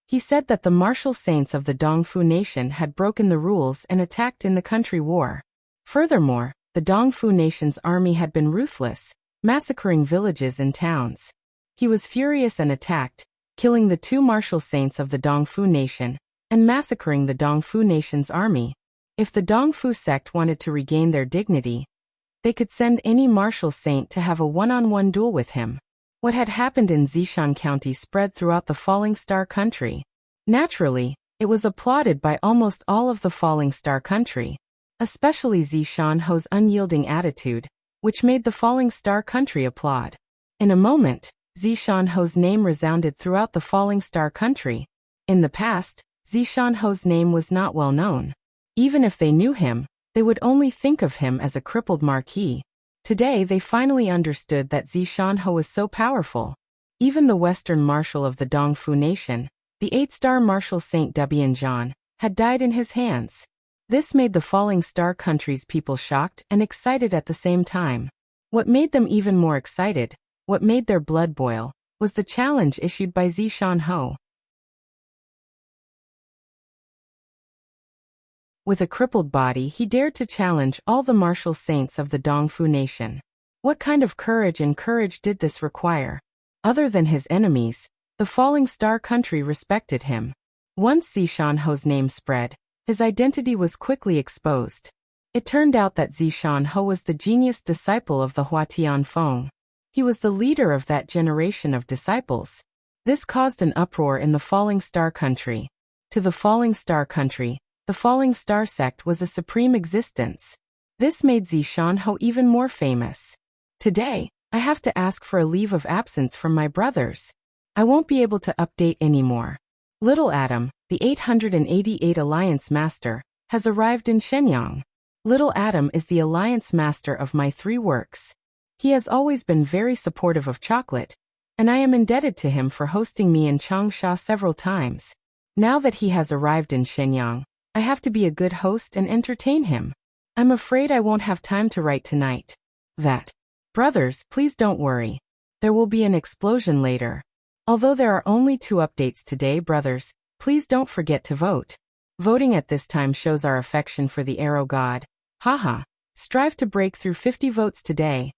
Speaker 1: He said that the martial saints of the Dongfu nation had broken the rules and attacked in the country war. Furthermore, the Dongfu nation's army had been ruthless, massacring villages and towns. He was furious and attacked, killing the 2 martial saints of the Dongfu nation, and massacring the Dongfu nation's army. If the Dongfu sect wanted to regain their dignity, they could send any martial saint to have a one-on-one duel with him. What had happened in Zishan County spread throughout the Falling Star country. Naturally, it was applauded by almost all of the Falling Star country, especially Zishanho's unyielding attitude, which made the Falling Star country applaud. In a moment, Zishanho's name resounded throughout the Falling Star country. In the past, Zishanho's name was not well known. Even if they knew him, they would only think of him as a crippled marquis. Today they finally understood that Zishanho was so powerful. Even the Western Marshal of the Dongfu nation, the 8-star Marshal Saint Debianjan, had died in his hands. This made the Falling Star country's people shocked and excited at the same time. What made them even more excited, what made their blood boil, was the challenge issued by Zishanho. With a crippled body, he dared to challenge all the martial saints of the Dongfu nation. What kind of courage did this require? Other than his enemies, the Falling Star country respected him. Once Zishanho's name spread, his identity was quickly exposed. It turned out that Zishanho was the genius disciple of the Huatian Feng. He was the leader of that generation of disciples. This caused an uproar in the Falling Star country. To the Falling Star country, the Falling Star sect was a supreme existence. This made Zishanho even more famous. Today, I have to ask for a leave of absence from my brothers. I won't be able to update anymore. Little Adam, the 888 Alliance Master, has arrived in Shenyang. Little Adam is the Alliance Master of my 3 works. He has always been very supportive of chocolate, and I am indebted to him for hosting me in Changsha several times. Now that he has arrived in Shenyang, I have to be a good host and entertain him. I'm afraid I won't have time to write tonight. Brothers, please don't worry. There will be an explosion later. Although there are only 2 updates today, brothers, please don't forget to vote. Voting at this time shows our affection for the arrow god. Haha. Strive to break through 50 votes today.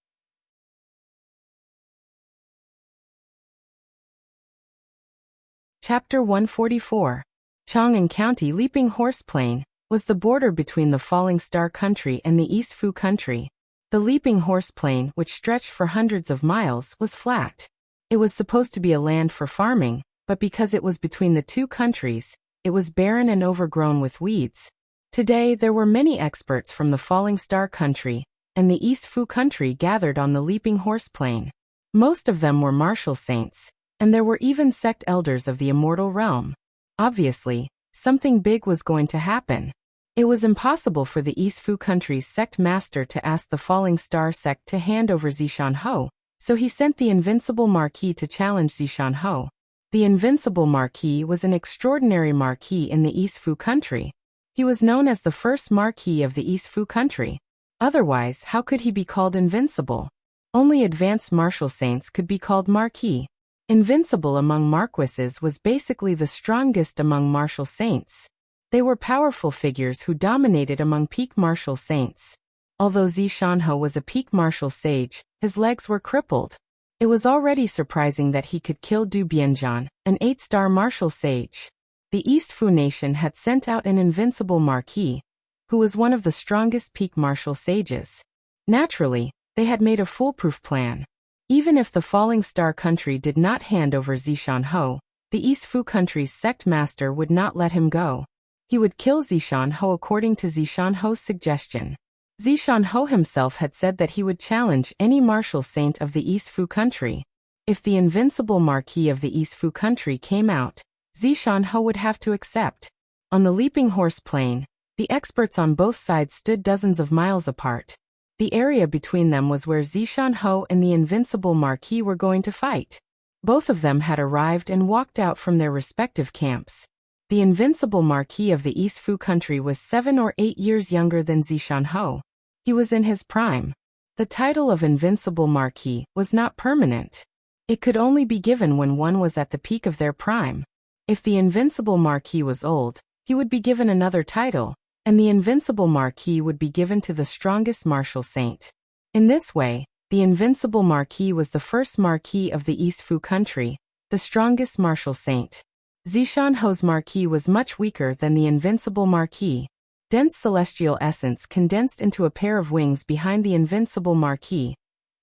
Speaker 1: Chapter 144. Chang'an County Leaping Horse Plain was the border between the Falling Star country and the East Fu country. The Leaping Horse Plain, which stretched for hundreds of miles, was flat. It was supposed to be a land for farming, but because it was between the 2 countries, it was barren and overgrown with weeds. Today there were many experts from the Falling Star country and the East Fu country gathered on the Leaping Horse Plain. Most of them were martial saints, and there were even sect elders of the immortal realm. Obviously, something big was going to happen. It was impossible for the East Fu country's sect master to ask the Falling Star sect to hand over Zishanho, so he sent the Invincible Marquis to challenge Zishanho. The Invincible Marquis was an extraordinary marquis in the East Fu country. He was known as the first marquis of the East Fu country. Otherwise, how could he be called invincible? Only advanced martial saints could be called marquis. Invincible among marquises was basically the strongest among martial saints. They were powerful figures who dominated among peak martial saints. Although Zishanho was a peak martial sage, his legs were crippled. It was already surprising that he could kill Du Bianzhan, an 8-star martial sage. The East Fu nation had sent out an invincible marquis, who was one of the strongest peak martial sages. Naturally, they had made a foolproof plan. Even if the Falling Star country did not hand over Zishanho, the East Fu country's sect master would not let him go. He would kill Zishanho according to Zishanho's suggestion. Zishanho himself had said that he would challenge any martial saint of the East Fu country. If the invincible marquis of the East Fu country came out, Zishanho would have to accept. On the Leaping Horse Plain, the experts on both sides stood dozens of miles apart. The area between them was where Zishanho and the invincible marquis were going to fight. Both of them had arrived and walked out from their respective camps. The invincible marquis of the East Fu country was 7 or 8 years younger than Zishanho. He was in his prime. The title of Invincible Marquis was not permanent. It could only be given when one was at the peak of their prime. If the Invincible Marquis was old, he would be given another title, and the Invincible Marquis would be given to the strongest martial saint. In this way, the Invincible Marquis was the first Marquis of the East Fu country, the strongest martial saint. Zishanho's Marquis was much weaker than the Invincible Marquis. Dense celestial essence condensed into a pair of wings behind the Invincible Marquis,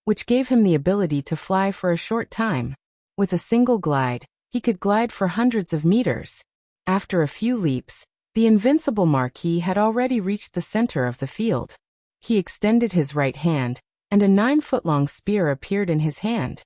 Speaker 1: which gave him the ability to fly for a short time. With a single glide, he could glide for hundreds of meters. After a few leaps, the Invincible Marquis had already reached the center of the field. He extended his right hand, and a 9-foot-long spear appeared in his hand.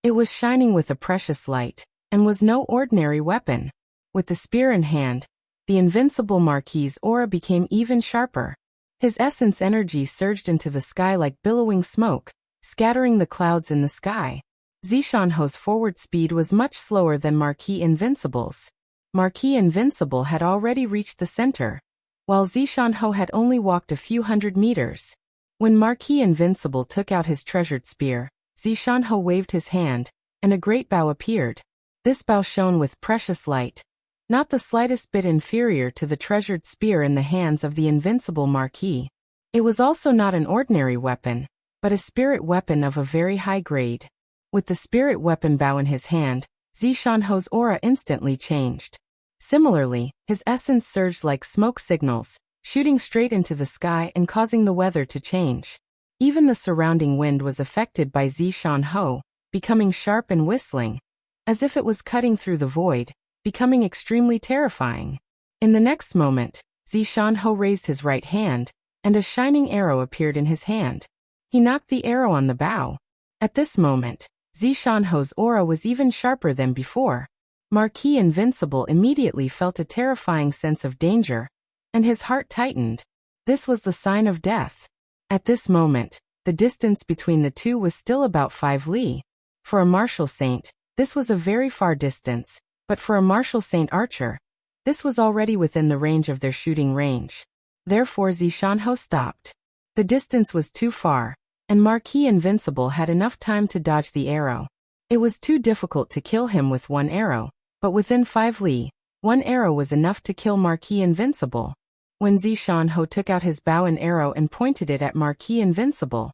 Speaker 1: It was shining with a precious light, and was no ordinary weapon. With the spear in hand, the Invincible Marquis's aura became even sharper. His essence energy surged into the sky like billowing smoke, scattering the clouds in the sky. Zishanho's forward speed was much slower than Marquis Invincible's. Marquis Invincible had already reached the center, while Zishanho had only walked a few hundred meters. When Marquis Invincible took out his treasured spear, Zishanho waved his hand, and a great bow appeared. This bow shone with precious light, not the slightest bit inferior to the treasured spear in the hands of the Invincible Marquis. It was also not an ordinary weapon, but a spirit weapon of a very high grade. With the spirit weapon bow in his hand, Zishanho's aura instantly changed. Similarly, his essence surged like smoke signals, shooting straight into the sky and causing the weather to change. Even the surrounding wind was affected by Zishanho, becoming sharp and whistling, as if it was cutting through the void, becoming extremely terrifying. In the next moment, Zishanho raised his right hand, and a shining arrow appeared in his hand. He knocked the arrow on the bow. At this moment, Zishanho's aura was even sharper than before. Marquis Invincible immediately felt a terrifying sense of danger, and his heart tightened. This was the sign of death. At this moment, the distance between the two was still about 5 li. For a martial saint, this was a very far distance, but for a martial saint archer, this was already within the range of their shooting range. Therefore Zishanho stopped. The distance was too far, and Marquis Invincible had enough time to dodge the arrow. It was too difficult to kill him with one arrow, but within 5 li, one arrow was enough to kill Marquis Invincible. When Zishanho took out his bow and arrow and pointed it at Marquis Invincible,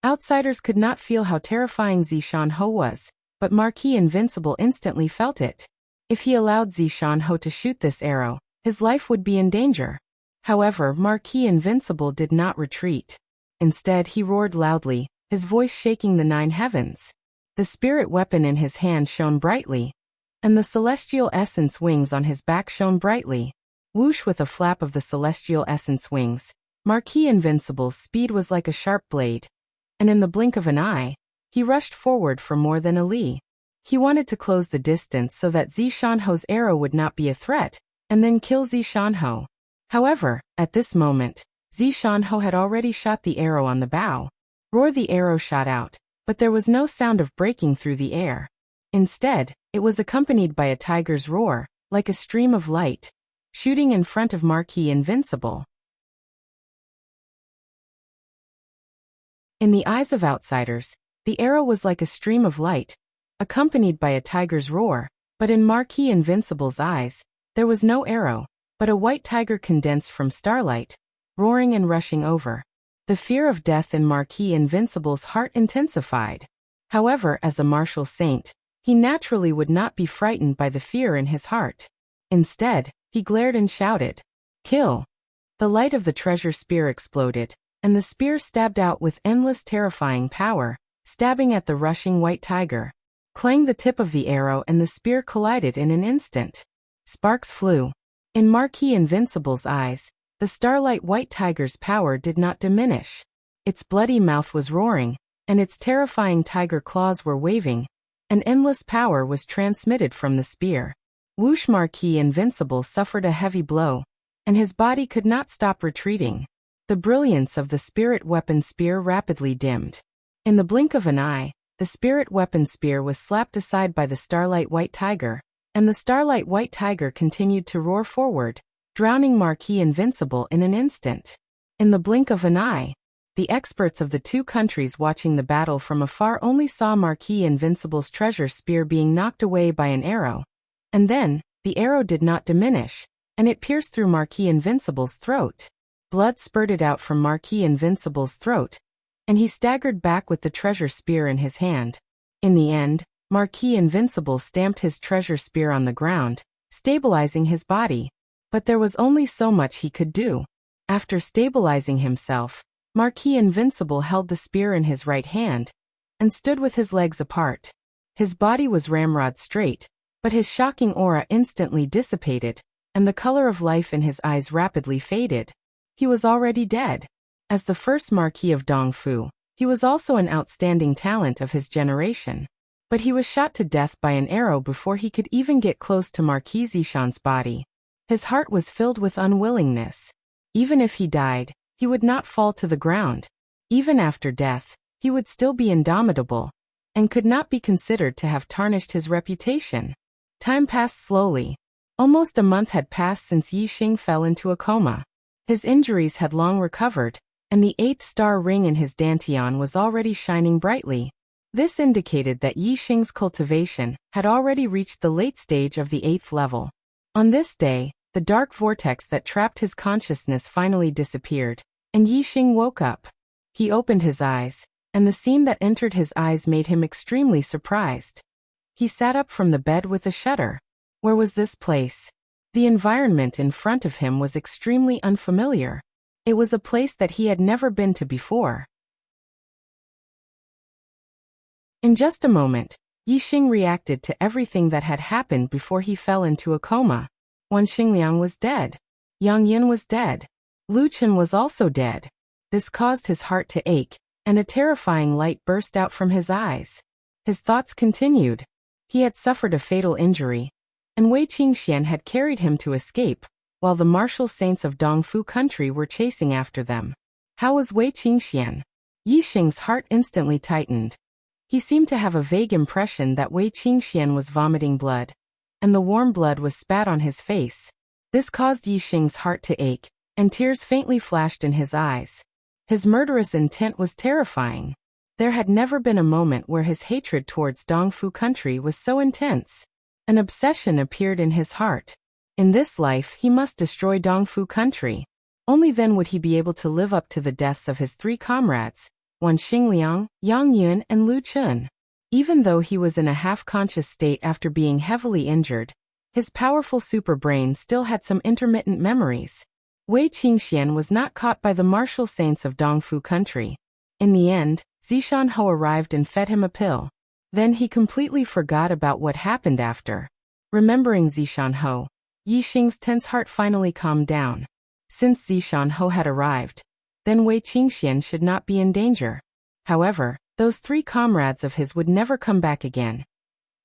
Speaker 1: outsiders could not feel how terrifying Zishanho was, but Marquis Invincible instantly felt it. If he allowed Zishanho to shoot this arrow, his life would be in danger. However, Marquis Invincible did not retreat. Instead, he roared loudly, his voice shaking the 9 heavens. The spirit weapon in his hand shone brightly, and the celestial essence wings on his back shone brightly. Whoosh! With a flap of the celestial essence wings, Marquis Invincible's speed was like a sharp blade, and in the blink of an eye, he rushed forward for more than a li. He wanted to close the distance so that Zishanho's arrow would not be a threat, and then kill Zishanho. However, at this moment, Zishanho had already shot the arrow on the bow. Roar! The arrow shot out, but there was no sound of breaking through the air. Instead, it was accompanied by a tiger's roar, like a stream of light, shooting in front of Marquis Invincible. In the eyes of outsiders, the arrow was like a stream of light, accompanied by a tiger's roar, but in Marquis Invincible's eyes, there was no arrow, but a white tiger condensed from starlight, roaring and rushing over. The fear of death in Marquis Invincible's heart intensified. However, as a martial saint, he naturally would not be frightened by the fear in his heart. Instead, he glared and shouted, "Kill!" The light of the treasure spear exploded, and the spear stabbed out with endless terrifying power, stabbing at the rushing white tiger. Clang! The tip of the arrow and the spear collided in an instant. Sparks flew. In Marquis Invincible's eyes, the starlight white tiger's power did not diminish. Its bloody mouth was roaring, and its terrifying tiger claws were waving. An endless power was transmitted from the spear. Whoosh! Marquis Invincible suffered a heavy blow, and his body could not stop retreating. The brilliance of the spirit weapon spear rapidly dimmed. In the blink of an eye, the spirit weapon spear was slapped aside by the starlight white tiger, and the starlight white tiger continued to roar forward, drowning Marquis Invincible in an instant. In the blink of an eye, the experts of the two countries watching the battle from afar only saw Marquis Invincible's treasure spear being knocked away by an arrow. And then, the arrow did not diminish, and it pierced through Marquis Invincible's throat. Blood spurted out from Marquis Invincible's throat, and he staggered back with the treasure spear in his hand. In the end, Marquis Invincible stamped his treasure spear on the ground, stabilizing his body. But there was only so much he could do. After stabilizing himself, Marquis Invincible held the spear in his right hand and stood with his legs apart. His body was ramrod straight, but his shocking aura instantly dissipated, and the color of life in his eyes rapidly faded. He was already dead. As the first Marquis of Dongfu, he was also an outstanding talent of his generation. But he was shot to death by an arrow before he could even get close to Marquis Zishan's body. His heart was filled with unwillingness. Even if he died, he would not fall to the ground. Even after death, he would still be indomitable, and could not be considered to have tarnished his reputation. Time passed slowly. Almost a month had passed since Yi Xing fell into a coma. His injuries had long recovered, and the 8th star ring in his dantian was already shining brightly. This indicated that Yi Xing's cultivation had already reached the late stage of the 8th level. On this day, the dark vortex that trapped his consciousness finally disappeared, and Yi Xing woke up. He opened his eyes, and the scene that entered his eyes made him extremely surprised. He sat up from the bed with a shudder. Where was this place? The environment in front of him was extremely unfamiliar. It was a place that he had never been to before. In just a moment, Yi Xing reacted to everything that had happened before he fell into a coma. Wan Xingliang was dead. Yang Yin was dead. Lu Chen was also dead. This caused his heart to ache, and a terrifying light burst out from his eyes. His thoughts continued. He had suffered a fatal injury, and Wei Qingxian had carried him to escape, while the martial saints of Dongfu country were chasing after them. How was Wei Qingxian? Yi Xing's heart instantly tightened. He seemed to have a vague impression that Wei Qingxian was vomiting blood, and the warm blood was spat on his face. This caused Yi Xing's heart to ache, and tears faintly flashed in his eyes. His murderous intent was terrifying. There had never been a moment where his hatred towards Dongfu country was so intense. An obsession appeared in his heart. In this life he must destroy Dongfu country. Only then would he be able to live up to the deaths of his 3 comrades, Wan Xingliang, Yang Yun, and Lu Chen. Even though he was in a half-conscious state after being heavily injured, his powerful super brain still had some intermittent memories. Wei Qingxian was not caught by the martial saints of Dongfu country. In the end, Zishan Ho arrived and fed him a pill. Then he completely forgot about what happened after. Remembering Zishan Ho, Yi Xing's tense heart finally calmed down. Since Zishan Ho had arrived, then Wei Qingxian should not be in danger. However, those 3 comrades of his would never come back again.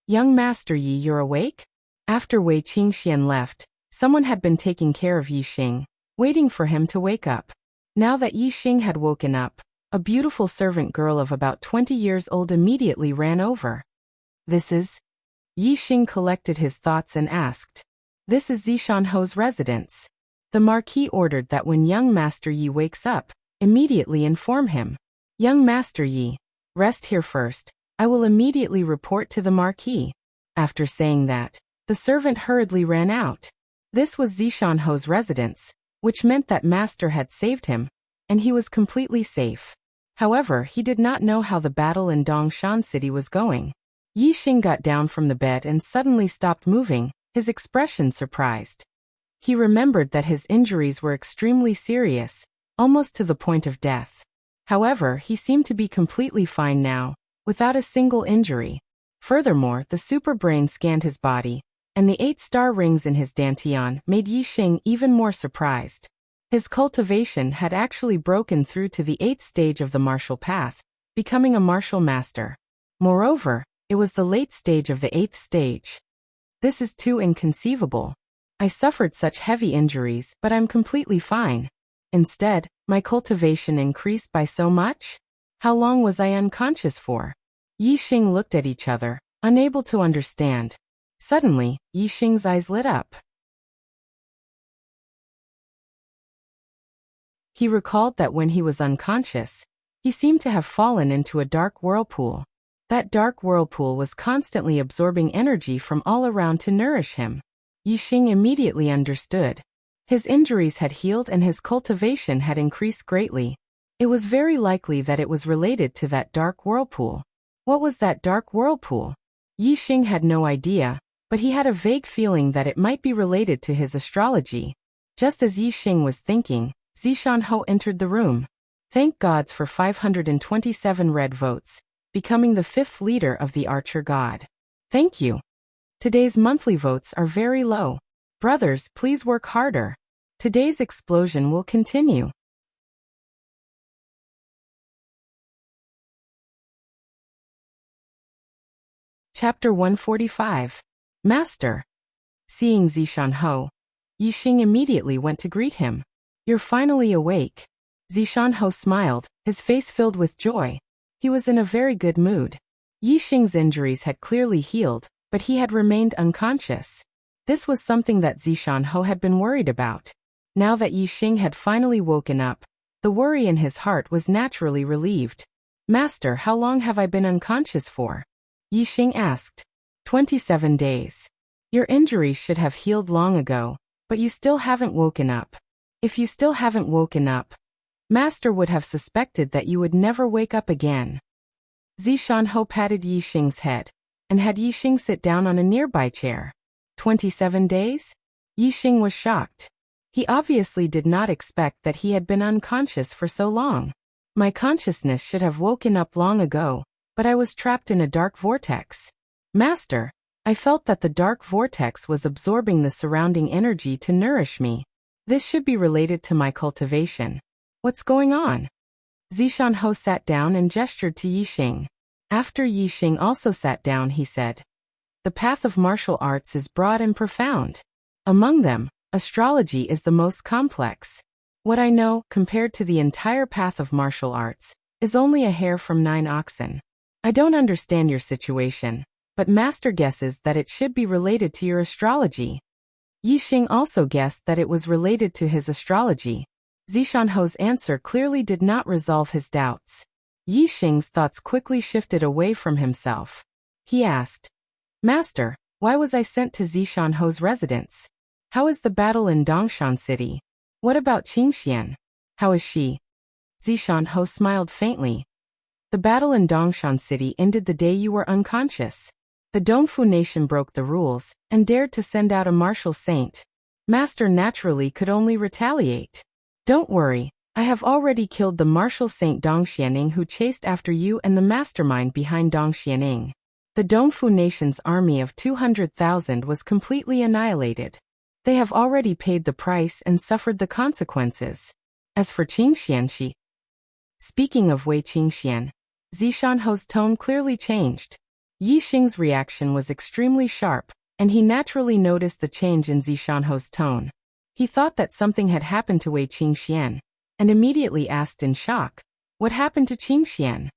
Speaker 1: Young Master Yi, you're awake? After Wei Qingxian left, someone had been taking care of Yi Xing, waiting for him to wake up. Now that Yi Xing had woken up, a beautiful servant girl of about 20 years old immediately ran over. This is? Yi Xing collected his thoughts and asked. This is Zishan Ho's residence. The Marquis ordered that when young Master Yi wakes up, immediately inform him. Young Master Yi, rest here first. I will immediately report to the Marquis. After saying that, the servant hurriedly ran out. This was Zishan Ho's residence, which meant that Master had saved him, and he was completely safe. However, he did not know how the battle in Dongshan City was going. Yi Xing got down from the bed and suddenly stopped moving, his expression surprised. He remembered that his injuries were extremely serious, almost to the point of death. However, he seemed to be completely fine now, without a single injury. Furthermore, the super brain scanned his body, and the 8-star rings in his dantian made Yi Xing even more surprised. His cultivation had actually broken through to the 8th stage of the martial path, becoming a martial master. Moreover, it was the late stage of the 8th stage. This is too inconceivable. I suffered such heavy injuries, but I'm completely fine. Instead, my cultivation increased by so much? How long was I unconscious for? Yi Xing looked at each other, unable to understand. Suddenly, Yi Xing's eyes lit up. He recalled that when he was unconscious, he seemed to have fallen into a dark whirlpool. That dark whirlpool was constantly absorbing energy from all around to nourish him. Yixing immediately understood. His injuries had healed and his cultivation had increased greatly. It was very likely that it was related to that dark whirlpool. What was that dark whirlpool? Yixing had no idea, but he had a vague feeling that it might be related to his astrology. Just as Yixing was thinking, Zishanho entered the room. Thank gods for 527 red votes, becoming the 5th leader of the Archer God. Thank you. Today's monthly votes are very low. Brothers, please work harder. Today's explosion will continue. Chapter 145. Master. Seeing Zishanho, Yixing immediately went to greet him. You're finally awake. Zishanho smiled, his face filled with joy. He was in a very good mood. Yixing's injuries had clearly healed, but he had remained unconscious. This was something that Zishanho had been worried about. Now that Yixing had finally woken up, the worry in his heart was naturally relieved. Master, how long have I been unconscious for? Yixing asked. 27 days. Your injuries should have healed long ago, but you still haven't woken up. If you still haven't woken up, Master would have suspected that you would never wake up again. Zishanho patted Yixing's head, and had Yixing sit down on a nearby chair. 27 days? Yixing was shocked. He obviously did not expect that he had been unconscious for so long. My consciousness should have woken up long ago, but I was trapped in a dark vortex. Master, I felt that the dark vortex was absorbing the surrounding energy to nourish me. This should be related to my cultivation. What's going on? Zishanho sat down and gestured to Yixing. After Yixing also sat down, he said, the path of martial arts is broad and profound. Among them, astrology is the most complex. What I know, compared to the entire path of martial arts, is only a hair from 9 oxen. I don't understand your situation, but Master guesses that it should be related to your astrology. Yixing also guessed that it was related to his astrology. Zishanho's answer clearly did not resolve his doubts. Yixing's thoughts quickly shifted away from himself. He asked, Master, why was I sent to Zishanho's residence? How is the battle in Dongshan City? What about Qingxian? How is she? Zishanho smiled faintly. The battle in Dongshan City ended the day you were unconscious. The Dongfu nation broke the rules and dared to send out a martial saint. Master naturally could only retaliate. Don't worry, I have already killed the martial saint Dongxianing who chased after you and the mastermind behind Dongxianing. The Dongfu nation's army of 200,000 was completely annihilated. They have already paid the price and suffered the consequences. As for Qingxian, Speaking of Wei Qingxian, Zishanho's tone clearly changed. Yixing's reaction was extremely sharp, and he naturally noticed the change in Zishanho's tone. He thought that something had happened to Wei Qingxian, and immediately asked in shock, what happened to Qingxian?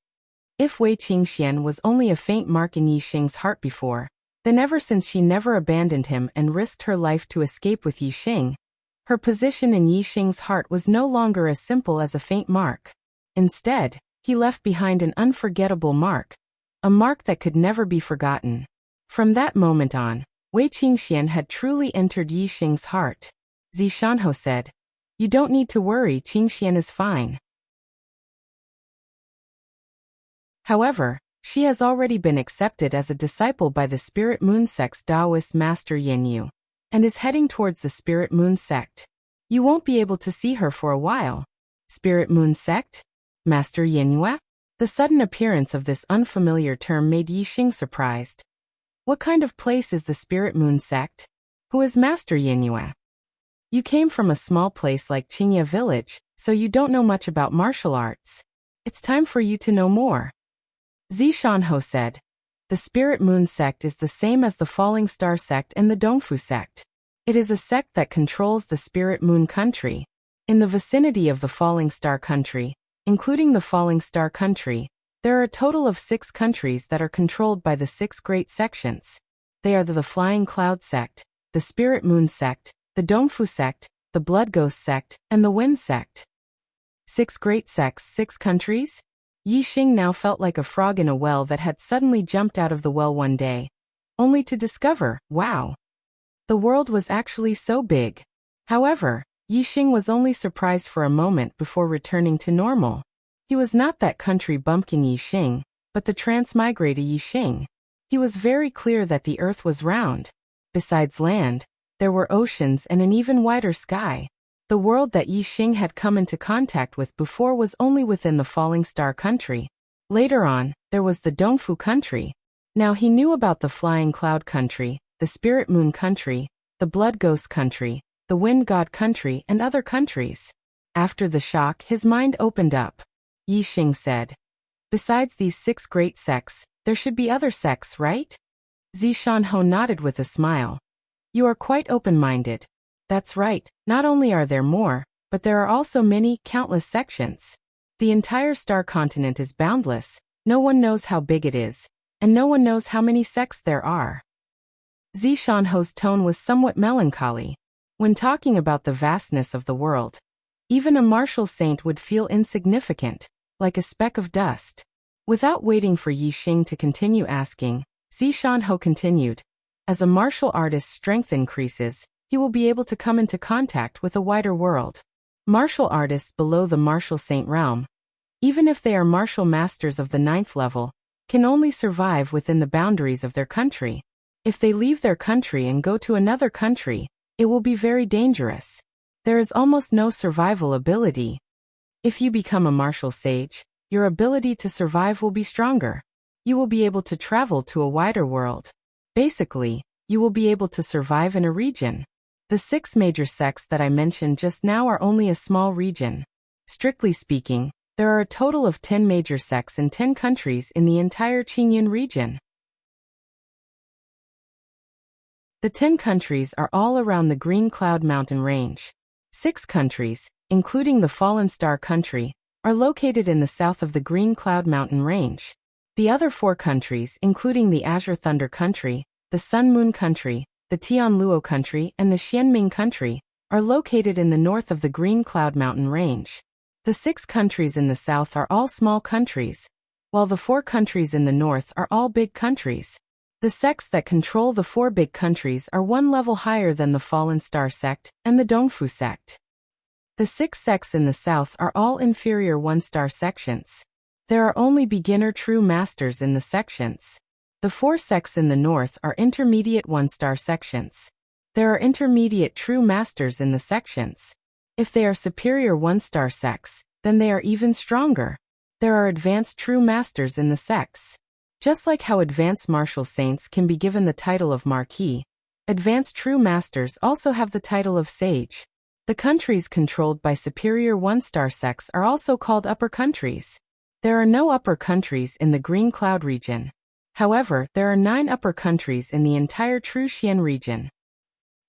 Speaker 1: If Wei Qingxian was only a faint mark in Yixing's heart before, then ever since she never abandoned him and risked her life to escape with Yixing, her position in Yixing's heart was no longer as simple as a faint mark. Instead, he left behind an unforgettable mark, a mark that could never be forgotten. From that moment on, Wei Qingxian had truly entered Yixing's heart. Zishanho said, you don't need to worry, Qingxian is fine. However, she has already been accepted as a disciple by the Spirit Moon Sect's Taoist master Yanyu, and is heading towards the Spirit Moon Sect. You won't be able to see her for a while. Spirit Moon Sect? Master Yanyu? The sudden appearance of this unfamiliar term made Yixing surprised. What kind of place is the Spirit Moon Sect? Who is Master Yanyu? You came from a small place like Qingya village, so you don't know much about martial arts. It's time for you to know more. Zishanho said, the Spirit Moon Sect is the same as the Falling Star Sect and the Dongfu Sect. It is a sect that controls the Spirit Moon Country. In the vicinity of the Falling Star Country, including the Falling Star Country, there are a total of 6 countries that are controlled by the 6 great sections. They are the Flying Cloud Sect, the Spirit Moon Sect, the Dongfu Sect, the Blood Ghost Sect, and the Wind Sect. 6 great sects, 6 countries? Yixing now felt like a frog in a well that had suddenly jumped out of the well one day, only to discover, wow, the world was actually so big. However, Yixing was only surprised for a moment before returning to normal. He was not that country bumpkin Yixing, but the transmigrated Yixing. He was very clear that the earth was round. Besides land, there were oceans and an even wider sky. The world that Yixing had come into contact with before was only within the falling star country. Later on, there was the Dongfu country. Now he knew about the flying cloud country, the spirit moon country, the blood ghost country, the wind god country, and other countries. After the shock, his mind opened up. Yixing said, "Besides these 6 great sects, there should be other sects, right?" Zishanho nodded with a smile. "You are quite open-minded." "That's right, not only are there more, but there are also many, countless sections. The entire star continent is boundless, no one knows how big it is, and no one knows how many sects there are." Zishanho's tone was somewhat melancholy. When talking about the vastness of the world, even a martial saint would feel insignificant, like a speck of dust. Without waiting for Yixing to continue asking, Zishanho continued, "As a martial artist's strength increases, he will be able to come into contact with a wider world. Martial artists below the martial saint realm, even if they are martial masters of the 9th level, can only survive within the boundaries of their country. If they leave their country and go to another country, it will be very dangerous. There is almost no survival ability. If you become a martial sage, your ability to survive will be stronger. You will be able to travel to a wider world. Basically, you will be able to survive in a region. The 6 major sects that I mentioned just now are only a small region. Strictly speaking, there are a total of 10 major sects in 10 countries in the entire Qingyan region. The 10 countries are all around the Green Cloud Mountain Range. 6 countries, including the Fallen Star country, are located in the south of the Green Cloud Mountain Range. The other 4 countries, including the Azure Thunder country, the Sun Moon country, the Tianluo country, and the Xianming country, are located in the north of the Green Cloud Mountain Range. The 6 countries in the south are all small countries, while the 4 countries in the north are all big countries. The sects that control the 4 big countries are one level higher than the Fallen Star sect and the Dongfu sect. The 6 sects in the south are all inferior 1-star sections. There are only beginner true masters in the sections. The 4 sects in the north are intermediate 1-star sections. There are intermediate true masters in the sections. If they are superior 1-star sects, then they are even stronger. There are advanced true masters in the sects. Just like how advanced martial saints can be given the title of Marquis, advanced true masters also have the title of Sage. The countries controlled by superior 1-star sects are also called upper countries. There are no upper countries in the Green Cloud region. However, there are 9 upper countries in the entire True Xian region.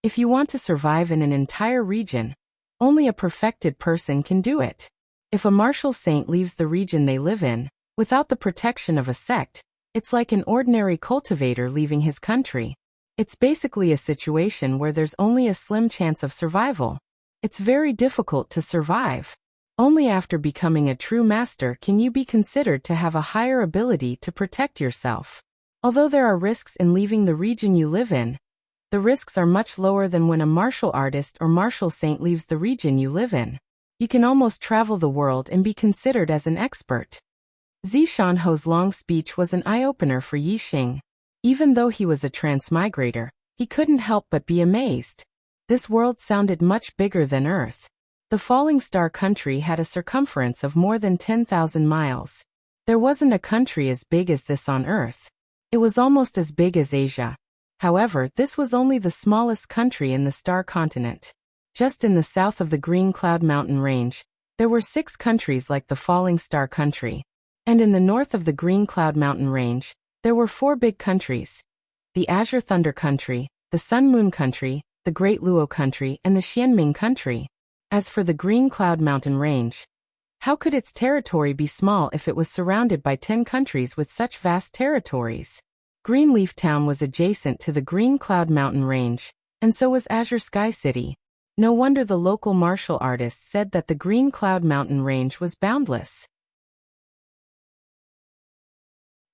Speaker 1: If you want to survive in an entire region, only a perfected person can do it. If a martial saint leaves the region they live in, without the protection of a sect, it's like an ordinary cultivator leaving his country. It's basically a situation where there's only a slim chance of survival. It's very difficult to survive. Only after becoming a true master can you be considered to have a higher ability to protect yourself. Although there are risks in leaving the region you live in, the risks are much lower than when a martial artist or martial saint leaves the region you live in. You can almost travel the world and be considered as an expert. Zishanho's long speech was an eye-opener for Yixing. Even though he was a transmigrator, he couldn't help but be amazed. This world sounded much bigger than Earth. The Falling Star country had a circumference of more than 10,000 miles. There wasn't a country as big as this on Earth. It was almost as big as Asia. However, this was only the smallest country in the star continent. Just in the south of the Green Cloud Mountain Range, there were 6 countries like the Falling Star country. And in the north of the Green Cloud Mountain Range, there were 4 big countries: the Azure Thunder country, the Sun Moon country, the Great Luo country, and the Xianming country. As for the Green Cloud Mountain Range, how could its territory be small if it was surrounded by 10 countries with such vast territories? Greenleaf Town was adjacent to the Green Cloud Mountain Range, and so was Azure Sky City. No wonder the local martial artists said that the Green Cloud mountain range was boundless.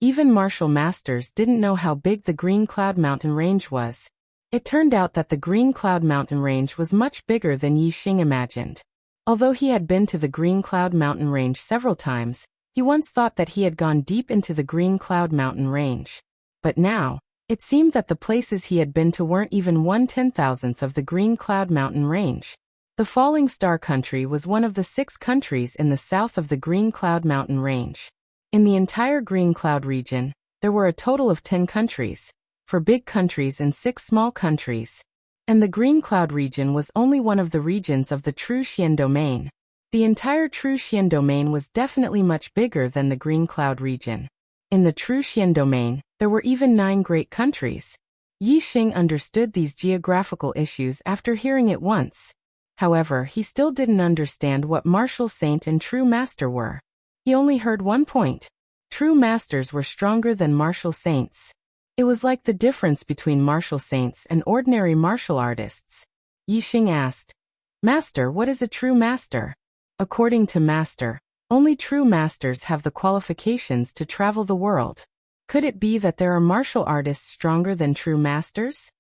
Speaker 1: Even martial masters didn't know how big the Green Cloud mountain range was. It turned out that the Green Cloud mountain range was much bigger than Yi Xing imagined. Although he had been to the Green Cloud mountain range several times, he once thought that he had gone deep into the Green Cloud mountain range. But now, it seemed that the places he had been to weren't even 1/10,000th of the Green Cloud mountain range. The Falling Star country was one of the 6 countries in the south of the Green Cloud mountain range. In the entire Green Cloud region, there were a total of 10 countries, 4 big countries and 6 small countries. And the Green Cloud region was only one of the regions of the True Xian domain. The entire True Xian domain was definitely much bigger than the Green Cloud region. In the True Xian domain, there were even 9 great countries. Yi Xing understood these geographical issues after hearing it once. However, he still didn't understand what martial saint and true master were. He only heard one point. True masters were stronger than martial saints. It was like the difference between martial saints and ordinary martial artists. Yi Xing asked, "Master, what is a true master?" According to Master, only true masters have the qualifications to travel the world. Could it be that there are martial artists stronger than true masters?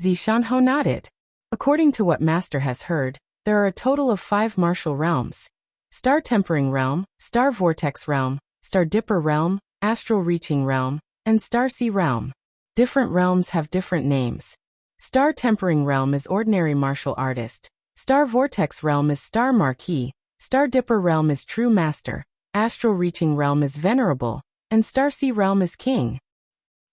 Speaker 1: Zishanho nodded. According to what Master has heard, there are a total of 5 martial realms. Star Tempering Realm, Star Vortex Realm, Star Dipper Realm, Astral Reaching Realm, and Starsea Realm. Different realms have different names. Star Tempering Realm is Ordinary Martial Artist. Star Vortex Realm is Star Marquis. Star Dipper Realm is True Master. Astral Reaching Realm is Venerable. And Starsea Realm is King.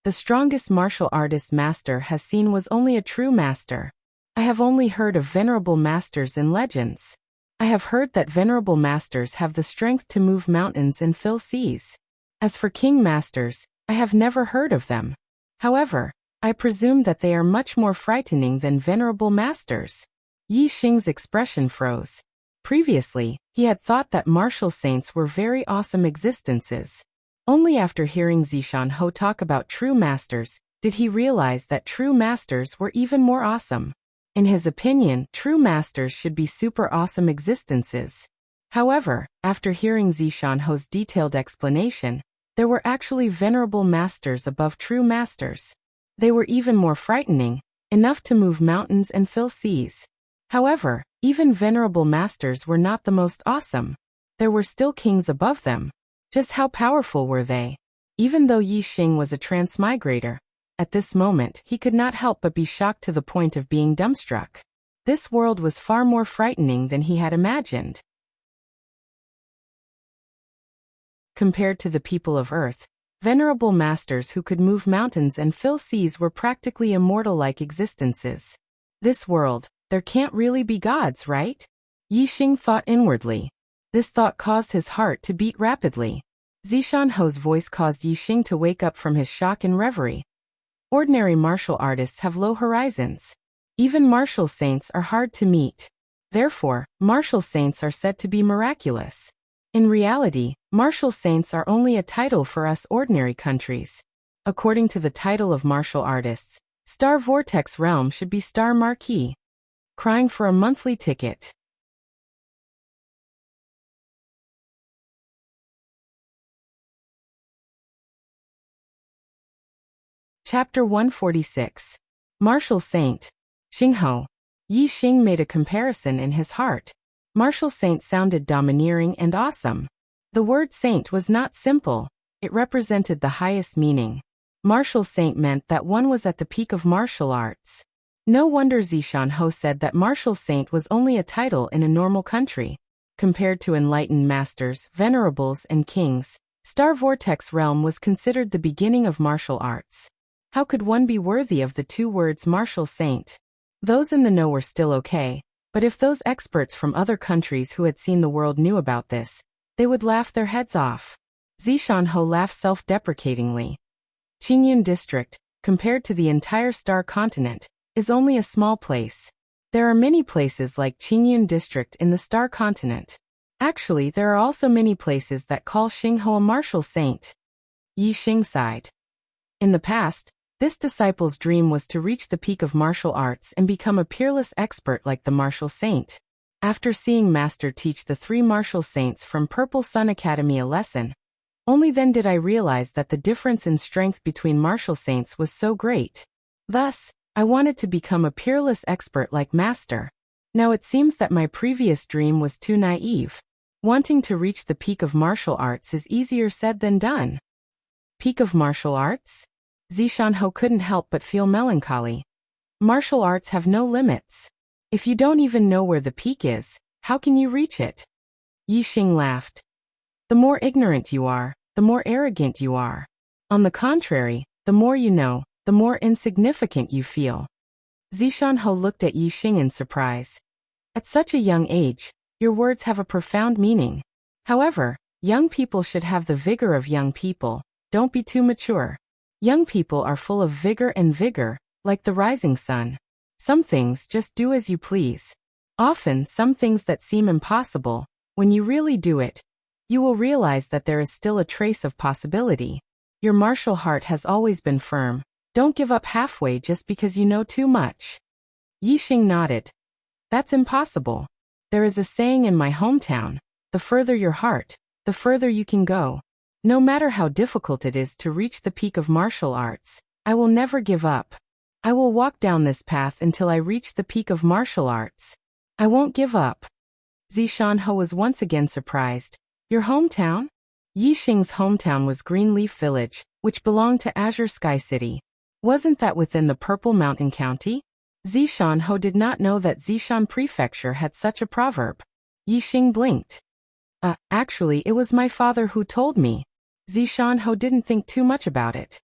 Speaker 1: The strongest martial artist Master has seen was only a true master. I have only heard of venerable masters in legends. I have heard that venerable masters have the strength to move mountains and fill seas. As for king masters, I have never heard of them. However, I presume that they are much more frightening than venerable masters. Yi Xing's expression froze. Previously, he had thought that martial saints were very awesome existences. Only after hearing Zishanho talk about true masters, did he realize that true masters were even more awesome. In his opinion, true masters should be super awesome existences. However, after hearing Zishanho's detailed explanation, there were actually venerable masters above true masters. They were even more frightening, enough to move mountains and fill seas. However, even venerable masters were not the most awesome. There were still kings above them. Just how powerful were they? Even though Yi Xing was a transmigrator, at this moment he could not help but be shocked to the point of being dumbstruck. This world was far more frightening than he had imagined. Compared to the people of Earth, venerable masters who could move mountains and fill seas were practically immortal-like existences. This world, there can't really be gods, right? Yi Xing thought inwardly. This thought caused his heart to beat rapidly. Zishanho's voice caused Yi Xing to wake up from his shock and reverie. Ordinary martial artists have low horizons. Even martial saints are hard to meet. Therefore, martial saints are said to be miraculous. In reality, martial saints are only a title for us ordinary countries. According to the title of martial artists, Star Vortex Realm should be Star Marquis. Crying for a monthly ticket. Chapter 146. Martial Saint. Xingho. Yi Xing made a comparison in his heart. Martial saint sounded domineering and awesome. The word saint was not simple. It represented the highest meaning. Martial saint meant that one was at the peak of martial arts. No wonder Zishanho said that martial saint was only a title in a normal country. Compared to enlightened masters, venerables, and kings, Star Vortex Realm was considered the beginning of martial arts. How could one be worthy of the 2 words martial saint? Those in the know were still okay, but if those experts from other countries who had seen the world knew about this, they would laugh their heads off. Zishanho laughed self-deprecatingly. Qingyun District, compared to the entire star continent, is only a small place. There are many places like Qingyun District in the star continent. Actually, there are also many places that call Xingho a martial saint. Yi Xing sighed. In the past, This disciple's dream was to reach the peak of martial arts and become a peerless expert like the martial saint. After seeing Master teach the 3 martial saints from Purple Sun Academy a lesson, only then did I realize that the difference in strength between martial saints was so great. Thus, I wanted to become a peerless expert like Master. Now it seems that my previous dream was too naive. Wanting to reach the peak of martial arts is easier said than done. Peak of martial arts? Zishanho couldn't help but feel melancholy. Martial arts have no limits. If you don't even know where the peak is, how can you reach it? Yixing laughed. The more ignorant you are, the more arrogant you are. On the contrary, the more you know, the more insignificant you feel. Zishanho looked at Yixing in surprise. At such a young age, your words have a profound meaning. However, young people should have the vigor of young people. Don't be too mature. Young people are full of vigor and vigor, like the rising sun. Some things just do as you please. Often, some things that seem impossible, when you really do it, you will realize that there is still a trace of possibility. Your martial heart has always been firm. Don't give up halfway just because you know too much. Yixing nodded. That's impossible. There is a saying in my hometown, the further your heart, the further you can go. No matter how difficult it is to reach the peak of martial arts, I will never give up. I will walk down this path until I reach the peak of martial arts. I won't give up. Zishanho was once again surprised. Your hometown? Yixing's hometown was Greenleaf Village, which belonged to Azure Sky City. Wasn't that within the Purple Mountain County? Zishanho did not know that Zishan Prefecture had such a proverb. Yixing blinked. Actually it was my father who told me. Zishanho didn't think too much about it.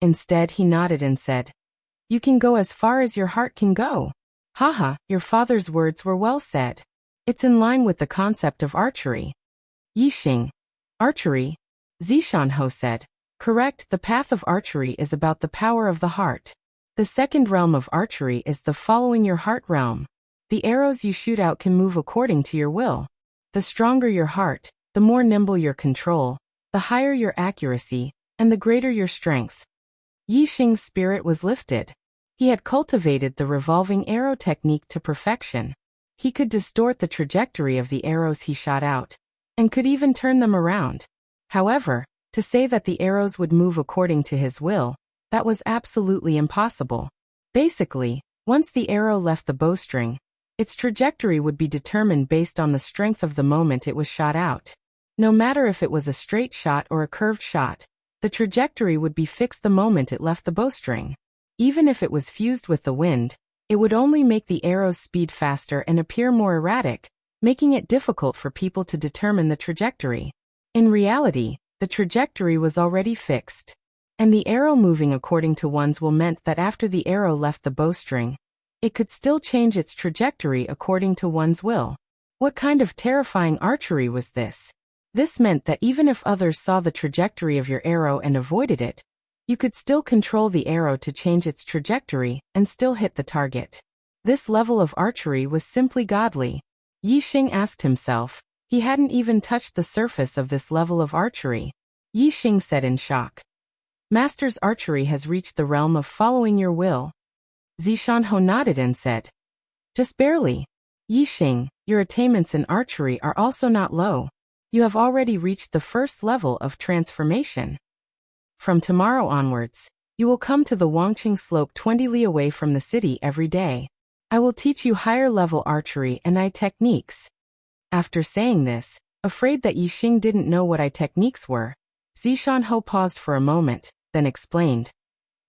Speaker 1: Instead he nodded and said, You can go as far as your heart can go. Haha, your father's words were well said. It's in line with the concept of archery. Yixing. Archery? Zishanho said. Correct, the path of archery is about the power of the heart. The second realm of archery is the following your heart realm. The arrows you shoot out can move according to your will. The stronger your heart, the more nimble your control, the higher your accuracy, and the greater your strength. Yixing's spirit was lifted. He had cultivated the revolving arrow technique to perfection. He could distort the trajectory of the arrows he shot out, and could even turn them around. However, to say that the arrows would move according to his will, that was absolutely impossible. Basically, once the arrow left the bowstring, its trajectory would be determined based on the strength of the moment it was shot out. No matter if it was a straight shot or a curved shot, the trajectory would be fixed the moment it left the bowstring. Even if it was fused with the wind, it would only make the arrow's speed faster and appear more erratic, making it difficult for people to determine the trajectory. In reality, the trajectory was already fixed. And the arrow moving according to one's will meant that after the arrow left the bowstring, it could still change its trajectory according to one's will. What kind of terrifying archery was this? This meant that even if others saw the trajectory of your arrow and avoided it, you could still control the arrow to change its trajectory and still hit the target. This level of archery was simply godly. Yixing asked himself. He hadn't even touched the surface of this level of archery. Yixing said in shock. Master's archery has reached the realm of following your will. Zishanho nodded and said. Just barely. Yixing, your attainments in archery are also not low. You have already reached the first level of transformation. From tomorrow onwards, you will come to the Wangqing slope 20 li away from the city every day. I will teach you higher level archery and eye techniques. After saying this, afraid that Yixing didn't know what eye techniques were, Zishanho paused for a moment, then explained.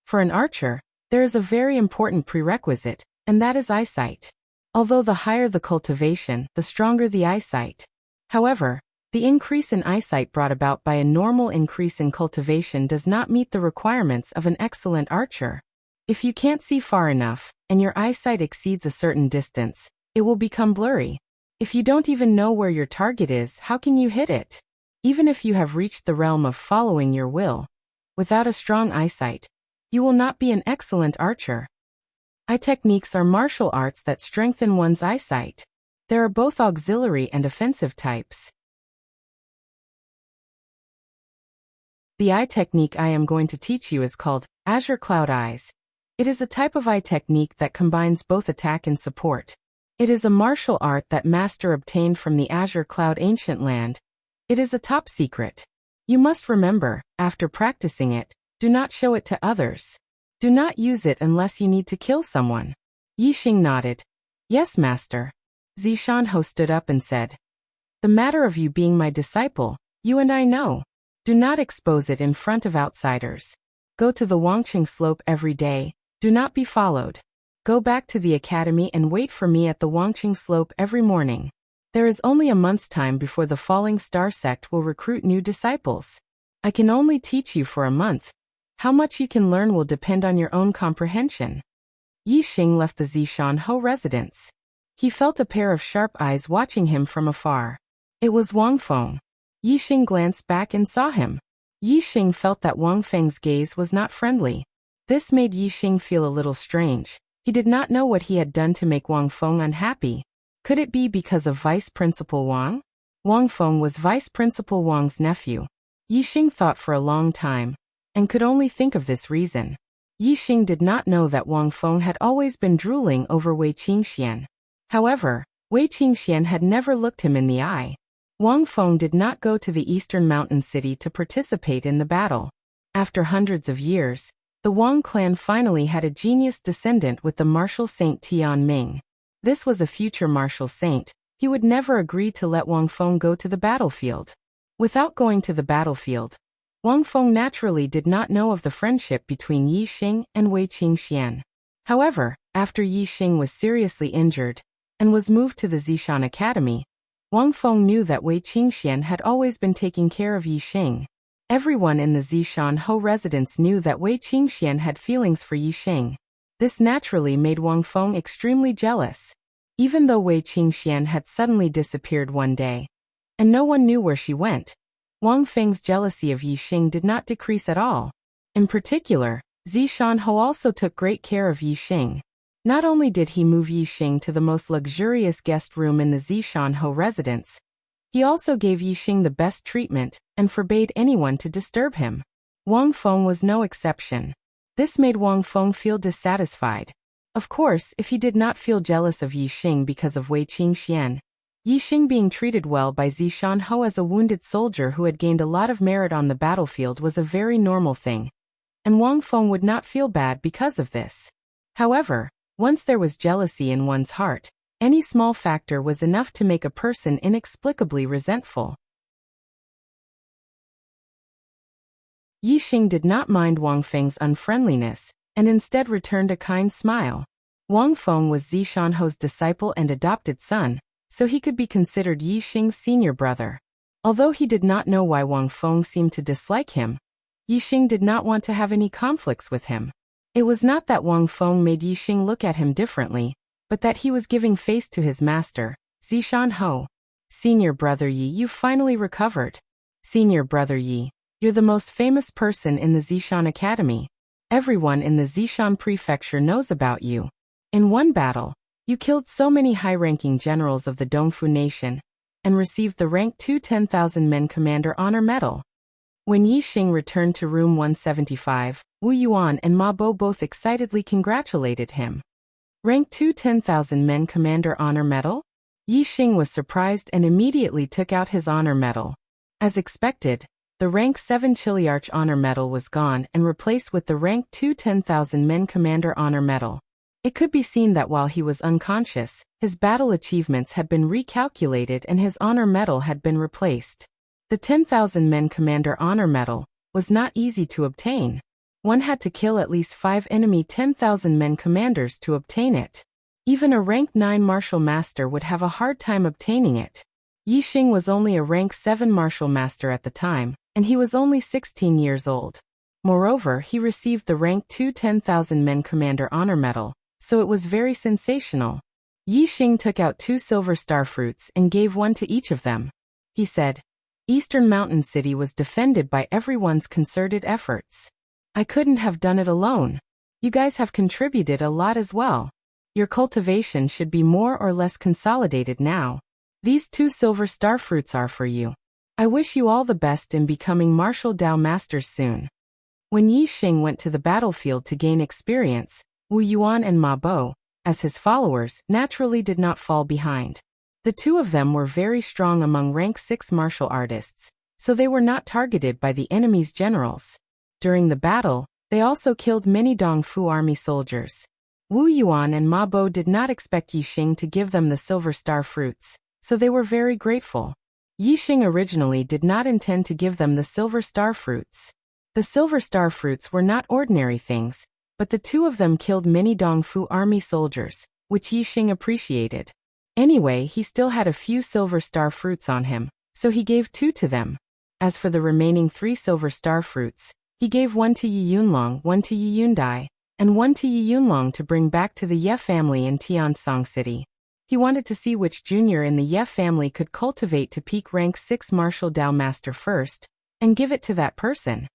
Speaker 1: For an archer, there is a very important prerequisite, and that is eyesight. Although the higher the cultivation, the stronger the eyesight. However, the increase in eyesight brought about by a normal increase in cultivation does not meet the requirements of an excellent archer. If you can't see far enough, and your eyesight exceeds a certain distance, it will become blurry. If you don't even know where your target is, how can you hit it? Even if you have reached the realm of following your will, without a strong eyesight, you will not be an excellent archer. Eye techniques are martial arts that strengthen one's eyesight. There are both auxiliary and offensive types. The eye technique I am going to teach you is called Azure Cloud Eyes. It is a type of eye technique that combines both attack and support. It is a martial art that master obtained from the Azure Cloud ancient land. It is a top secret. You must remember, after practicing it, do not show it to others. Do not use it unless you need to kill someone. Yixing nodded. Yes, master. Zishan stood up and said, the matter of you being my disciple, you and I know. Do not expose it in front of outsiders. Go to the Wangqing slope every day. Do not be followed. Go back to the academy and wait for me at the Wangqing slope every morning. There is only a month's time before the Falling Star sect will recruit new disciples. I can only teach you for a month. How much you can learn will depend on your own comprehension. Yixing left the Zishan residence. He felt a pair of sharp eyes watching him from afar. It was Wang Feng. Yixing glanced back and saw him. Yixing felt that Wang Feng's gaze was not friendly. This made Yixing feel a little strange. He did not know what he had done to make Wang Feng unhappy. Could it be because of Vice Principal Wang? Wang Feng was Vice Principal Wang's nephew. Yixing thought for a long time, and could only think of this reason. Yixing did not know that Wang Feng had always been drooling over Wei Qingxian. However, Wei Qingxian had never looked him in the eye. Wang Feng did not go to the eastern mountain city to participate in the battle. After hundreds of years, the Wang clan finally had a genius descendant with the martial saint Tian Ming. This was a future martial saint. He would never agree to let Wang Feng go to the battlefield. Without going to the battlefield, Wang Feng naturally did not know of the friendship between Yixing and Wei Qingxian. However, after Yixing was seriously injured and was moved to the Zishan Academy, Wang Feng knew that Wei Qingxian had always been taking care of Yixing. Everyone in the Zishan residence knew that Wei Qingxian had feelings for Yixing. This naturally made Wang Feng extremely jealous. Even though Wei Qingxian had suddenly disappeared one day, and no one knew where she went, Wang Feng's jealousy of Yixing did not decrease at all. In particular, Zishan also took great care of Yixing. Not only did he move Yixing to the most luxurious guest room in the Zishan residence, he also gave Yixing the best treatment and forbade anyone to disturb him. Wang Feng was no exception. This made Wang Feng feel dissatisfied. Of course, if he did not feel jealous of Yixing because of Wei Qingxian, Yixing being treated well by Zishan as a wounded soldier who had gained a lot of merit on the battlefield was a very normal thing, and Wang Feng would not feel bad because of this. However, once there was jealousy in one's heart, any small factor was enough to make a person inexplicably resentful. Yixing did not mind Wang Feng's unfriendliness, and instead returned a kind smile. Wang Feng was Zishan disciple and adopted son, so he could be considered Yixing's senior brother. Although he did not know why Wang Feng seemed to dislike him, Yixing did not want to have any conflicts with him. It was not that Wang Feng made Yixing look at him differently, but that he was giving face to his master, Zishan. Senior brother Yi, you finally recovered. Senior brother Yi, you're the most famous person in the Zishan Academy. Everyone in the Zishan prefecture knows about you. In one battle, you killed so many high-ranking generals of the Dongfu nation, and received the rank 2 10,000 Men Commander Honor Medal. When Yixing returned to room 175, Wu Yuan and Ma Bo both excitedly congratulated him. Rank 2 10,000 Men Commander Honor Medal? Yixing was surprised and immediately took out his honor medal. As expected, the rank 7 Chiliarch Honor Medal was gone and replaced with the rank 2 10,000 Men Commander Honor Medal. It could be seen that while he was unconscious, his battle achievements had been recalculated and his honor medal had been replaced. The 10,000 Men Commander Honor Medal was not easy to obtain. One had to kill at least 5 enemy 10,000 men commanders to obtain it. Even a rank 9 Martial Master would have a hard time obtaining it. Yixing was only a rank 7 Martial Master at the time, and he was only 16 years old. Moreover, he received the rank 2 10,000 Men Commander Honor Medal, so it was very sensational. Yixing took out 2 silver star fruits and gave one to each of them. He said, Eastern Mountain City was defended by everyone's concerted efforts. I couldn't have done it alone. You guys have contributed a lot as well. Your cultivation should be more or less consolidated now. These 2 silver star fruits are for you. I wish you all the best in becoming martial Dao masters soon. When Yi Xing went to the battlefield to gain experience, Wu Yuan and Ma Bo, as his followers, naturally did not fall behind. The two of them were very strong among rank 6 martial artists, so they were not targeted by the enemy's generals. During the battle, they also killed many Dongfu army soldiers. Wu Yuan and Ma Bo did not expect Yi Xing to give them the silver star fruits, so they were very grateful. Yi Xing originally did not intend to give them the silver star fruits. The silver star fruits were not ordinary things, but the two of them killed many Dongfu army soldiers, which Yi Xing appreciated. Anyway, he still had a few silver star fruits on him, so he gave 2 to them. As for the remaining 3 silver star fruits, he gave 1 to Yi Yunlong, 1 to Yi Yundai, and 1 to Yi Yunlong to bring back to the Ye family in Tiansong City. He wanted to see which junior in the Ye family could cultivate to peak rank 6 martial Dao master first, and give it to that person.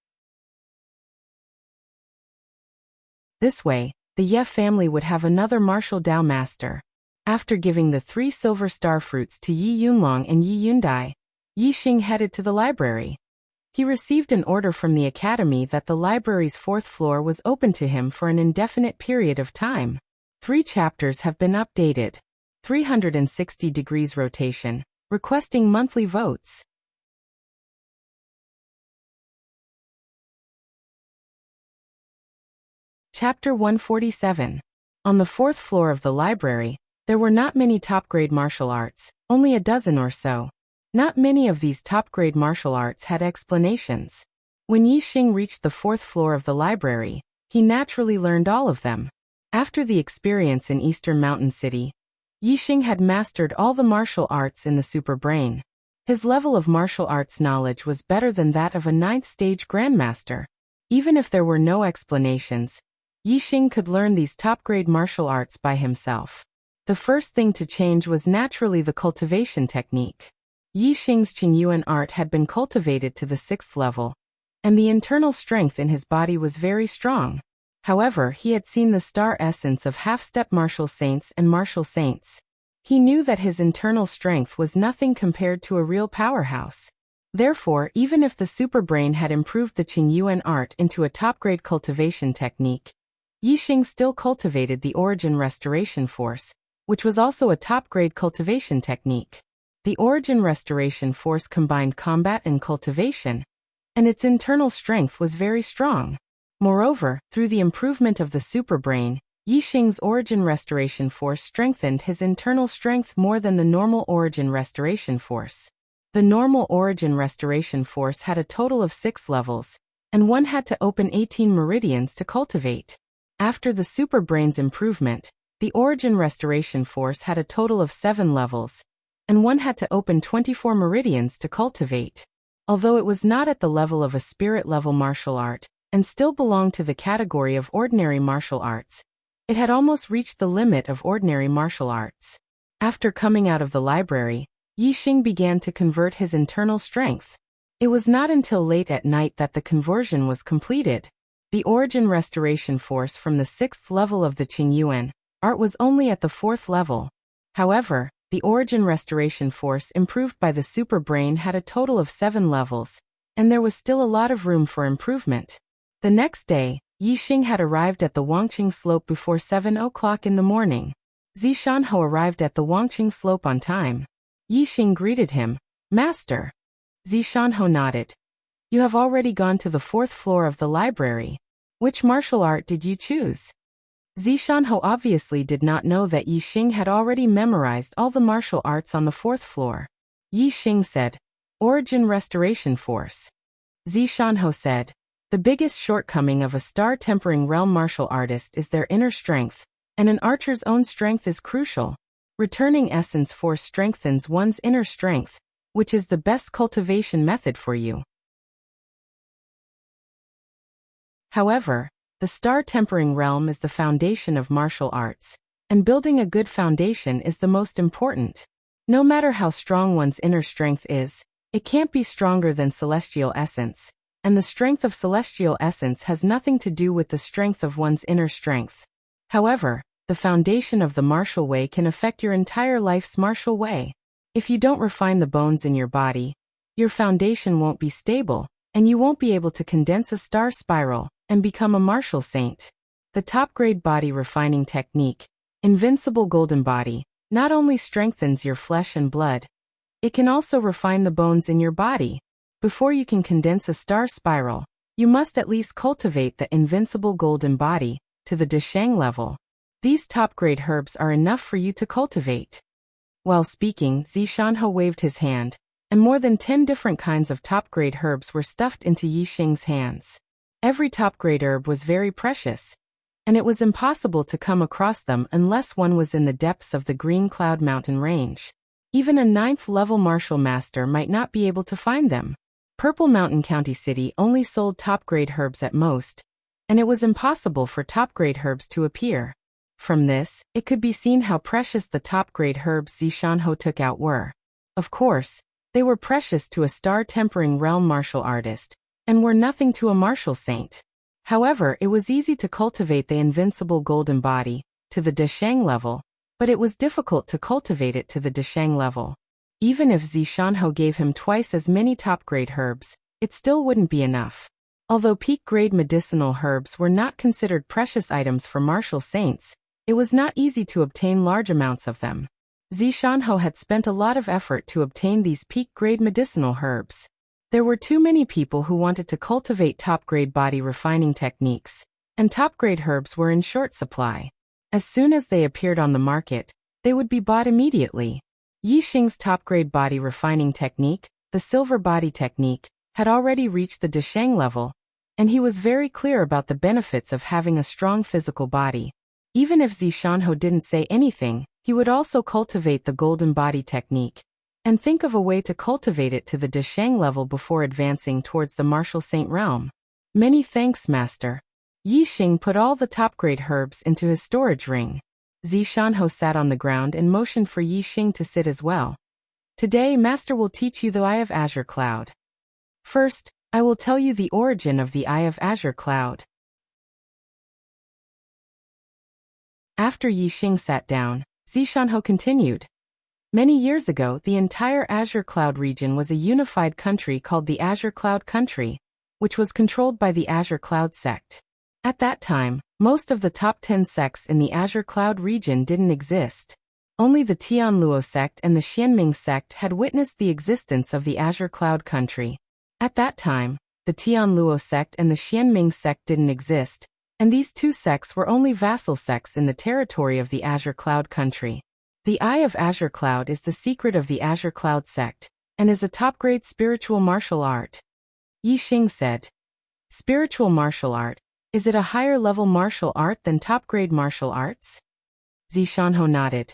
Speaker 1: This way, the Ye family would have another martial Dao master. After giving the 3 silver star fruits to Yi Yunlong and Yi Yundai, Yi Xing headed to the library. He received an order from the academy that the library's 4th floor was open to him for an indefinite period of time. 3 chapters have been updated. 360 degrees rotation, requesting monthly votes. Chapter 147. On the 4th floor of the library, there were not many top-grade martial arts, only a dozen or so. Not many of these top-grade martial arts had explanations. When Yi Xing reached the 4th floor of the library, he naturally learned all of them. After the experience in Eastern Mountain City, Yi Xing had mastered all the martial arts in the super brain. His level of martial arts knowledge was better than that of a 9th stage grandmaster. Even if there were no explanations, Yi Xing could learn these top-grade martial arts by himself. The first thing to change was naturally the cultivation technique. Yi Xing's Qingyuan art had been cultivated to the 6th level, and the internal strength in his body was very strong. However, he had seen the star essence of half-step martial saints and martial saints. He knew that his internal strength was nothing compared to a real powerhouse. Therefore, even if the superbrain had improved the Qingyuan art into a top-grade cultivation technique, Yi Xing still cultivated the origin restoration force, which was also a top-grade cultivation technique. The origin restoration force combined combat and cultivation, and its internal strength was very strong. Moreover, through the improvement of the superbrain, Yi Xing's origin restoration force strengthened his internal strength more than the normal origin restoration force. The normal origin restoration force had a total of 6 levels, and one had to open 18 meridians to cultivate. After the superbrain's improvement, the origin restoration force had a total of 7 levels, and one had to open 24 meridians to cultivate. Although it was not at the level of a spirit-level martial art, and still belonged to the category of ordinary martial arts, it had almost reached the limit of ordinary martial arts. After coming out of the library, Yi Xing began to convert his internal strength. It was not until late at night that the conversion was completed. The origin restoration force from the 6th level of the Qingyuan art was only at the 4th level. However, the origin restoration force improved by the superbrain had a total of 7 levels, and there was still a lot of room for improvement. The next day, Yi Xing had arrived at the Wangqing slope before 7 o'clock in the morning. Zishanho arrived at the Wangqing slope on time. Yi Xing greeted him, "Master." Zishanho nodded. "You have already gone to the 4th floor of the library. Which martial art did you choose?" Zishanho obviously did not know that Yi Xing had already memorized all the martial arts on the 4th floor. Yi Xing said, "Origin restoration force." Zishanho said, "The biggest shortcoming of a star-tempering realm martial artist is their inner strength, and an archer's own strength is crucial. Returning essence force strengthens one's inner strength, which is the best cultivation method for you." However, the star-tempering realm is the foundation of martial arts, and building a good foundation is the most important. No matter how strong one's inner strength is, it can't be stronger than celestial essence, and the strength of celestial essence has nothing to do with the strength of one's inner strength. However, the foundation of the martial way can affect your entire life's martial way. If you don't refine the bones in your body, Your foundation won't be stable, and you won't be able to condense a star spiral and become a martial saint. The top-grade body refining technique, Invincible Golden Body, not only strengthens your flesh and blood, it can also refine the bones in your body. Before you can condense a star spiral, you must at least cultivate the Invincible Golden Body to the Desheng level. These top-grade herbs are enough for you to cultivate. While speaking, Zishanho waved his hand, and more than 10 different kinds of top-grade herbs were stuffed into Yixing's hands. Every top-grade herb was very precious, and it was impossible to come across them unless one was in the depths of the Green Cloud Mountain range. Even a 9th-level martial master might not be able to find them. Purple Mountain County City only sold top-grade herbs at most, and it was impossible for top-grade herbs to appear. From this, it could be seen how precious the top-grade herbs Zishanho took out were. Of course, they were precious to a star-tempering realm martial artist, and were nothing to a martial saint. However, it was easy to cultivate the Invincible Golden Body to the Desheng level, but it was difficult to cultivate it to the Desheng level. Even if Zishanho gave him twice as many top-grade herbs, it still wouldn't be enough. Although peak-grade medicinal herbs were not considered precious items for martial saints, it was not easy to obtain large amounts of them. Zishanho had spent a lot of effort to obtain these peak-grade medicinal herbs. There were too many people who wanted to cultivate top-grade body refining techniques, and top-grade herbs were in short supply. As soon as they appeared on the market, they would be bought immediately. Yixing's top-grade body refining technique, the Silver Body Technique, had already reached the Desheng level, and he was very clear about the benefits of having a strong physical body. Even if Zishanho didn't say anything, he would also cultivate the Golden Body Technique, and think of a way to cultivate it to the Desheng level before advancing towards the martial saint realm. Many thanks, Master. Yixing put all the top-grade herbs into his storage ring. Zishanho sat on the ground and motioned for Yixing to sit as well. Today, Master will teach you the Eye of Azure Cloud. First, I will tell you the origin of the Eye of Azure Cloud. After Yixing sat down, Zishanho continued. Many years ago, the entire Azure Cloud region was a unified country called the Azure Cloud Country, which was controlled by the Azure Cloud sect. At that time, most of the top 10 sects in the Azure Cloud region didn't exist. Only the Tianluo sect and the Xianming sect had witnessed the existence of the Azure Cloud Country. At that time, the Tianluo sect and the Xianming sect didn't exist, and these two sects were only vassal sects in the territory of the Azure Cloud Country. The Eye of Azure Cloud is the secret of the Azure Cloud sect, and is a top-grade spiritual martial art. Yixing said. Spiritual martial art, is it a higher-level martial art than top-grade martial arts? Zishanho nodded.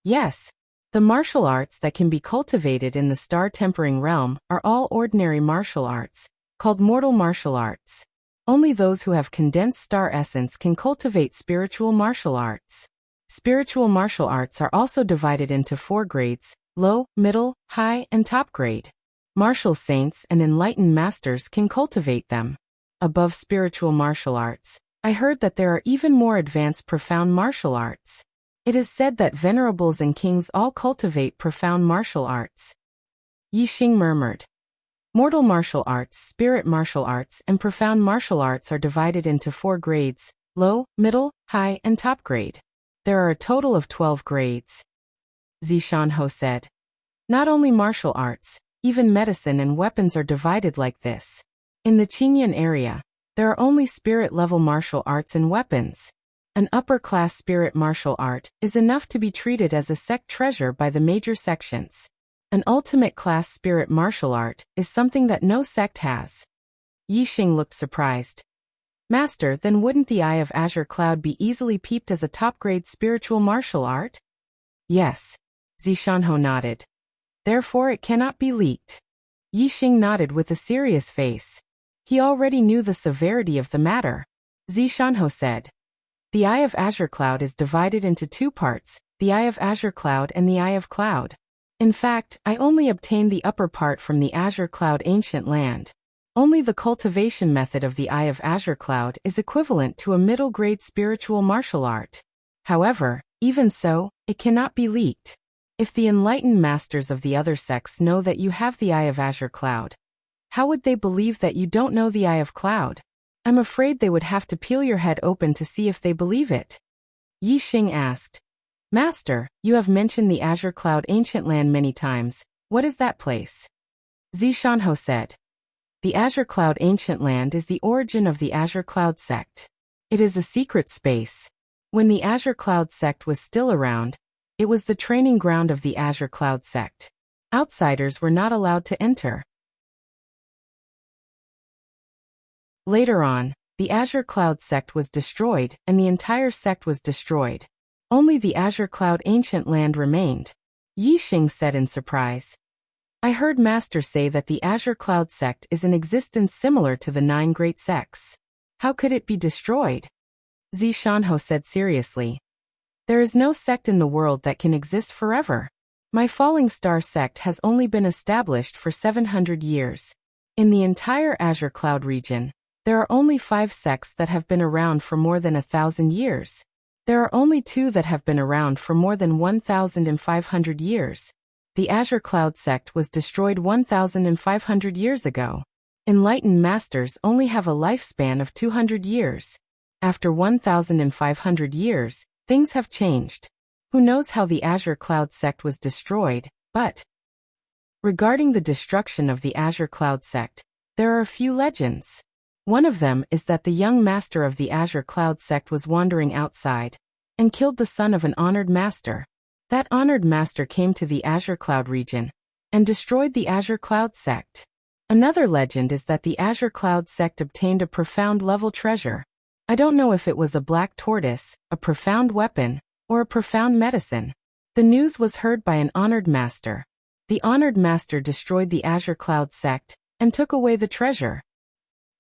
Speaker 1: Yes. The martial arts that can be cultivated in the star-tempering realm are all ordinary martial arts, called mortal martial arts. Only those who have condensed star essence can cultivate spiritual martial arts. Spiritual martial arts are also divided into 4 grades: low, middle, high, and top grade. Martial saints and enlightened masters can cultivate them. Above spiritual martial arts, I heard that there are even more advanced profound martial arts. It is said that venerables and kings all cultivate profound martial arts. Yixing murmured. Mortal martial arts, spirit martial arts, and profound martial arts are divided into 4 grades: low, middle, high, and top grade. There are a total of 12 grades. Zishanho said. Not only martial arts, even medicine and weapons are divided like this. In the Qingyan area, there are only spirit-level martial arts and weapons. An upper-class spirit martial art is enough to be treated as a sect treasure by the major sections. An ultimate-class spirit martial art is something that no sect has. Yixing looked surprised. Master, then wouldn't the Eye of Azure Cloud be easily peeped as a top-grade spiritual martial art? Yes. Zishanho nodded. Therefore it cannot be leaked. Yixing nodded with a serious face. He already knew the severity of the matter. Zishanho said. The Eye of Azure Cloud is divided into 2 parts, the Eye of Azure Cloud and the Eye of Cloud. In fact, I only obtained the upper part from the Azure Cloud Ancient Land. Only the cultivation method of the Eye of Azure Cloud is equivalent to a middle-grade spiritual martial art. However, even so, it cannot be leaked. If the enlightened masters of the other sects know that you have the eye of azure cloud, how would they believe that you don't know the eye of cloud? I'm afraid they would have to peel your head open to see if they believe it. Yi Xing asked. Master, you have mentioned the azure cloud ancient land many times. What is that place? Zishanho said. The azure cloud ancient land is the origin of the azure cloud sect. It is a secret space. When the azure cloud sect was still around, it was the training ground of the azure cloud sect. Outsiders were not allowed to enter. Later on, the azure cloud sect was destroyed and the entire sect was destroyed. Only the azure cloud ancient land remained. Yi Xing said in surprise. I heard Master say that the azure cloud sect is an existence similar to the 9 great sects. How could it be destroyed? Zishanho said seriously. There is no sect in the world that can exist forever. My falling star sect has only been established for 700 years. In the entire azure cloud region, there are only 5 sects that have been around for more than 1,000 years. There are only 2 that have been around for more than 1,500 years. The azure cloud sect was destroyed 1,500 years ago. Enlightened masters only have a lifespan of 200 years. After 1,500 years, things have changed. Who knows how the azure cloud sect was destroyed, but regarding the destruction of the azure cloud sect, there are a few legends. One of them is that the young master of the azure cloud sect was wandering outside and killed the son of an honored master. That honored master came to the azure cloud region and destroyed the azure cloud sect. Another legend is that the azure cloud sect obtained a profound level treasure. I don't know if it was a black tortoise, a profound weapon, or a profound medicine. The news was heard by an honored master. The honored master destroyed the azure cloud sect and took away the treasure.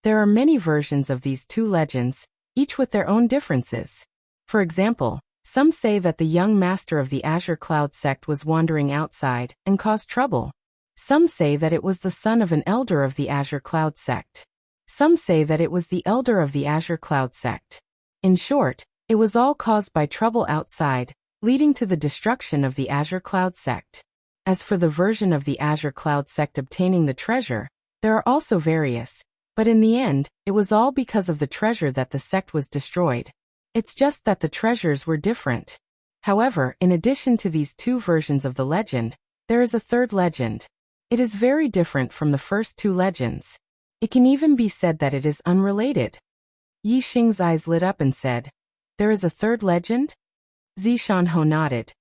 Speaker 1: There are many versions of these 2 legends, each with their own differences. For example, some say that the young master of the azure cloud sect was wandering outside and caused trouble. Some say that it was the son of an elder of the azure cloud sect. Some say that it was the elder of the azure cloud sect. In short, it was all caused by trouble outside, leading to the destruction of the azure cloud sect. As for the version of the azure cloud sect obtaining the treasure, there are also various. But in the end, it was all because of the treasure that the sect was destroyed. It's just that the treasures were different. However, in addition to these 2 versions of the legend, there is a third legend. It is very different from the first 2 legends. It can even be said that it is unrelated. Yi Xing's eyes lit up and said, There is a third legend? Zishanho nodded.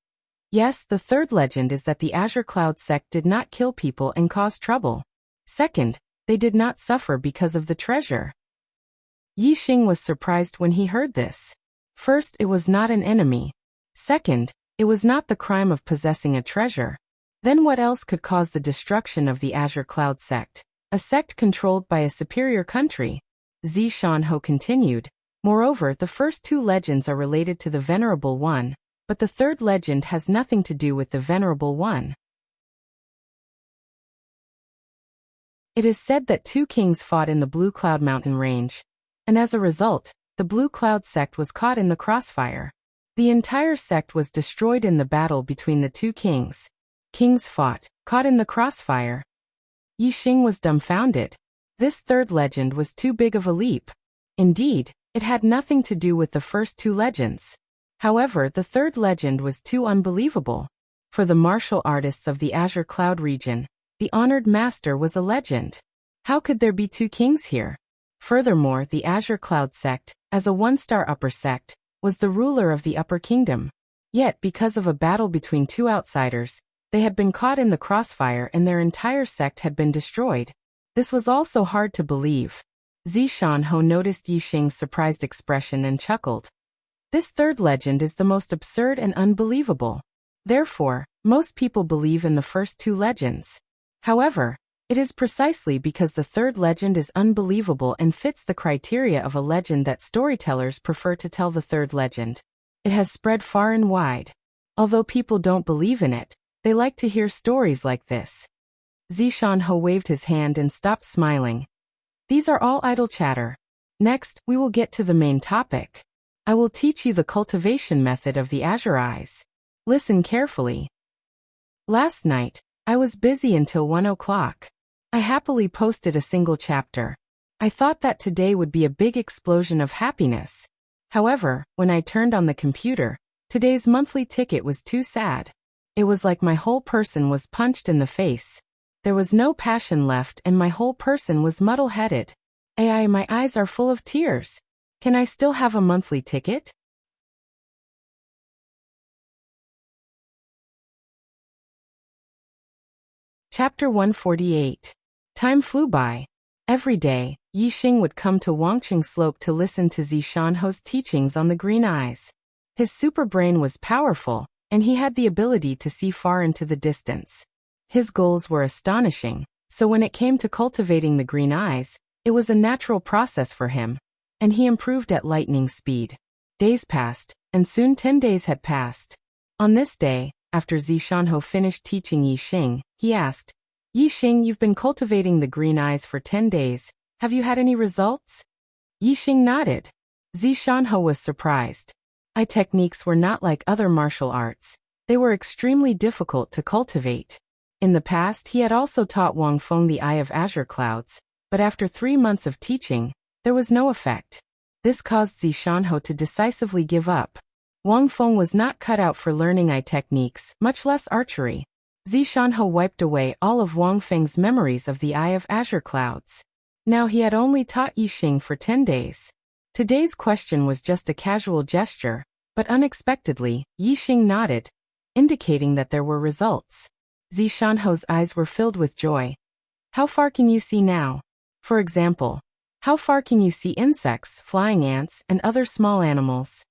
Speaker 1: Yes, the third legend is that the azure cloud sect did not kill people and cause trouble. Second, they did not suffer because of the treasure. Yi Xing was surprised when he heard this. First, it was not an enemy. Second, it was not the crime of possessing a treasure. Then what else could cause the destruction of the azure cloud sect? A sect controlled by a superior country. Zishanho continued. Moreover, the first 2 legends are related to the Venerable One, but the third legend has nothing to do with the Venerable One. It is said that 2 kings fought in the Blue Cloud Mountain range, and as a result, the Blue Cloud sect was caught in the crossfire. The entire sect was destroyed in the battle between the 2 kings. Kings fought, caught in the crossfire. Yi Xing was dumbfounded. This third legend was too big of a leap. Indeed, it had nothing to do with the first 2 legends. However, the third legend was too unbelievable. For the martial artists of the azure cloud region, the honored master was a legend. How could there be 2 kings here? Furthermore, the azure cloud sect, as a 1-star upper sect, was the ruler of the upper kingdom. Yet, because of a battle between 2 outsiders, they had been caught in the crossfire and their entire sect had been destroyed. This was also hard to believe. Zishanho noticed Yi Xing's surprised expression and chuckled. This third legend is the most absurd and unbelievable. Therefore, most people believe in the first 2 legends. However, it is precisely because the third legend is unbelievable and fits the criteria of a legend that storytellers prefer to tell the third legend. It has spread far and wide. Although people don't believe in it, they like to hear stories like this. Zishanho waved his hand and stopped smiling. These are all idle chatter. Next, we will get to the main topic. I will teach you the cultivation method of the azure eyes. Listen carefully. Last night, I was busy until 1 o'clock. I happily posted a single chapter. I thought that today would be a big explosion of happiness. However, when I turned on the computer, today's monthly ticket was too sad. It was like my whole person was punched in the face. There was no passion left and my whole person was muddle-headed. AI, my eyes are full of tears. Can I still have a monthly ticket? Chapter 148. Time flew by. Every day, Yixing would come to Wangqing Slope to listen to Zishanho's teachings on the green eyes. His super brain was powerful, and he had the ability to see far into the distance. His goals were astonishing, so when it came to cultivating the green eyes, it was a natural process for him, and he improved at lightning speed. Days passed, and soon 10 days had passed. On this day, after Zishanho finished teaching Yixing, he asked, Yixing, you've been cultivating the green eyes for 10 days. Have you had any results? Yixing nodded. Zishanho was surprised. Eye techniques were not like other martial arts. They were extremely difficult to cultivate. In the past, he had also taught Wang Feng the Eye of Azure Clouds, but after 3 months of teaching, there was no effect. This caused Zishanho to decisively give up. Wang Feng was not cut out for learning eye techniques, much less archery. Zishanho wiped away all of Wang Feng's memories of the Eye of Azure Clouds. Now he had only taught Yixing for 10 days. Today's question was just a casual gesture, but unexpectedly, Yixing nodded, indicating that there were results. Zishanho's eyes were filled with joy. How far can you see now? For example, how far can you see insects, flying ants, and other small animals?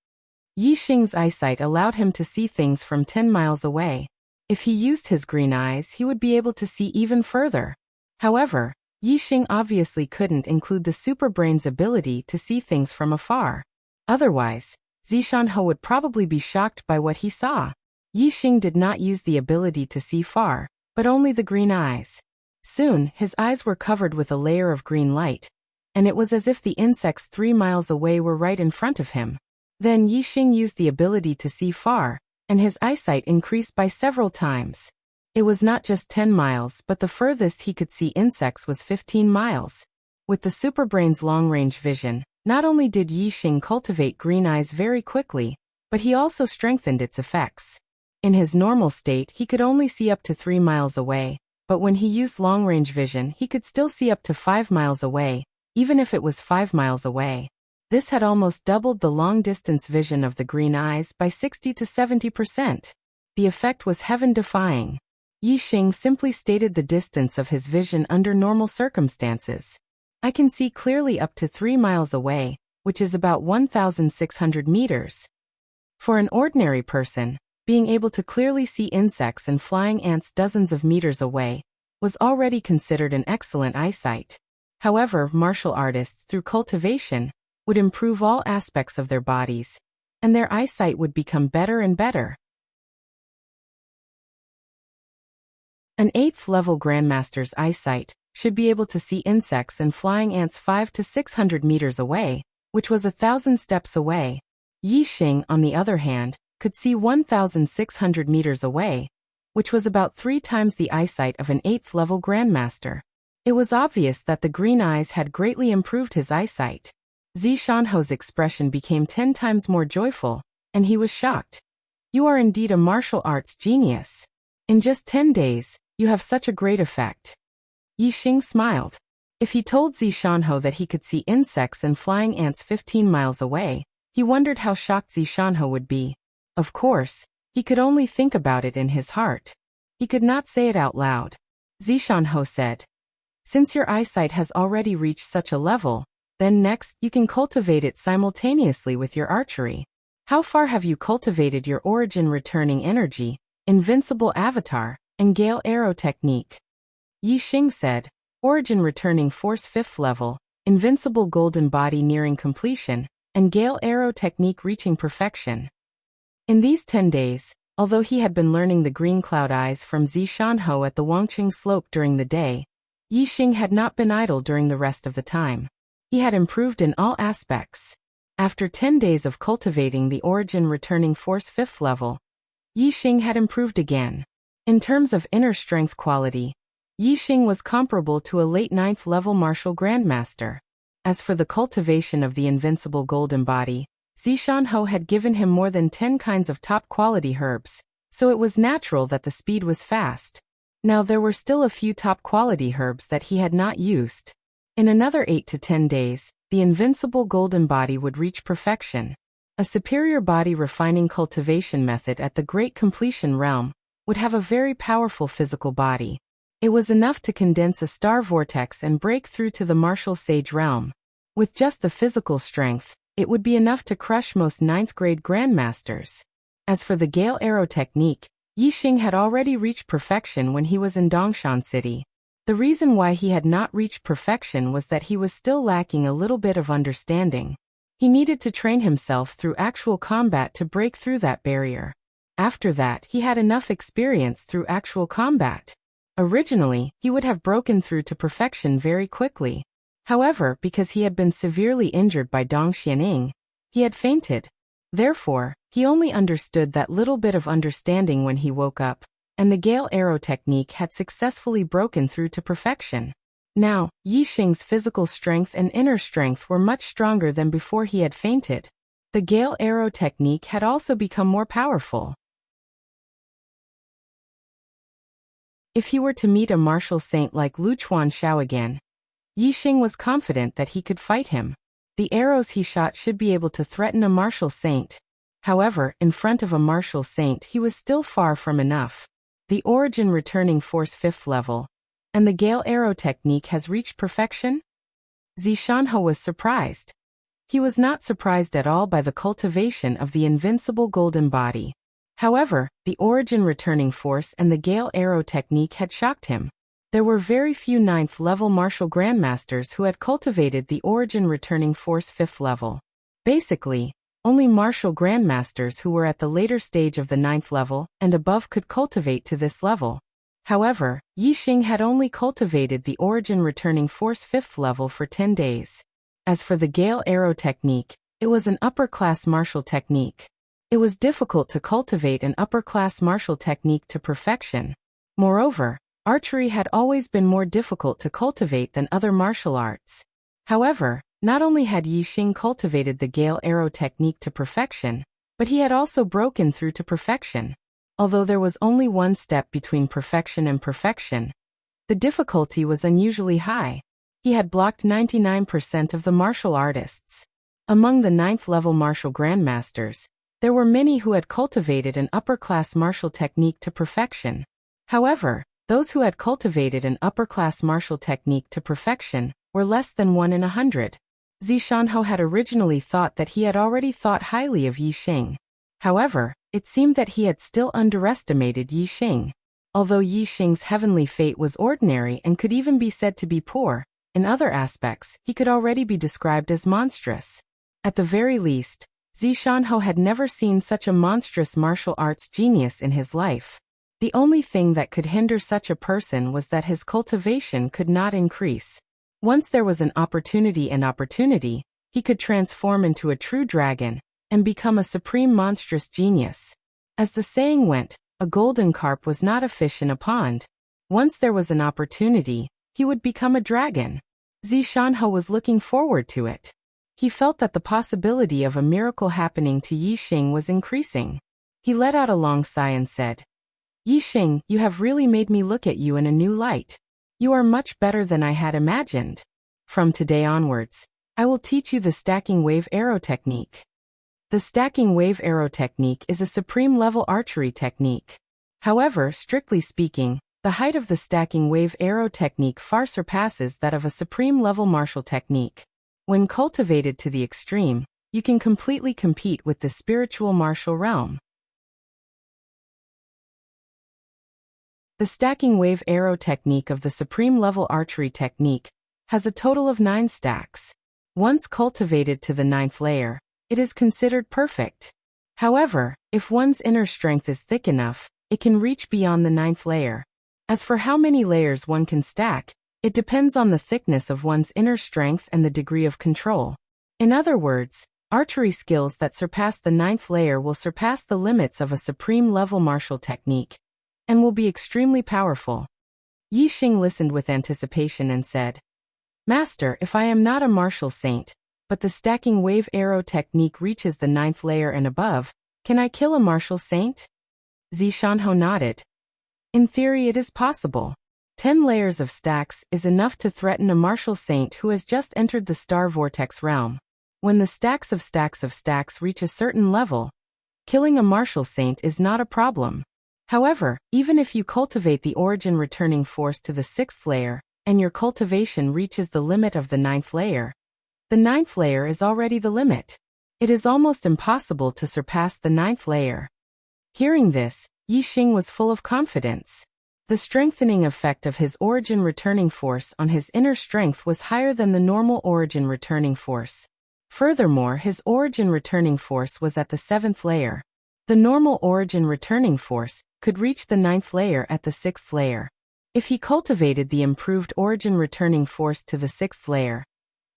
Speaker 1: Yixing's eyesight allowed him to see things from 10 miles away. If he used his green eyes, he would be able to see even further. However, Yixing obviously couldn't include the superbrain's ability to see things from afar. Otherwise, Zishanho would probably be shocked by what he saw. Yixing did not use the ability to see far, but only the green eyes. Soon, his eyes were covered with a layer of green light, and it was as if the insects 3 miles away were right in front of him. Then Yixing used the ability to see far, and his eyesight increased by several times. It was not just 10 miles, but the furthest he could see insects was 15 miles. With the superbrain's long-range vision, not only did Yixing cultivate green eyes very quickly, but he also strengthened its effects. In his normal state, he could only see up to 3 miles away, but when he used long-range vision, he could still see up to 5 miles away, even if it was 5 miles away. This had almost doubled the long-distance vision of the green eyes by 60 to 70%. The effect was heaven-defying. Yixing simply stated the distance of his vision under normal circumstances. I can see clearly up to 3 miles away, which is about 1,600 meters. For an ordinary person, being able to clearly see insects and flying ants dozens of meters away was already considered an excellent eyesight. However, martial artists, through cultivation, would improve all aspects of their bodies, and their eyesight would become better and better. An 8th-level Grandmaster's eyesight should be able to see insects and flying ants 500 to 600 meters away, which was 1,000 steps away. Yixing, on the other hand, could see 1,600 meters away, which was about 3 times the eyesight of an 8th-level Grandmaster. It was obvious that the green eyes had greatly improved his eyesight. Zishanho's expression became 10 times more joyful, and he was shocked. You are indeed a martial arts genius. In just 10 days, you have such a great effect. Yixing smiled. If he told Zishanho that he could see insects and flying ants 15 miles away, he wondered how shocked Zishanho would be. Of course, he could only think about it in his heart. He could not say it out loud. Zishanho said, "Since your eyesight has already reached such a level, then next you can cultivate it simultaneously with your archery. How far have you cultivated your origin returning energy, invincible avatar, and gale arrow technique?" Yixing said, "Origin returning force 5th level, invincible golden body nearing completion, and gale arrow technique reaching perfection." In these 10 days, although he had been learning the green cloud eyes from Zishanho at the Wangqing Slope during the day, Yixing had not been idle during the rest of the time. He had improved in all aspects. After 10 days of cultivating the origin returning force 5th level, Yixing had improved again. In terms of inner strength quality, Yixing was comparable to a late 9th level martial grandmaster. As for the cultivation of the invincible golden body, Zishanho had given him more than 10 kinds of top-quality herbs, so it was natural that the speed was fast. Now there were still a few top-quality herbs that he had not used. In another 8 to 10 days, the invincible golden body would reach perfection. A superior body refining cultivation method at the Great Completion realm would have a very powerful physical body. It was enough to condense a star vortex and break through to the martial sage realm. With just the physical strength, it would be enough to crush most 9th grade grandmasters. As for the Gale Arrow technique, Yixing had already reached perfection when he was in Dongshan City. The reason why he had not reached perfection was that he was still lacking a little bit of understanding. He needed to train himself through actual combat to break through that barrier. After that, he had enough experience through actual combat. Originally, he would have broken through to perfection very quickly. However, because he had been severely injured by Dong Xianing, he had fainted. Therefore, he only understood that little bit of understanding when he woke up, and the Gale Arrow technique had successfully broken through to perfection. Now, Yixing's physical strength and inner strength were much stronger than before he had fainted. The Gale Arrow technique had also become more powerful. If he were to meet a martial saint like Lu Chuanxiao again, Yixing was confident that he could fight him. The arrows he shot should be able to threaten a martial saint. However, in front of a martial saint he was still far from enough. The origin returning force 5th level, and the Gale Arrow technique has reached perfection? Zishanho was surprised. He was not surprised at all by the cultivation of the invincible golden body. However, the origin returning force and the Gale Arrow technique had shocked him. There were very few 9th level martial grandmasters who had cultivated the origin returning force 5th level. Basically, only martial grandmasters who were at the later stage of the 9th level and above could cultivate to this level. However, Yixing had only cultivated the origin returning force 5th level for 10 days. As for the Gale Arrow technique, it was an upper-class martial technique. It was difficult to cultivate an upper-class martial technique to perfection. Moreover, archery had always been more difficult to cultivate than other martial arts. However, not only had Yixing cultivated the Gale Arrow technique to perfection, but he had also broken through to perfection. Although there was only one step between perfection and perfection, the difficulty was unusually high. He had blocked 99% of the martial artists. Among the 9th level martial grandmasters, there were many who had cultivated an upper-class martial technique to perfection. However, those who had cultivated an upper-class martial technique to perfection were less than 1 in 100. Zishanho had originally thought that he had already thought highly of Yixing. However, it seemed that he had still underestimated Yixing. Although Yixing's heavenly fate was ordinary and could even be said to be poor, in other aspects, he could already be described as monstrous. At the very least, Zishanho had never seen such a monstrous martial arts genius in his life. The only thing that could hinder such a person was that his cultivation could not increase. Once there was an opportunity, he could transform into a true dragon and become a supreme monstrous genius. As the saying went, a golden carp was not a fish in a pond. Once there was an opportunity, he would become a dragon. Zishanho was looking forward to it. He felt that the possibility of a miracle happening to Yixing was increasing. He let out a long sigh and said, "Yixing, you have really made me look at you in a new light. You are much better than I had imagined. From today onwards, I will teach you the stacking wave arrow technique." The stacking wave arrow technique is a supreme level archery technique. However, strictly speaking, the height of the stacking wave arrow technique far surpasses that of a supreme level martial technique. When cultivated to the extreme, you can completely compete with the spiritual martial realm. The stacking wave arrow technique of the supreme level archery technique has a total of 9 stacks. Once cultivated to the 9th layer, it is considered perfect. However, if one's inner strength is thick enough, it can reach beyond the 9th layer. As for how many layers one can stack, it depends on the thickness of one's inner strength and the degree of control. In other words, archery skills that surpass the 9th layer will surpass the limits of a supreme level martial technique. and will be extremely powerful. Yi Xing listened with anticipation and said, Master, if I am not a martial saint, but the stacking wave arrow technique reaches the 9th layer and above, can I kill a martial saint? Zishanho nodded. In theory it is possible. 10 layers of stacks is enough to threaten a martial saint who has just entered the star vortex realm. When the stacks of stacks reach a certain level, killing a martial saint is not a problem. However, even if you cultivate the origin returning force to the 6th layer, and your cultivation reaches the limit of the 9th layer, the 9th layer is already the limit. It is almost impossible to surpass the 9th layer. Hearing this, Yi Xing was full of confidence. The strengthening effect of his origin returning force on his inner strength was higher than the normal origin returning force. Furthermore, his origin returning force was at the 7th layer. The normal origin returning force could reach the 9th layer at the 6th layer. If he cultivated the improved origin returning force to the 6th layer,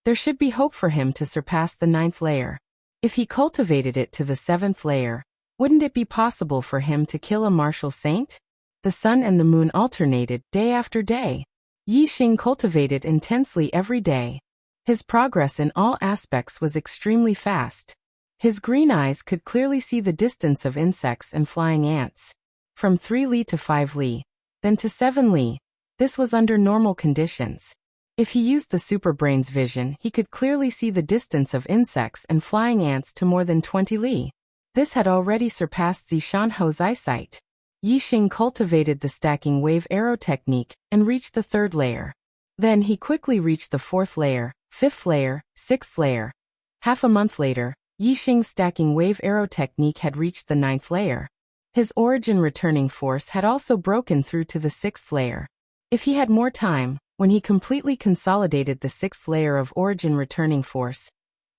Speaker 1: there should be hope for him to surpass the 9th layer. If he cultivated it to the 7th layer, wouldn't it be possible for him to kill a martial saint? The sun and the moon alternated day after day. Yi Xing cultivated intensely every day. His progress in all aspects was extremely fast. His green eyes could clearly see the distance of insects and flying ants. From 3 li to 5 li, then to 7 li. This was under normal conditions. If he used the superbrain's vision, he could clearly see the distance of insects and flying ants to more than 20 li. This had already surpassed Zishanho's eyesight. Yi Xing cultivated the stacking wave arrow technique and reached the 3rd layer. Then he quickly reached the 4th layer, 5th layer, 6th layer. Half a month later, Yi Xing's stacking wave arrow technique had reached the 9th layer. His origin returning force had also broken through to the 6th layer. If he had more time, when he completely consolidated the 6th layer of origin returning force,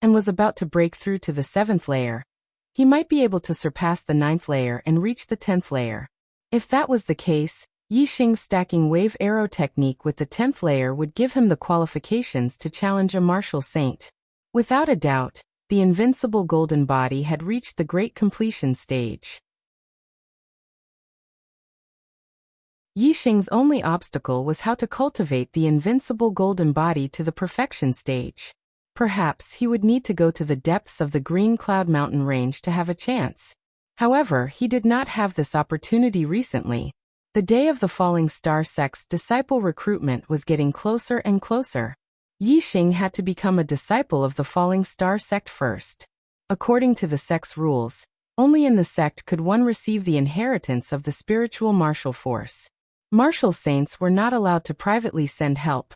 Speaker 1: and was about to break through to the 7th layer, he might be able to surpass the 9th layer and reach the 10th layer. If that was the case, Yi Xing's stacking wave arrow technique with the 10th layer would give him the qualifications to challenge a martial saint. Without a doubt, the invincible golden body had reached the great completion stage. Yi Xing's only obstacle was how to cultivate the invincible golden body to the perfection stage. Perhaps he would need to go to the depths of the Green Cloud Mountain range to have a chance. However, he did not have this opportunity recently. The day of the Falling Star sect's disciple recruitment was getting closer and closer. Yi Xing had to become a disciple of the Falling Star sect first. According to the sect's rules, only in the sect could one receive the inheritance of the spiritual martial force. Martial saints were not allowed to privately send help,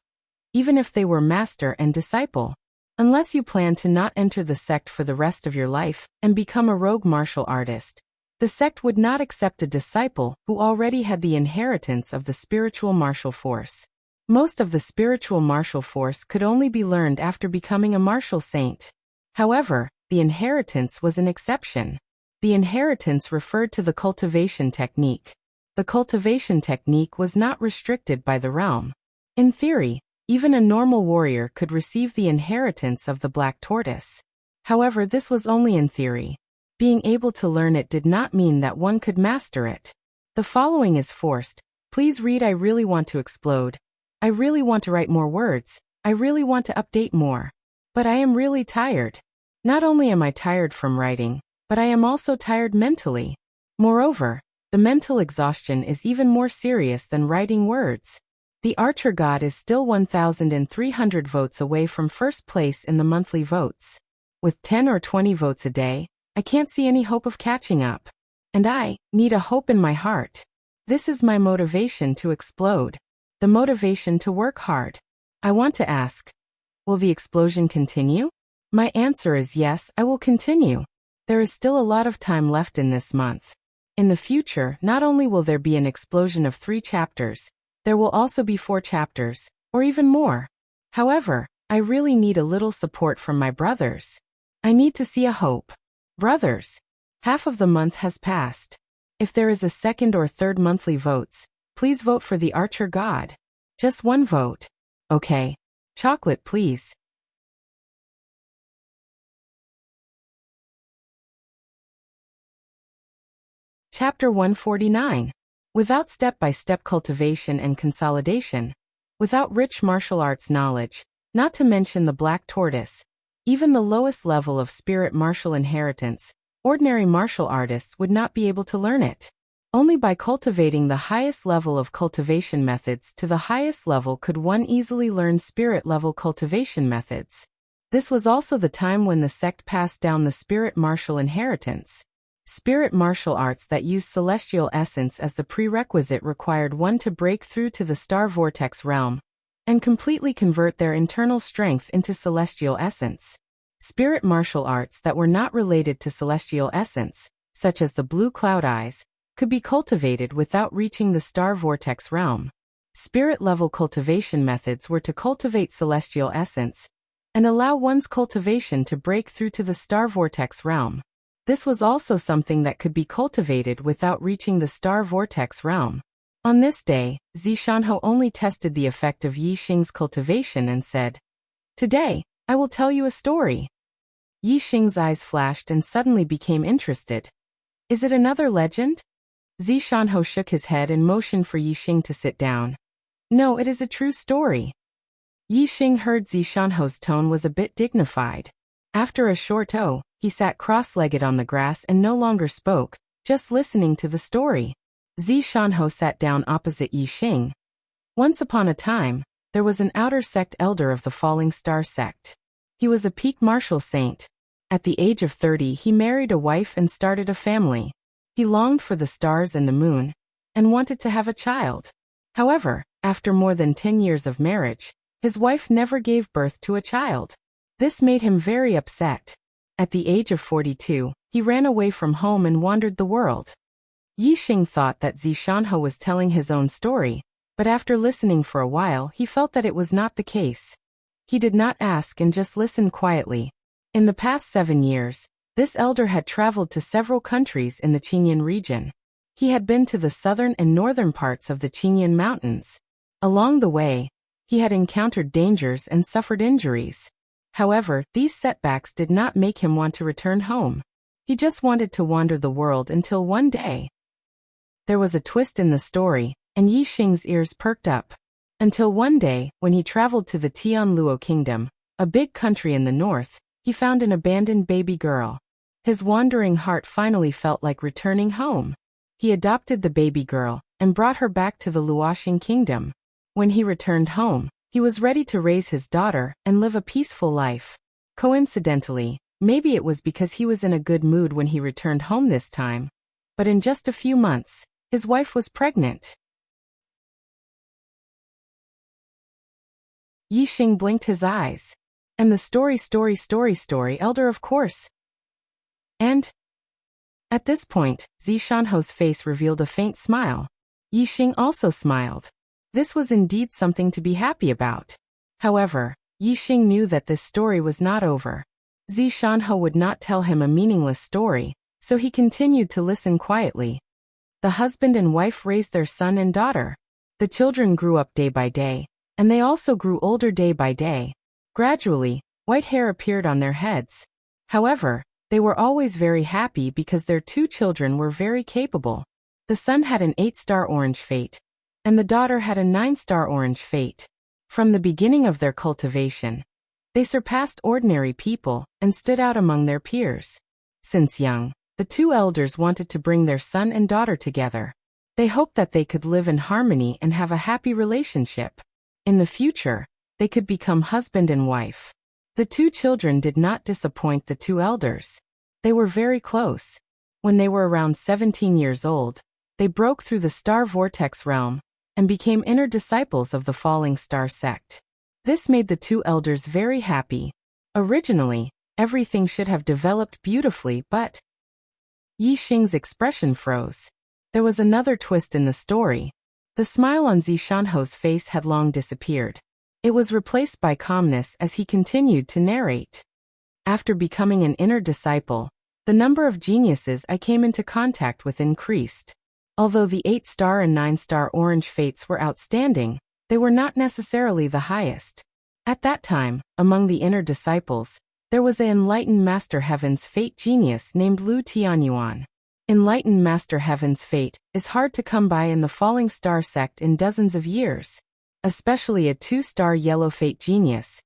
Speaker 1: even if they were master and disciple. Unless you plan to not enter the sect for the rest of your life and become a rogue martial artist, the sect would not accept a disciple who already had the inheritance of the spiritual martial force. Most of the spiritual martial force could only be learned after becoming a martial saint. However, the inheritance was an exception. The inheritance referred to the cultivation technique. The cultivation technique was not restricted by the realm. In theory, even a normal warrior could receive the inheritance of the black tortoise. However, this was only in theory. Being able to learn it did not mean that one could master it. The following is forced. Please read. I really want to explode. I really want to write more words. I really want to update more. But I am really tired. Not only am I tired from writing, but I am also tired mentally. Moreover, the mental exhaustion is even more serious than writing words. The Archer God is still 1,300 votes away from first place in the monthly votes. With 10 or 20 votes a day, I can't see any hope of catching up. And I need a hope in my heart. This is my motivation to explode. The motivation to work hard. I want to ask, will the explosion continue? My answer is yes, I will continue. There is still a lot of time left in this month. In the future, not only will there be an explosion of 3 chapters, there will also be 4 chapters, or even more. However, I really need a little support from my brothers. I need to see a hope. Brothers, half of the month has passed. If there is a second or third monthly votes, please vote for the Archer God. Just one vote. Okay. Chocolate, please. Chapter 149. Without step-by-step cultivation and consolidation, without rich martial arts knowledge, not to mention the black tortoise, even the lowest level of spirit martial inheritance, ordinary martial artists would not be able to learn it. Only by cultivating the highest level of cultivation methods to the highest level could one easily learn spirit-level cultivation methods. This was also the time when the sect passed down the spirit martial inheritance. Spirit martial arts that used celestial essence as the prerequisite required one to break through to the star vortex realm and completely convert their internal strength into celestial essence. Spirit martial arts that were not related to celestial essence, such as the blue cloud eyes, could be cultivated without reaching the star vortex realm. Spirit-level cultivation methods were to cultivate celestial essence and allow one's cultivation to break through to the star vortex realm. This was also something that could be cultivated without reaching the star vortex realm. On this day, Zishanho only tested the effect of Yi Xing's cultivation and said, "Today, I will tell you a story." Yi Xing's eyes flashed and suddenly became interested. "Is it another legend?" Zishanho shook his head and motioned for Yi Xing to sit down. "No, it is a true story." Yi Xing heard Zishanho's tone was a bit dignified. After a short he sat cross-legged on the grass and no longer spoke, just listening to the story. Zishanho sat down opposite Yi Xing. Once upon a time, there was an outer sect elder of the Falling Star sect. He was a peak martial saint. At the age of 30, he married a wife and started a family. He longed for the stars and the moon, and wanted to have a child. However, after more than 10 years of marriage, his wife never gave birth to a child. This made him very upset. At the age of 42, he ran away from home and wandered the world. Yi Xing thought that Zishanho was telling his own story, but after listening for a while he felt that it was not the case. He did not ask and just listened quietly. In the past 7 years, this elder had traveled to several countries in the Qingyan region. He had been to the southern and northern parts of the Qingyan Mountains. Along the way, he had encountered dangers and suffered injuries. However, these setbacks did not make him want to return home. He just wanted to wander the world until one day. There was a twist in the story, and Yi Xing's ears perked up. Until one day, when he traveled to the Tianluo Kingdom, a big country in the north, he found an abandoned baby girl. His wandering heart finally felt like returning home. He adopted the baby girl and brought her back to the Luoxing Kingdom. When he returned home, he was ready to raise his daughter and live a peaceful life. Coincidentally, maybe it was because he was in a good mood when he returned home this time. But in just a few months, his wife was pregnant. Yi Xing blinked his eyes. And the story elder, of course. And at this point, Zishanho's face revealed a faint smile. Yi Xing also smiled. This was indeed something to be happy about. However, Yi Xing knew that this story was not over. Zishanho would not tell him a meaningless story, so he continued to listen quietly. The husband and wife raised their son and daughter. The children grew up day by day, and they also grew older day by day. Gradually, white hair appeared on their heads. However, they were always very happy because their 2 children were very capable. The son had an 8-star orange fate, and the daughter had a 9-star orange fate. From the beginning of their cultivation, they surpassed ordinary people and stood out among their peers. Since young, the 2 elders wanted to bring their son and daughter together. They hoped that they could live in harmony and have a happy relationship. In the future, they could become husband and wife. The 2 children did not disappoint the 2 elders. They were very close. When they were around 17 years old, they broke through the star vortex realm and became inner disciples of the Falling Star sect. This made the 2 elders very happy. Originally, everything should have developed beautifully, but Yi Xing's expression froze. There was another twist in the story. The smile on Zishanho's face had long disappeared. It was replaced by calmness as he continued to narrate. After becoming an inner disciple, the number of geniuses I came into contact with increased. Although the 8-star and 9-star orange fates were outstanding, they were not necessarily the highest. At that time, among the inner disciples, there was an enlightened Master Heaven's fate genius named Lu Tianyuan. Enlightened Master Heaven's fate is hard to come by in the Falling Star sect in dozens of years, especially a 2-star yellow fate genius.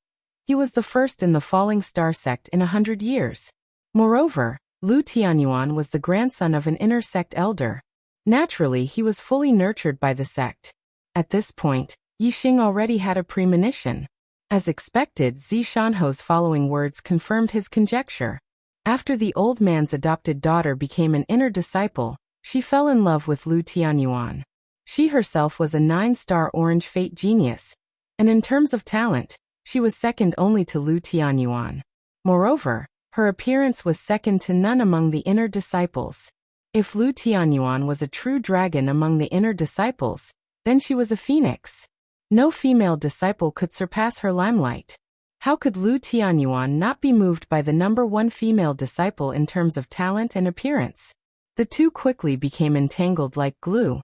Speaker 1: He was the first in the Falling Star sect in 100 years. Moreover, Lu Tianyuan was the grandson of an inner sect elder. Naturally, he was fully nurtured by the sect. At this point, Yixing already had a premonition. As expected, Zishanho's following words confirmed his conjecture. After the old man's adopted daughter became an inner disciple, she fell in love with Lu Tianyuan. She herself was a 9-star orange fate genius, and in terms of talent, she was second only to Lu Tianyuan. Moreover, her appearance was second to none among the inner disciples. If Lu Tianyuan was a true dragon among the inner disciples, then she was a phoenix. No female disciple could surpass her limelight. How could Lu Tianyuan not be moved by the #1 female disciple in terms of talent and appearance? The two quickly became entangled like glue.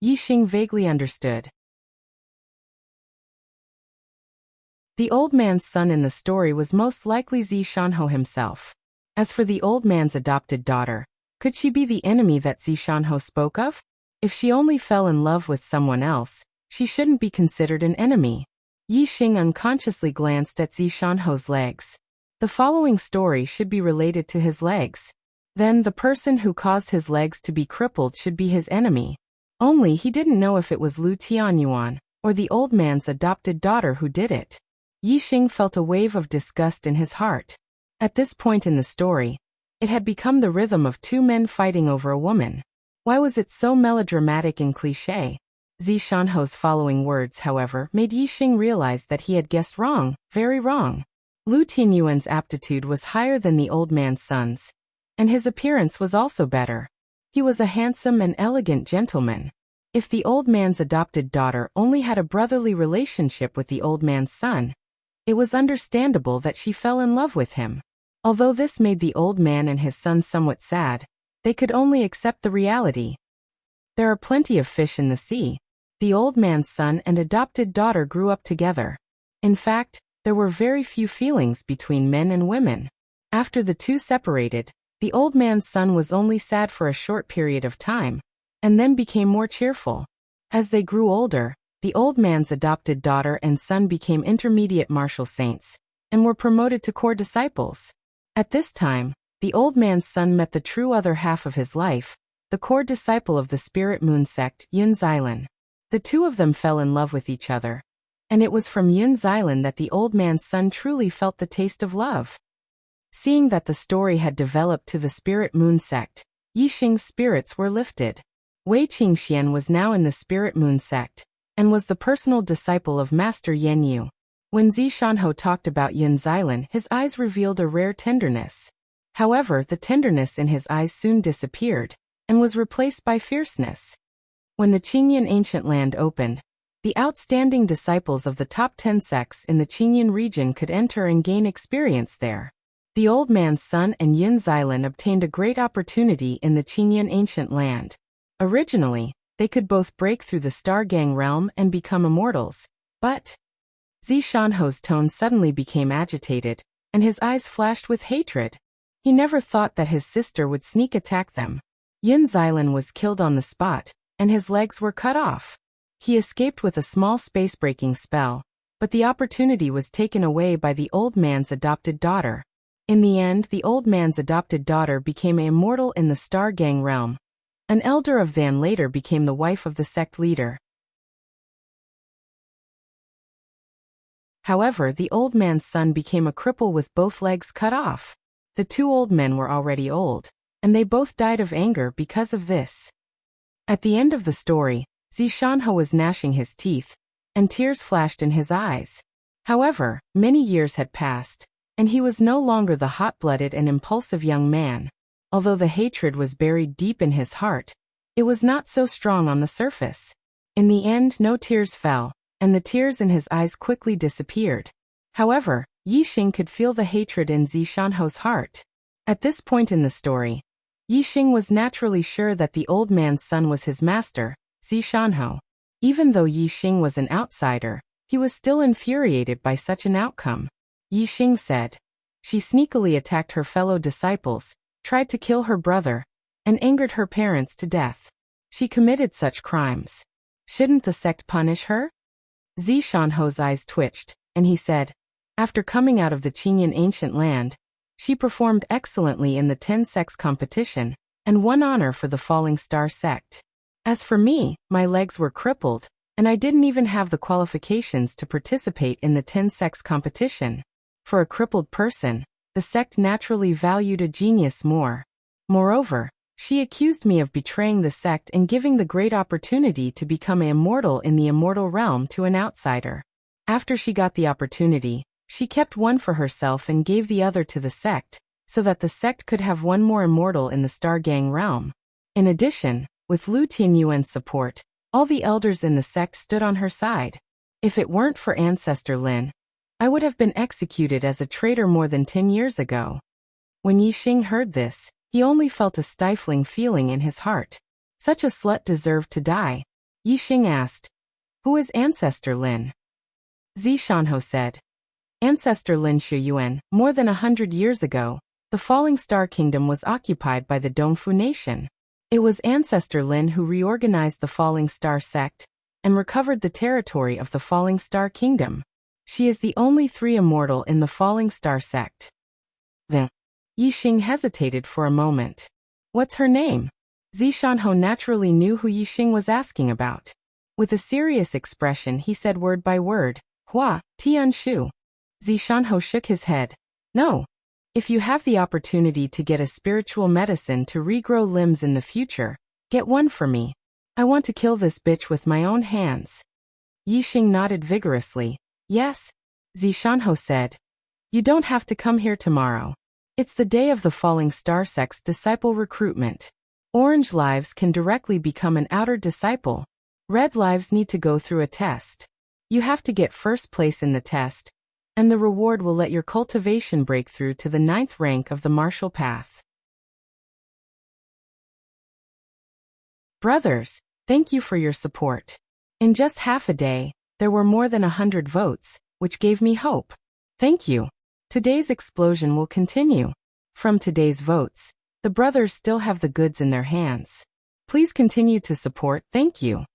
Speaker 1: Yixing vaguely understood. The old man's son in the story was most likely Zishanho himself. As for the old man's adopted daughter, could she be the enemy that Zishanho spoke of? If she only fell in love with someone else, she shouldn't be considered an enemy. Yixing unconsciously glanced at Zishanho's legs. The following story should be related to his legs. Then the person who caused his legs to be crippled should be his enemy. Only he didn't know if it was Lu Tianyuan or the old man's adopted daughter who did it. Yixing felt a wave of disgust in his heart. At this point in the story, it had become the rhythm of two men fighting over a woman. Why was it so melodramatic and cliché? Zishanho's following words, however, made Yixing realize that he had guessed wrong, very wrong. Lu Tianyuan's aptitude was higher than the old man's son's, and his appearance was also better. He was a handsome and elegant gentleman. If the old man's adopted daughter only had a brotherly relationship with the old man's son, it was understandable that she fell in love with him. Although this made the old man and his son somewhat sad, they could only accept the reality. There are plenty of fish in the sea. The old man's son and adopted daughter grew up together. In fact, there were very few feelings between men and women. After the two separated, the old man's son was only sad for a short period of time, and then became more cheerful. As they grew older, the old man's adopted daughter and son became intermediate martial saints, and were promoted to core disciples. At this time, the old man's son met the true other half of his life, the core disciple of the Spirit Moon sect, Yun Xilan. The two of them fell in love with each other, and it was from Yun Xilan that the old man's son truly felt the taste of love. Seeing that the story had developed to the Spirit Moon sect, Yixing's spirits were lifted. Wei Qingxian was now in the Spirit Moon sect, and was the personal disciple of Master Yan Yu. When Zishanho talked about Yun Xilan, his eyes revealed a rare tenderness. However, the tenderness in his eyes soon disappeared, and was replaced by fierceness. When the Qingyan ancient land opened, the outstanding disciples of the top 10 sects in the Qingyan region could enter and gain experience there. The old man's son and Yun Xilan obtained a great opportunity in the Qingyan ancient land. Originally, they could both break through the Star Gang realm and become immortals, but Zishanho's tone suddenly became agitated, and his eyes flashed with hatred. He never thought that his sister would sneak attack them. Yun Xilan was killed on the spot, and his legs were cut off. He escaped with a small space-breaking spell, but the opportunity was taken away by the old man's adopted daughter. In the end, the old man's adopted daughter became an immortal in the Star Gang realm. An elder of Van later became the wife of the sect leader. However, the old man's son became a cripple with both legs cut off. The two old men were already old, and they both died of anger because of this. At the end of the story, Zishanho was gnashing his teeth, and tears flashed in his eyes. However, many years had passed, and he was no longer the hot-blooded and impulsive young man. Although the hatred was buried deep in his heart, it was not so strong on the surface. In the end, no tears fell, and the tears in his eyes quickly disappeared. However, Yixing could feel the hatred in Zishanho's heart. At this point in the story, Yixing was naturally sure that the old man's son was his master, Zishanho. Even though Yixing was an outsider, he was still infuriated by such an outcome. Yixing said. She sneakily attacked her fellow disciples, tried to kill her brother, and angered her parents to death. She committed such crimes. Shouldn't the sect punish her? Zishanho's eyes twitched, and he said, after coming out of the Qingyan ancient land, she performed excellently in the 10 sects competition, and won honor for the Falling Star sect. As for me, my legs were crippled, and I didn't even have the qualifications to participate in the 10 sects competition. For a crippled person, the sect naturally valued a genius more. Moreover, she accused me of betraying the sect and giving the great opportunity to become an immortal in the immortal realm to an outsider. After she got the opportunity, she kept one for herself and gave the other to the sect, so that the sect could have one more immortal in the Star Gang realm. In addition, with Lu Tianyuan's support, all the elders in the sect stood on her side. If it weren't for Ancestor Lin, I would have been executed as a traitor more than 10 years ago. When Yixing heard this, he only felt a stifling feeling in his heart. Such a slut deserved to die. Yixing asked, "Who is Ancestor Lin?" Zishanho said, "Ancestor Lin Shuyuan, more than 100 years ago, the Falling Star Kingdom was occupied by the Dongfu Nation. It was Ancestor Lin who reorganized the Falling Star sect and recovered the territory of the Falling Star Kingdom. She is the only 3 immortal in the Falling Star sect." Then, Yixing hesitated for a moment. "What's her name?" Zishanho naturally knew who Yixing was asking about. With a serious expression he said word by word, "Hua, Tianshu." Zishanho shook his head. "No. If you have the opportunity to get a spiritual medicine to regrow limbs in the future, get one for me. I want to kill this bitch with my own hands." Yixing nodded vigorously. "Yes," Zishanho said. "You don't have to come here tomorrow. It's the day of the Falling Star sect's disciple recruitment. Orange lives can directly become an outer disciple. Red lives need to go through a test. You have to get first place in the test, and the reward will let your cultivation break through to the 9th rank of the martial path." Brothers, thank you for your support. In just half a day, there were more than 100 votes, which gave me hope. Thank you. Today's explosion will continue. From today's votes, the brothers still have the goods in their hands. Please continue to support. Thank you.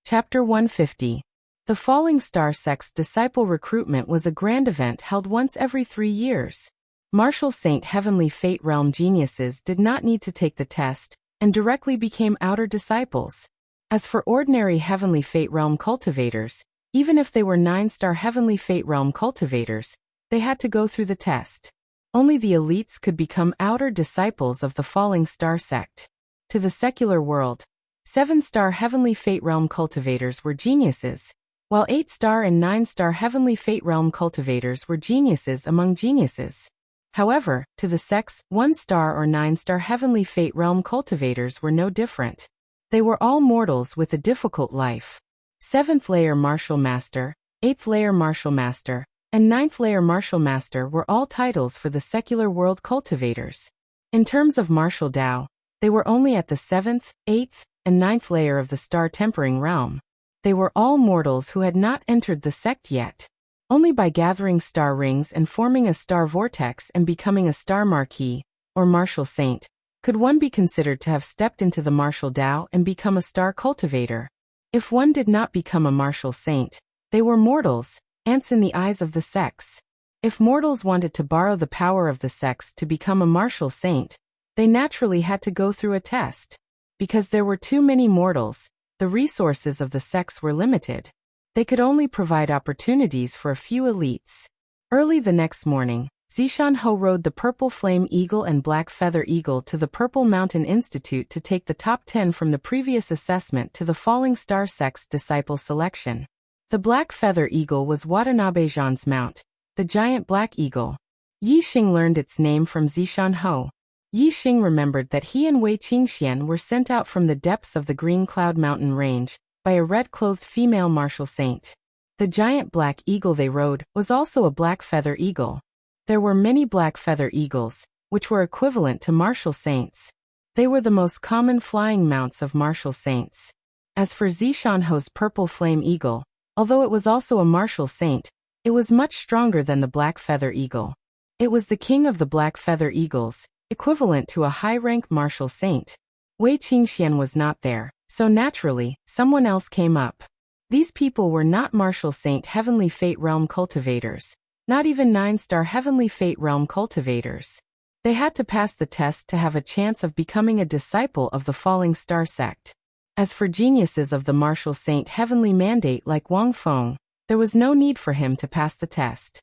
Speaker 1: Chapter 150. The Falling Star sect's disciple recruitment was a grand event held once every 3 years. Martial Saint Heavenly Fate Realm geniuses did not need to take the test, and directly became outer disciples. As for ordinary Heavenly Fate Realm cultivators, even if they were 9-star Heavenly Fate Realm cultivators, they had to go through the test. Only the elites could become outer disciples of the Falling Star sect. To the secular world, 7-star Heavenly Fate Realm cultivators were geniuses, while 8-star and 9-star Heavenly Fate Realm cultivators were geniuses among geniuses. However, to the sect's 1-star or 9-star Heavenly Fate Realm cultivators were no different. They were all mortals with a difficult life. 7th layer Martial Master, 8th layer Martial Master, and 9th layer Martial Master were all titles for the secular world cultivators. In terms of martial Dao, they were only at the 7th, 8th, and 9th layer of the Star Tempering realm. They were all mortals who had not entered the sect yet. Only by gathering star rings and forming a star vortex and becoming a star marquis, or martial saint, could one be considered to have stepped into the martial Dao and become a star cultivator. If one did not become a martial saint, they were mortals, ants in the eyes of the sects. If mortals wanted to borrow the power of the sects to become a martial saint, they naturally had to go through a test. Because there were too many mortals, the resources of the sects were limited. They could only provide opportunities for a few elites. Early the next morning, Zishanho rode the Purple Flame Eagle and Black Feather Eagle to the Purple Mountain Institute to take the top 10 from the previous assessment to the Falling Star sect's disciple selection. The Black Feather Eagle was Watanabe Zhan's mount, the giant black eagle. Yixing learned its name from Zishanho. Yixing remembered that he and Wei Qingxian were sent out from the depths of the Green Cloud Mountain range by a red-clothed female martial saint. The giant black eagle they rode was also a black feather eagle. There were many black feather eagles, which were equivalent to martial saints. They were the most common flying mounts of martial saints. As for Zishanho's Purple Flame Eagle, although it was also a martial saint, It was much stronger than the black feather eagle. It was the king of the black feather eagles, equivalent to a high-rank martial saint. Wei Qingxian was not there, so naturally, someone else came up. These people were not martial saint heavenly fate realm cultivators, not even 9-star heavenly fate realm cultivators. They had to pass the test to have a chance of becoming a disciple of the falling star sect. As for geniuses of the martial saint heavenly mandate like Wang Feng, there was no need for him to pass the test.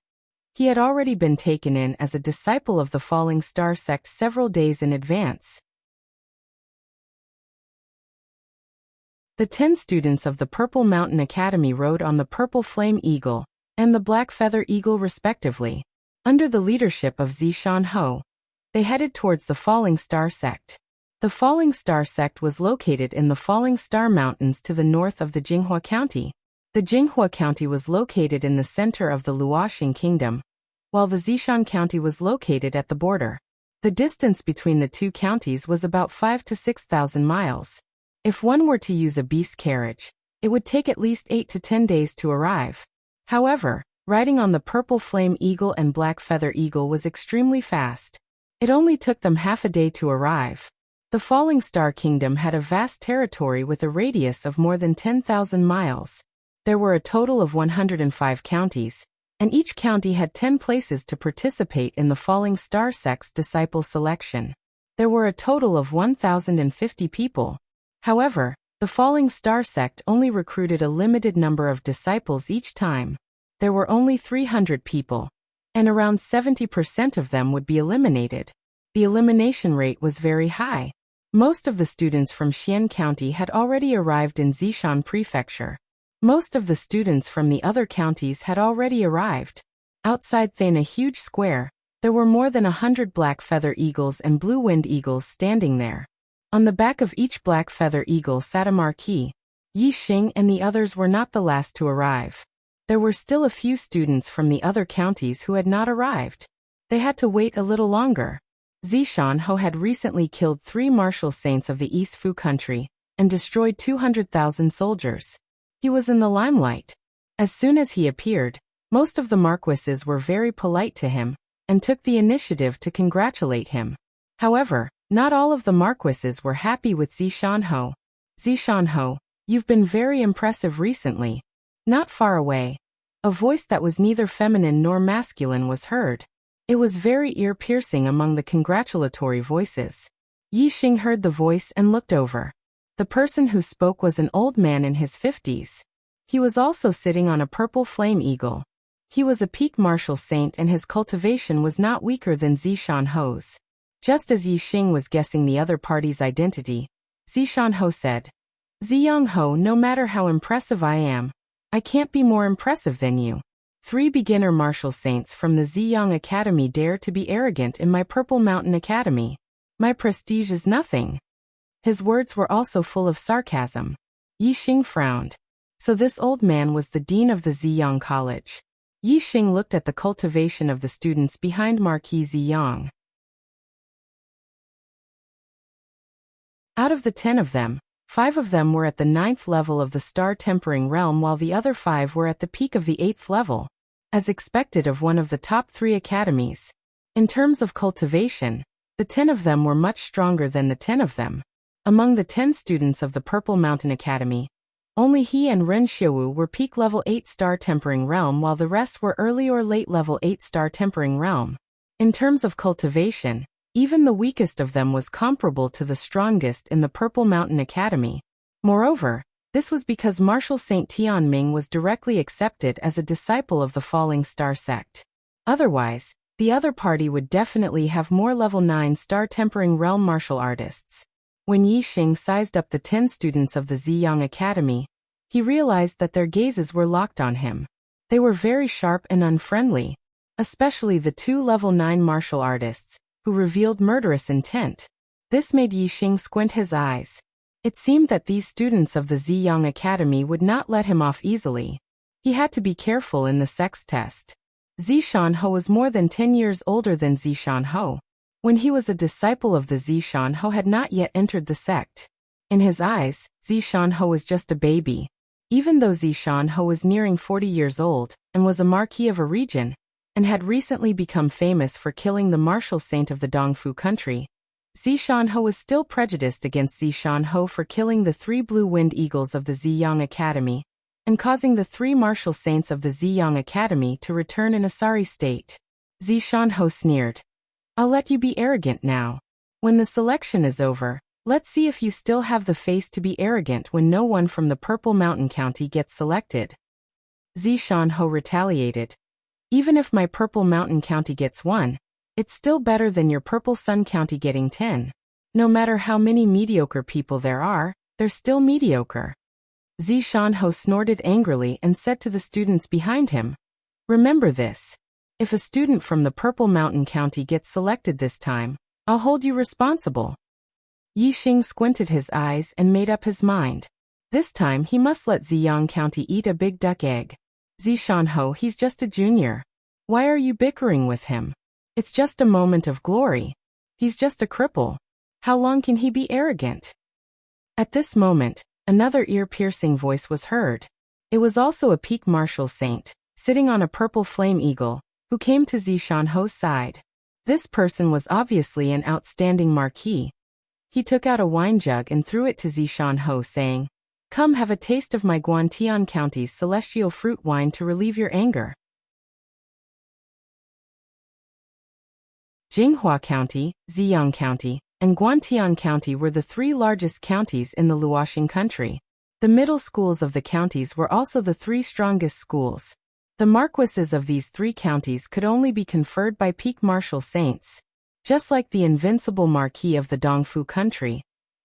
Speaker 1: He had already been taken in as a disciple of the falling star sect several days in advance. The 10 students of the Purple Mountain Academy rode on the Purple Flame Eagle and the Black Feather Eagle respectively. Under the leadership of Zishan Ho, they headed towards the Falling Star sect. The Falling Star sect was located in the Falling Star Mountains to the north of the Jinghua County. The Jinghua County was located in the center of the Luoxing Kingdom, while the Zishan County was located at the border. The distance between the two counties was about 5,000 to 6,000 miles. If one were to use a beast carriage, it would take at least 8 to 10 days to arrive. However, riding on the Purple Flame Eagle and Black Feather Eagle was extremely fast. It only took them half a day to arrive. The Falling Star Kingdom had a vast territory with a radius of more than 10,000 miles. There were a total of 105 counties, and each county had 10 places to participate in the Falling Star sect's disciple selection. There were a total of 1,050 people. However, the Falling Star sect only recruited a limited number of disciples each time. There were only 300 people, and around 70% of them would be eliminated. The elimination rate was very high. Most of the students from Xian County had already arrived in Zishan Prefecture. Most of the students from the other counties had already arrived. Outside Thane, a huge square, there were more than 100 black feather eagles and blue-winged eagles standing there. On the back of each black feather eagle sat a marquee. Yi Xing and the others were not the last to arrive. There were still a few students from the other counties who had not arrived. They had to wait a little longer. Zishan Ho had recently killed 3 martial saints of the East Fu country and destroyed 200,000 soldiers. He was in the limelight. As soon as he appeared, most of the marquises were very polite to him and took the initiative to congratulate him. However, not all of the marquises were happy with Zishan Ho. Zishan Ho, you've been very impressive recently. Not far away, a voice that was neither feminine nor masculine was heard. It was very ear-piercing among the congratulatory voices. Yi Xing heard the voice and looked over. The person who spoke was an old man in his 50s. He was also sitting on a purple flame eagle. He was a peak martial saint and his cultivation was not weaker than Zishan Ho's. Just as Yi Xing was guessing the other party's identity, Zishan Ho said, "Ziyang Ho, no matter how impressive I am, I can't be more impressive than you. 3 beginner martial saints from the Ziyang Academy dare to be arrogant in my Purple Mountain Academy. My prestige is nothing." His words were also full of sarcasm. Yi Xing frowned. So this old man was the dean of the Ziyang College. Yi Xing looked at the cultivation of the students behind Marquis Ziyang. Out of the 10 of them, 5 of them were at the 9th level of the Star Tempering Realm while the other 5 were at the peak of the 8th level. As expected of one of the top 3 academies. In terms of cultivation, the 10 of them were much stronger than the 10 of them. Among the 10 students of the Purple Mountain Academy, only he and Ren Xiaowu were peak level 8 Star Tempering Realm while the rest were early or late level 8 Star Tempering Realm. In terms of cultivation, even the weakest of them was comparable to the strongest in the Purple Mountain Academy. Moreover, this was because Martial Saint Tianming was directly accepted as a disciple of the Falling Star sect. Otherwise, the other party would definitely have more level 9 Star Tempering Realm martial artists. When Yi Xing sized up the 10 students of the Ziyang Academy, he realized that their gazes were locked on him. They were very sharp and unfriendly, especially the 2 level 9 martial artists, who revealed murderous intent. This made Yi Xing squint his eyes. It seemed that these students of the Ziyang Academy would not let him off easily. He had to be careful in the sex test. Zishan Ho was more than 10 years older than Zishan Ho. When he was a disciple of the Zishan Ho had not yet entered the sect. In his eyes, Zishan Ho was just a baby. Even though Zishan Ho was nearing 40 years old and was a marquis of a region, and had recently become famous for killing the martial saint of the Dongfu country, Zishan Ho was still prejudiced against Zishan Ho for killing the 3 blue-winged eagles of the Ziyang Academy and causing the 3 martial saints of the Ziyang Academy to return in a sorry state. Zishan Ho sneered. I'll let you be arrogant now. When the selection is over, let's see if you still have the face to be arrogant when no one from the Purple Mountain County gets selected. Zishan Ho retaliated. Even if my Purple Mountain County gets 1, it's still better than your Purple Sun County getting 10. No matter how many mediocre people there are, they're still mediocre. Zishan Ho snorted angrily and said to the students behind him, remember this. If a student from the Purple Mountain County gets selected this time, I'll hold you responsible. Yixing squinted his eyes and made up his mind. This time he must let Ziyang County eat a big duck egg. Zishan Ho, he's just a junior. Why are you bickering with him? It's just a moment of glory. He's just a cripple. How long can he be arrogant? At this moment, another ear-piercing voice was heard. It was also a peak martial saint, sitting on a purple flame eagle, who came to Zishan Ho's side. This person was obviously an outstanding marquis. He took out a wine jug and threw it to Zishan Ho, saying, come have a taste of my Guantian County's celestial fruit wine to relieve your anger. Jinghua County, Ziyang County, and Guantian County were the 3 largest counties in the Luoxing country. The middle schools of the counties were also the 3 strongest schools. The marquises of these 3 counties could only be conferred by peak martial saints. Just like the invincible marquis of the Dongfu country,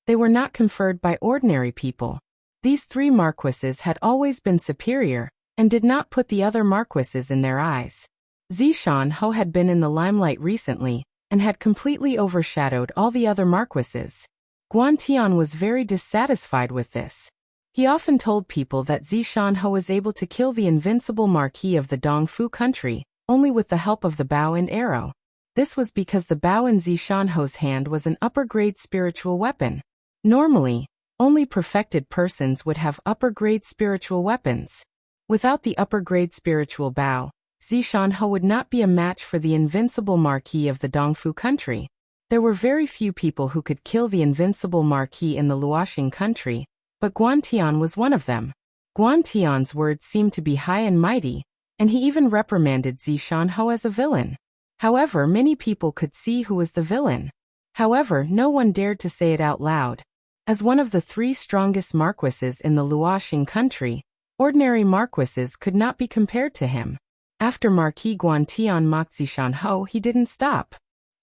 Speaker 1: they were not conferred by ordinary people. These 3 marquises had always been superior and did not put the other marquises in their eyes. Zishan Ho had been in the limelight recently and had completely overshadowed all the other marquises. Guantian was very dissatisfied with this. He often told people that Zishan Ho was able to kill the invincible marquis of the Dongfu country only with the help of the bow and arrow. This was because the bow in Zishan Ho's hand was an upper-grade spiritual weapon. Normally, only perfected persons would have upper-grade spiritual weapons. Without the upper-grade spiritual bow, Zishan Ho would not be a match for the invincible marquis of the Dongfu country. There were very few people who could kill the invincible marquis in the Luoxing country, but Guantian was one of them. Guantian's words seemed to be high and mighty, and he even reprimanded Zishan Ho as a villain. However, many people could see who was the villain. However, no one dared to say it out loud. As one of the 3 strongest marquises in the Luoxing country, ordinary marquises could not be compared to him. After Marquis Guantian mocked Zishan Ho, he didn't stop.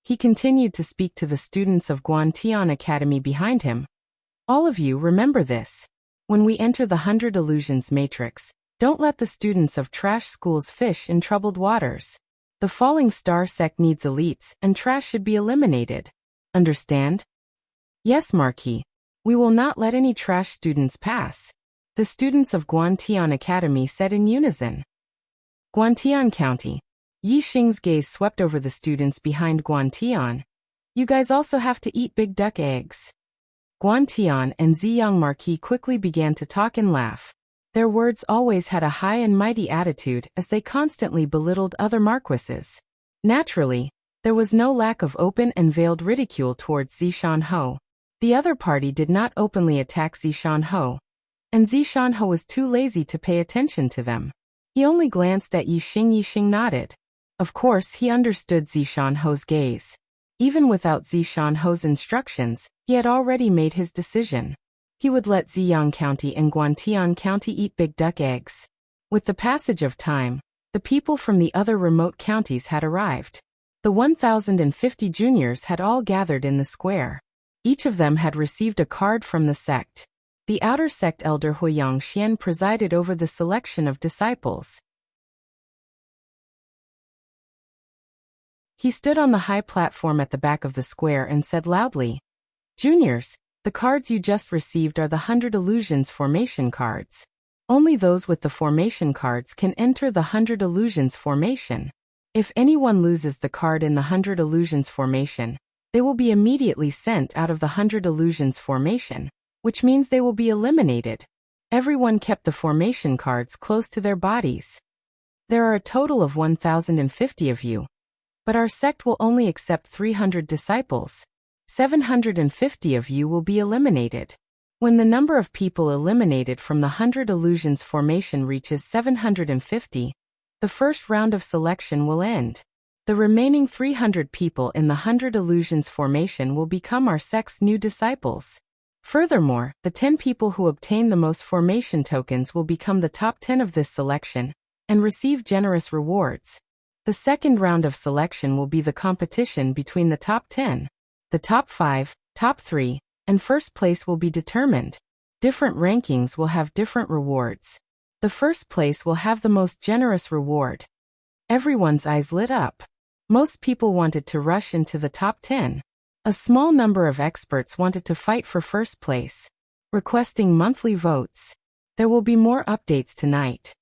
Speaker 1: He continued to speak to the students of Guantian Academy behind him. All of you remember this. When we enter the 100 Illusions Matrix, don't let the students of trash schools fish in troubled waters. The Falling Star sect needs elites, and trash should be eliminated. Understand? Yes, Marquis. We will not let any trash students pass. The students of Guantian Academy said in unison. Guantian County. Yixing's gaze swept over the students behind Guantian. You guys also have to eat big duck eggs. Guantian and Ziyang Marquis quickly began to talk and laugh. Their words always had a high and mighty attitude as they constantly belittled other marquises. Naturally, there was no lack of open and veiled ridicule towards Zishan Ho. The other party did not openly attack Zishan Ho, and Zishan Ho was too lazy to pay attention to them. He only glanced at Yixing. Yixing nodded. Of course, he understood Zishan Ho's gaze. Even without Zishan Ho's instructions, he had already made his decision. He would let Ziyang County and Guantian County eat big duck eggs. With the passage of time, the people from the other remote counties had arrived. The 1,050 juniors had all gathered in the square. Each of them had received a card from the sect. The outer sect elder Huiyang Xian presided over the selection of disciples. He stood on the high platform at the back of the square and said loudly, "Juniors, the cards you just received are the 100 Illusions formation cards. Only those with the formation cards can enter the 100 Illusions formation. If anyone loses the card in the 100 Illusions formation, they will be immediately sent out of the 100 Illusions formation, which means they will be eliminated. Everyone kept the formation cards close to their bodies. There are a total of 1,050 of you, but our sect will only accept 300 disciples. 750 of you will be eliminated. When the number of people eliminated from the 100 illusions formation reaches 750, the first round of selection will end. The remaining 300 people in the 100 illusions formation will become our sect's new disciples. Furthermore, the 10 people who obtain the most formation tokens will become the top 10 of this selection and receive generous rewards. The second round of selection will be the competition between the top 10. The top 5, top 3, and first place will be determined. Different rankings will have different rewards. The first place will have the most generous reward. Everyone's eyes lit up. Most people wanted to rush into the top 10. A small number of experts wanted to fight for first place, requesting monthly votes. There will be more updates tonight.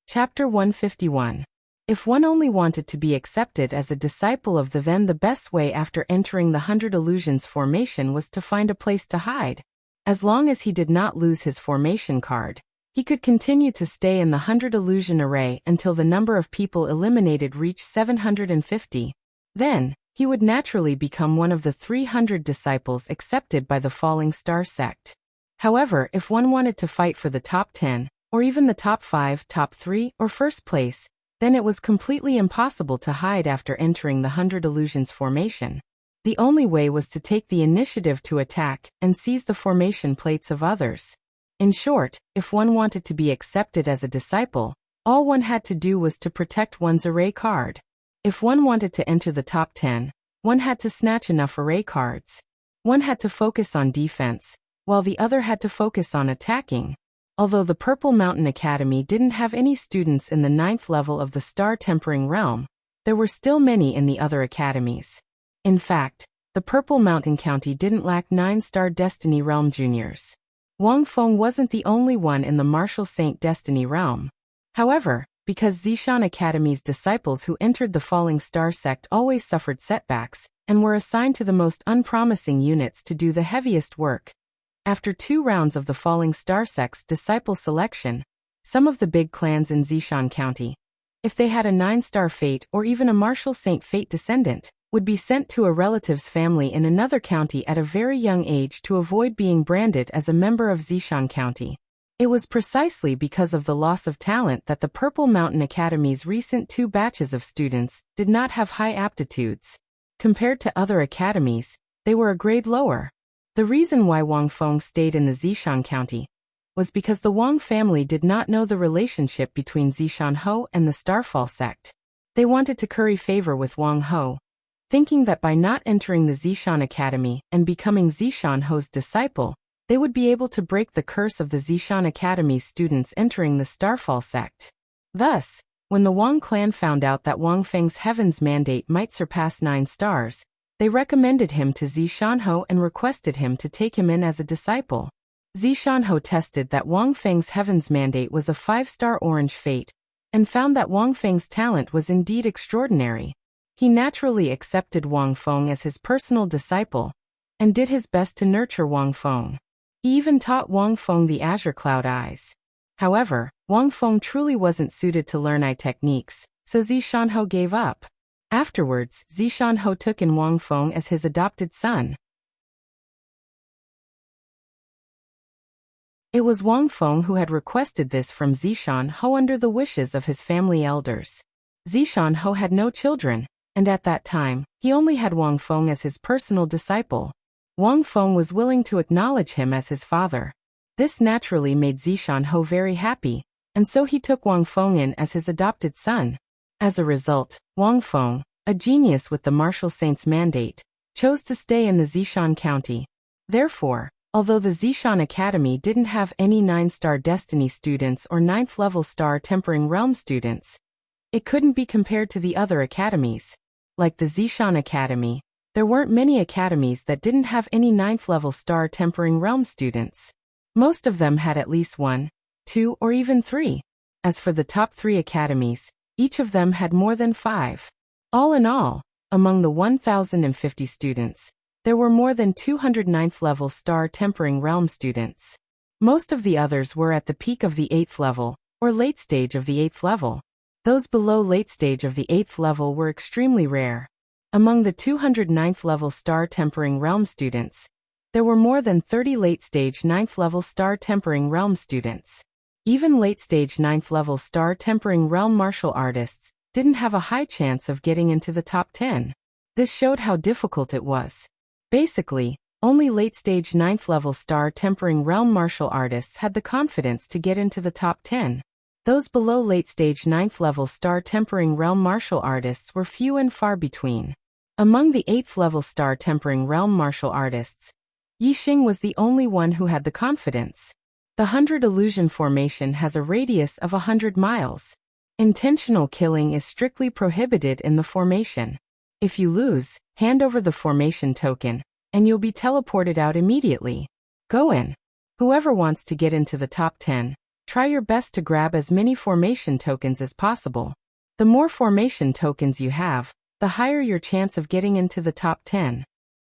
Speaker 1: Chapter 151. If one only wanted to be accepted as a disciple of then the best way after entering the 100 illusions formation was to find a place to hide. As long as he did not lose his formation card, he could continue to stay in the 100 illusion array until the number of people eliminated reached 750. Then, he would naturally become one of the 300 disciples accepted by the Falling Star sect. However, if one wanted to fight for the top 10, or even the top 5, top 3, or first place, then it was completely impossible to hide after entering the 100 illusions formation. The only way was to take the initiative to attack and seize the formation plates of others. In short, if one wanted to be accepted as a disciple, all one had to do was to protect one's array card. If one wanted to enter the top 10, one had to snatch enough array cards. One had to focus on defense, while the other had to focus on attacking. Although the Purple Mountain Academy didn't have any students in the 9th level of the Star Tempering Realm, there were still many in the other academies. In fact, the Purple Mountain County didn't lack 9-star Destiny Realm juniors. Wang Feng wasn't the only one in the Martial Saint Destiny Realm. However, because Zishan Academy's disciples who entered the Falling Star sect always suffered setbacks and were assigned to the most unpromising units to do the heaviest work, after 2 rounds of the Falling Star sect's disciple selection, some of the big clans in Zishan County, if they had a 9-star fate or even a Martial Saint fate descendant, would be sent to a relative's family in another county at a very young age to avoid being branded as a member of Zishan County. It was precisely because of the loss of talent that the Purple Mountain Academy's recent 2 batches of students did not have high aptitudes. Compared to other academies, they were a grade lower. The reason why Wang Feng stayed in the Zishan County was because the Wang family did not know the relationship between Zishan Ho and the Starfall sect. They wanted to curry favor with Wang Ho, thinking that by not entering the Zishan Academy and becoming Zishan Ho's disciple, they would be able to break the curse of the Zishan Academy's students entering the Starfall sect. Thus, when the Wang clan found out that Wang Feng's Heaven's Mandate might surpass 9 stars, they recommended him to Zishan Ho and requested him to take him in as a disciple. Zishan Ho tested that Wang Feng's Heaven's Mandate was a 5-star orange fate, and found that Wang Feng's talent was indeed extraordinary. He naturally accepted Wang Feng as his personal disciple, and did his best to nurture Wang Feng. He even taught Wang Feng the Azure Cloud Eyes. However, Wang Feng truly wasn't suited to learn eye techniques, so Zishan Ho gave up. Afterwards, Zishan Ho took in Wang Feng as his adopted son. It was Wang Feng who had requested this from Zishan Ho under the wishes of his family elders. Zishan Ho had no children, and at that time, he only had Wang Feng as his personal disciple. Wang Feng was willing to acknowledge him as his father. This naturally made Zishan Ho very happy, and so he took Wang Feng in as his adopted son. As a result, Wang Feng, a genius with the Martial Saint's mandate, chose to stay in the Zishan County. Therefore, although the Zishan Academy didn't have any 9-star Destiny students or 9th-level Star Tempering Realm students, it couldn't be compared to the other academies. Like the Zishan Academy, there weren't many academies that didn't have any 9th-level Star Tempering Realm students. Most of them had at least 1, 2, or even 3. As for the top 3 academies, each of them had more than 5. All in all, Among the 1,050 students, there were more than 200 ninth-level star tempering realm students. Most of the others were at the peak of the 8th level, or late stage of the 8th level. Those below late stage of the 8th level were extremely rare. Among the 209th level star tempering realm students, there were more than 30 late stage 9th level star tempering realm students. Even late stage 9th level star tempering realm martial artists didn't have a high chance of getting into the top 10. This showed how difficult it was. Basically, only late-stage 9th level star tempering realm martial artists had the confidence to get into the top 10. Those below late-stage 9th level star tempering realm martial artists were few and far between. Among the 8th level star tempering realm martial artists, Yixing was the only one who had the confidence. The 100 illusion formation has a radius of 100 miles. Intentional killing is strictly prohibited in the formation. If you lose, hand over the formation token, and you'll be teleported out immediately. Go in. Whoever wants to get into the top 10, try your best to grab as many formation tokens as possible. The more formation tokens you have, the higher your chance of getting into the top 10.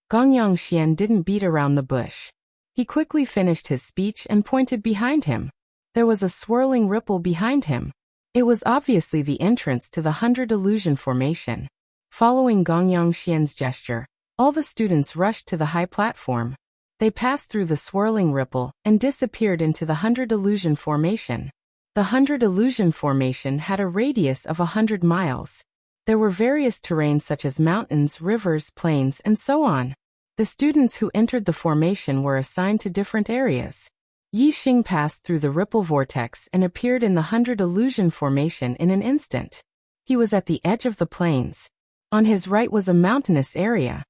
Speaker 1: Gong Yongxian didn't beat around the bush. He quickly finished his speech and pointed behind him. There was a swirling ripple behind him. It was obviously the entrance to the 100 illusion formation. Following Gong Yongxian's gesture, all the students rushed to the high platform. They passed through the swirling ripple and disappeared into the 100 illusion formation. The 100 illusion formation had a radius of 100 miles. There were various terrains such as mountains, rivers, plains, and so on. The students who entered the formation were assigned to different areas. Yixing passed through the ripple vortex and appeared in the 100 illusion formation in an instant. He was at the edge of the plains. On his right was a mountainous area.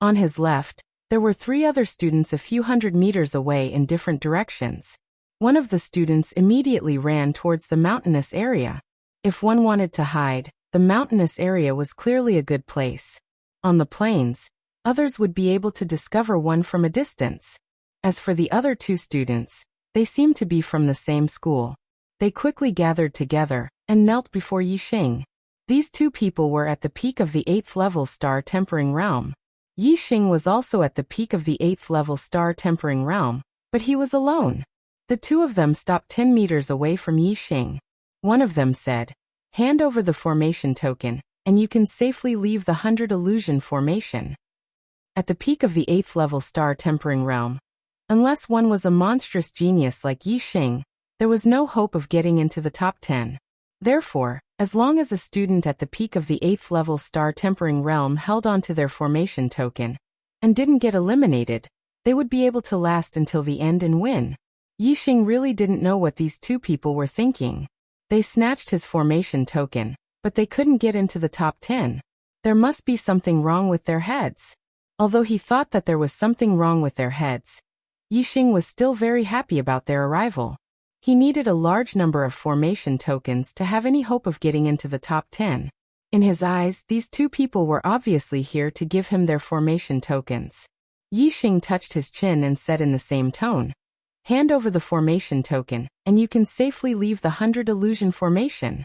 Speaker 1: On his left, there were 3 other students a few hundred meters away in different directions. One of the students immediately ran towards the mountainous area. If one wanted to hide, the mountainous area was clearly a good place. On the plains, others would be able to discover one from a distance. As for the other 2 students, they seemed to be from the same school. They quickly gathered together and knelt before Yixing. These 2 people were at the peak of the 8th level star tempering realm. Yixing was also at the peak of the 8th level star tempering realm, but he was alone. The 2 of them stopped 10 meters away from Yixing. One of them said, "Hand over the formation token, and you can safely leave the 100 illusion formation." At the peak of the 8th level star tempering realm, unless one was a monstrous genius like Yixing, there was no hope of getting into the top 10. Therefore, as long as a student at the peak of the 8th level star tempering realm held onto their formation token and didn't get eliminated, they would be able to last until the end and win. Yixing really didn't know what these 2 people were thinking. They snatched his formation token, but they couldn't get into the top 10. There must be something wrong with their heads. Although he thought that there was something wrong with their heads, Yixing was still very happy about their arrival. He needed a large number of formation tokens to have any hope of getting into the top 10. In his eyes, these 2 people were obviously here to give him their formation tokens. Yixing touched his chin and said in the same tone, "Hand over the formation token, and you can safely leave the 100 illusion formation.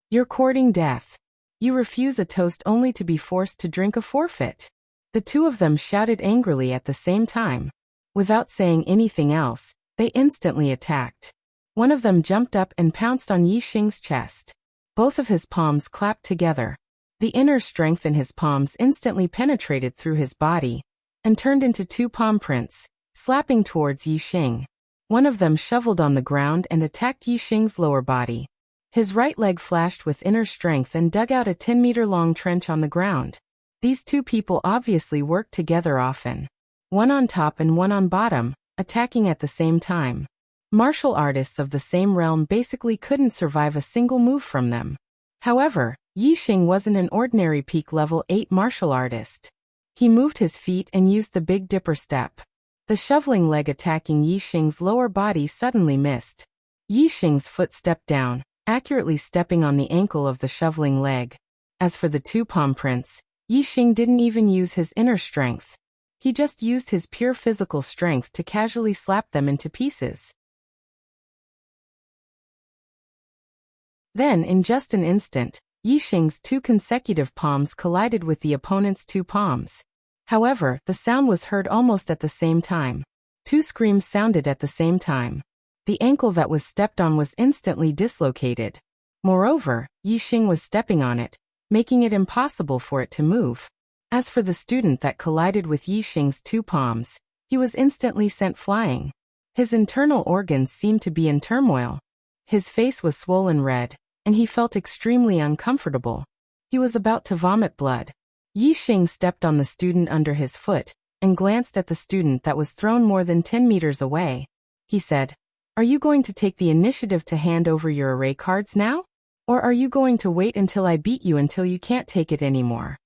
Speaker 1: You're courting death. You refuse a toast only to be forced to drink a forfeit." The 2 of them shouted angrily at the same time. Without saying anything else, they instantly attacked. One of them jumped up and pounced on Yixing's chest. Both of his palms clapped together. The inner strength in his palms instantly penetrated through his body and turned into 2 palm prints, slapping towards Yixing. One of them shoveled on the ground and attacked Yixing's lower body. His right leg flashed with inner strength and dug out a 10-meter-long trench on the ground. These 2 people obviously worked together often. One on top and one on bottom, attacking at the same time. Martial artists of the same realm basically couldn't survive a single move from them. However, Yixing wasn't an ordinary peak level 8 martial artist. He moved his feet and used the Big Dipper step. The shoveling leg attacking Yixing's lower body suddenly missed. Yixing's foot stepped down, accurately stepping on the ankle of the shoveling leg. As for the 2 palm prints, Yixing didn't even use his inner strength. He just used his pure physical strength to casually slap them into pieces. Then, in just an instant, Yixing's 2 consecutive palms collided with the opponent's 2 palms. However, the sound was heard almost at the same time. 2 screams sounded at the same time. The ankle that was stepped on was instantly dislocated. Moreover, Yixing was stepping on it, making it impossible for it to move. As for the student that collided with Yixing's 2 palms, he was instantly sent flying. His internal organs seemed to be in turmoil. His face was swollen red, and he felt extremely uncomfortable. He was about to vomit blood. Yixing stepped on the student under his foot, and glanced at the student that was thrown more than 10 meters away. He said, "Are you going to take the initiative to hand over your array cards now? Or are you going to wait until I beat you until you can't take it anymore?"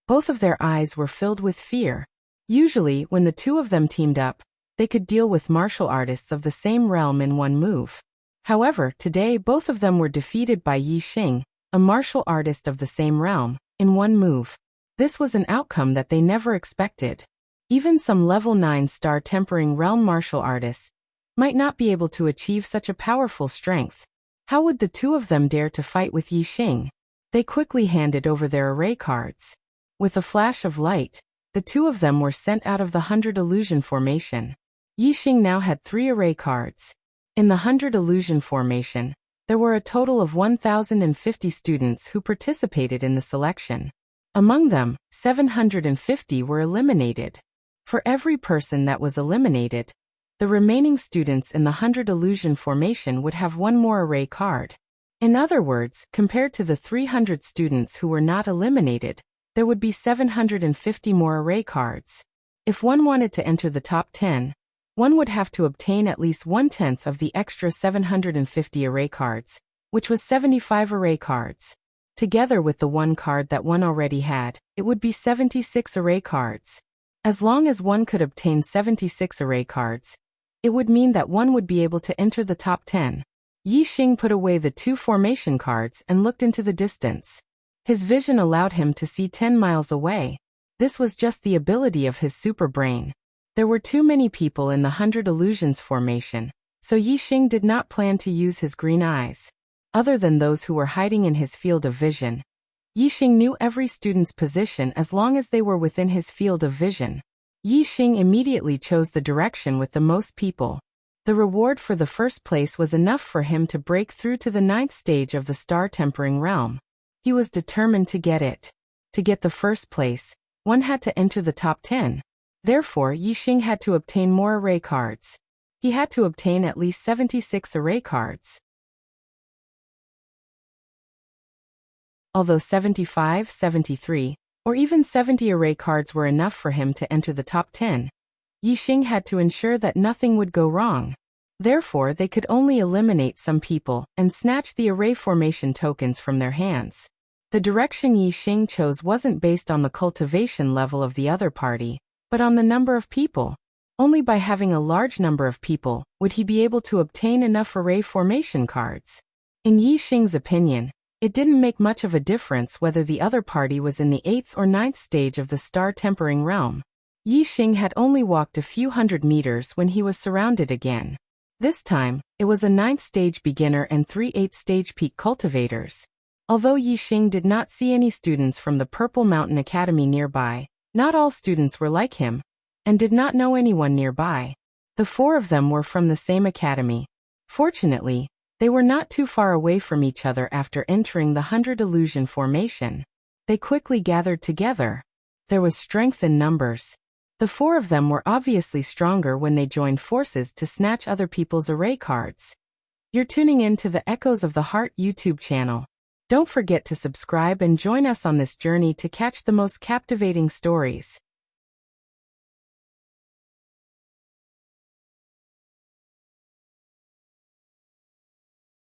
Speaker 1: Both of their eyes were filled with fear. Usually, when the 2 of them teamed up, they could deal with martial artists of the same realm in one move. However, today both of them were defeated by Yixing, a martial artist of the same realm, in one move. This was an outcome that they never expected. Even some level 9 star tempering realm martial artists might not be able to achieve such a powerful strength. How would the 2 of them dare to fight with Yixing? They quickly handed over their array cards. With a flash of light, the 2 of them were sent out of the 100 illusion formation. Yixing now had 3 array cards. In the 100 illusion formation, there were a total of 1,050 students who participated in the selection. Among them, 750 were eliminated. For every person that was eliminated, the remaining students in the 100 illusion formation would have 1 more array card. In other words, compared to the 300 students who were not eliminated, there would be 750 more array cards. If one wanted to enter the top 10, one would have to obtain at least 1/10 of the extra 750 array cards, which was 75 array cards. Together with the 1 card that one already had, it would be 76 array cards. As long as one could obtain 76 array cards, it would mean that one would be able to enter the top 10. Yixing put away the 2 formation cards and looked into the distance. His vision allowed him to see 10 miles away. This was just the ability of his super brain. There were too many people in the 100 illusions formation, so Yixing did not plan to use his green eyes. Other than those who were hiding in his field of vision, Yixing knew every student's position as long as they were within his field of vision. Yixing immediately chose the direction with the most people. The reward for the first place was enough for him to break through to the 9th stage of the star tempering realm. He was determined to get it. To get the first place, one had to enter the top 10. Therefore, Yixing had to obtain more array cards. He had to obtain at least 76 array cards. Although 75, 73, or even 70 array cards were enough for him to enter the top 10, Yixing had to ensure that nothing would go wrong. Therefore, they could only eliminate some people and snatch the array formation tokens from their hands. The direction Yixing chose wasn't based on the cultivation level of the other party, but on the number of people. Only by having a large number of people would he be able to obtain enough array formation cards. In Yixing's opinion, it didn't make much of a difference whether the other party was in the 8th or 9th stage of the star tempering realm. Yixing had only walked a few hundred meters when he was surrounded again. This time, it was a 9th stage beginner and 3 8th stage peak cultivators. Although Yixing did not see any students from the Purple Mountain Academy nearby, not all students were like him, and did not know anyone nearby. The 4 of them were from the same academy. Fortunately, they were not too far away from each other after entering the 100 illusion formation. They quickly gathered together. There was strength in numbers. The 4 of them were obviously stronger when they joined forces to snatch other people's array cards. You're tuning in to the Echoes of the Heart YouTube channel. Don't forget to subscribe and join us on this journey to catch the most captivating stories.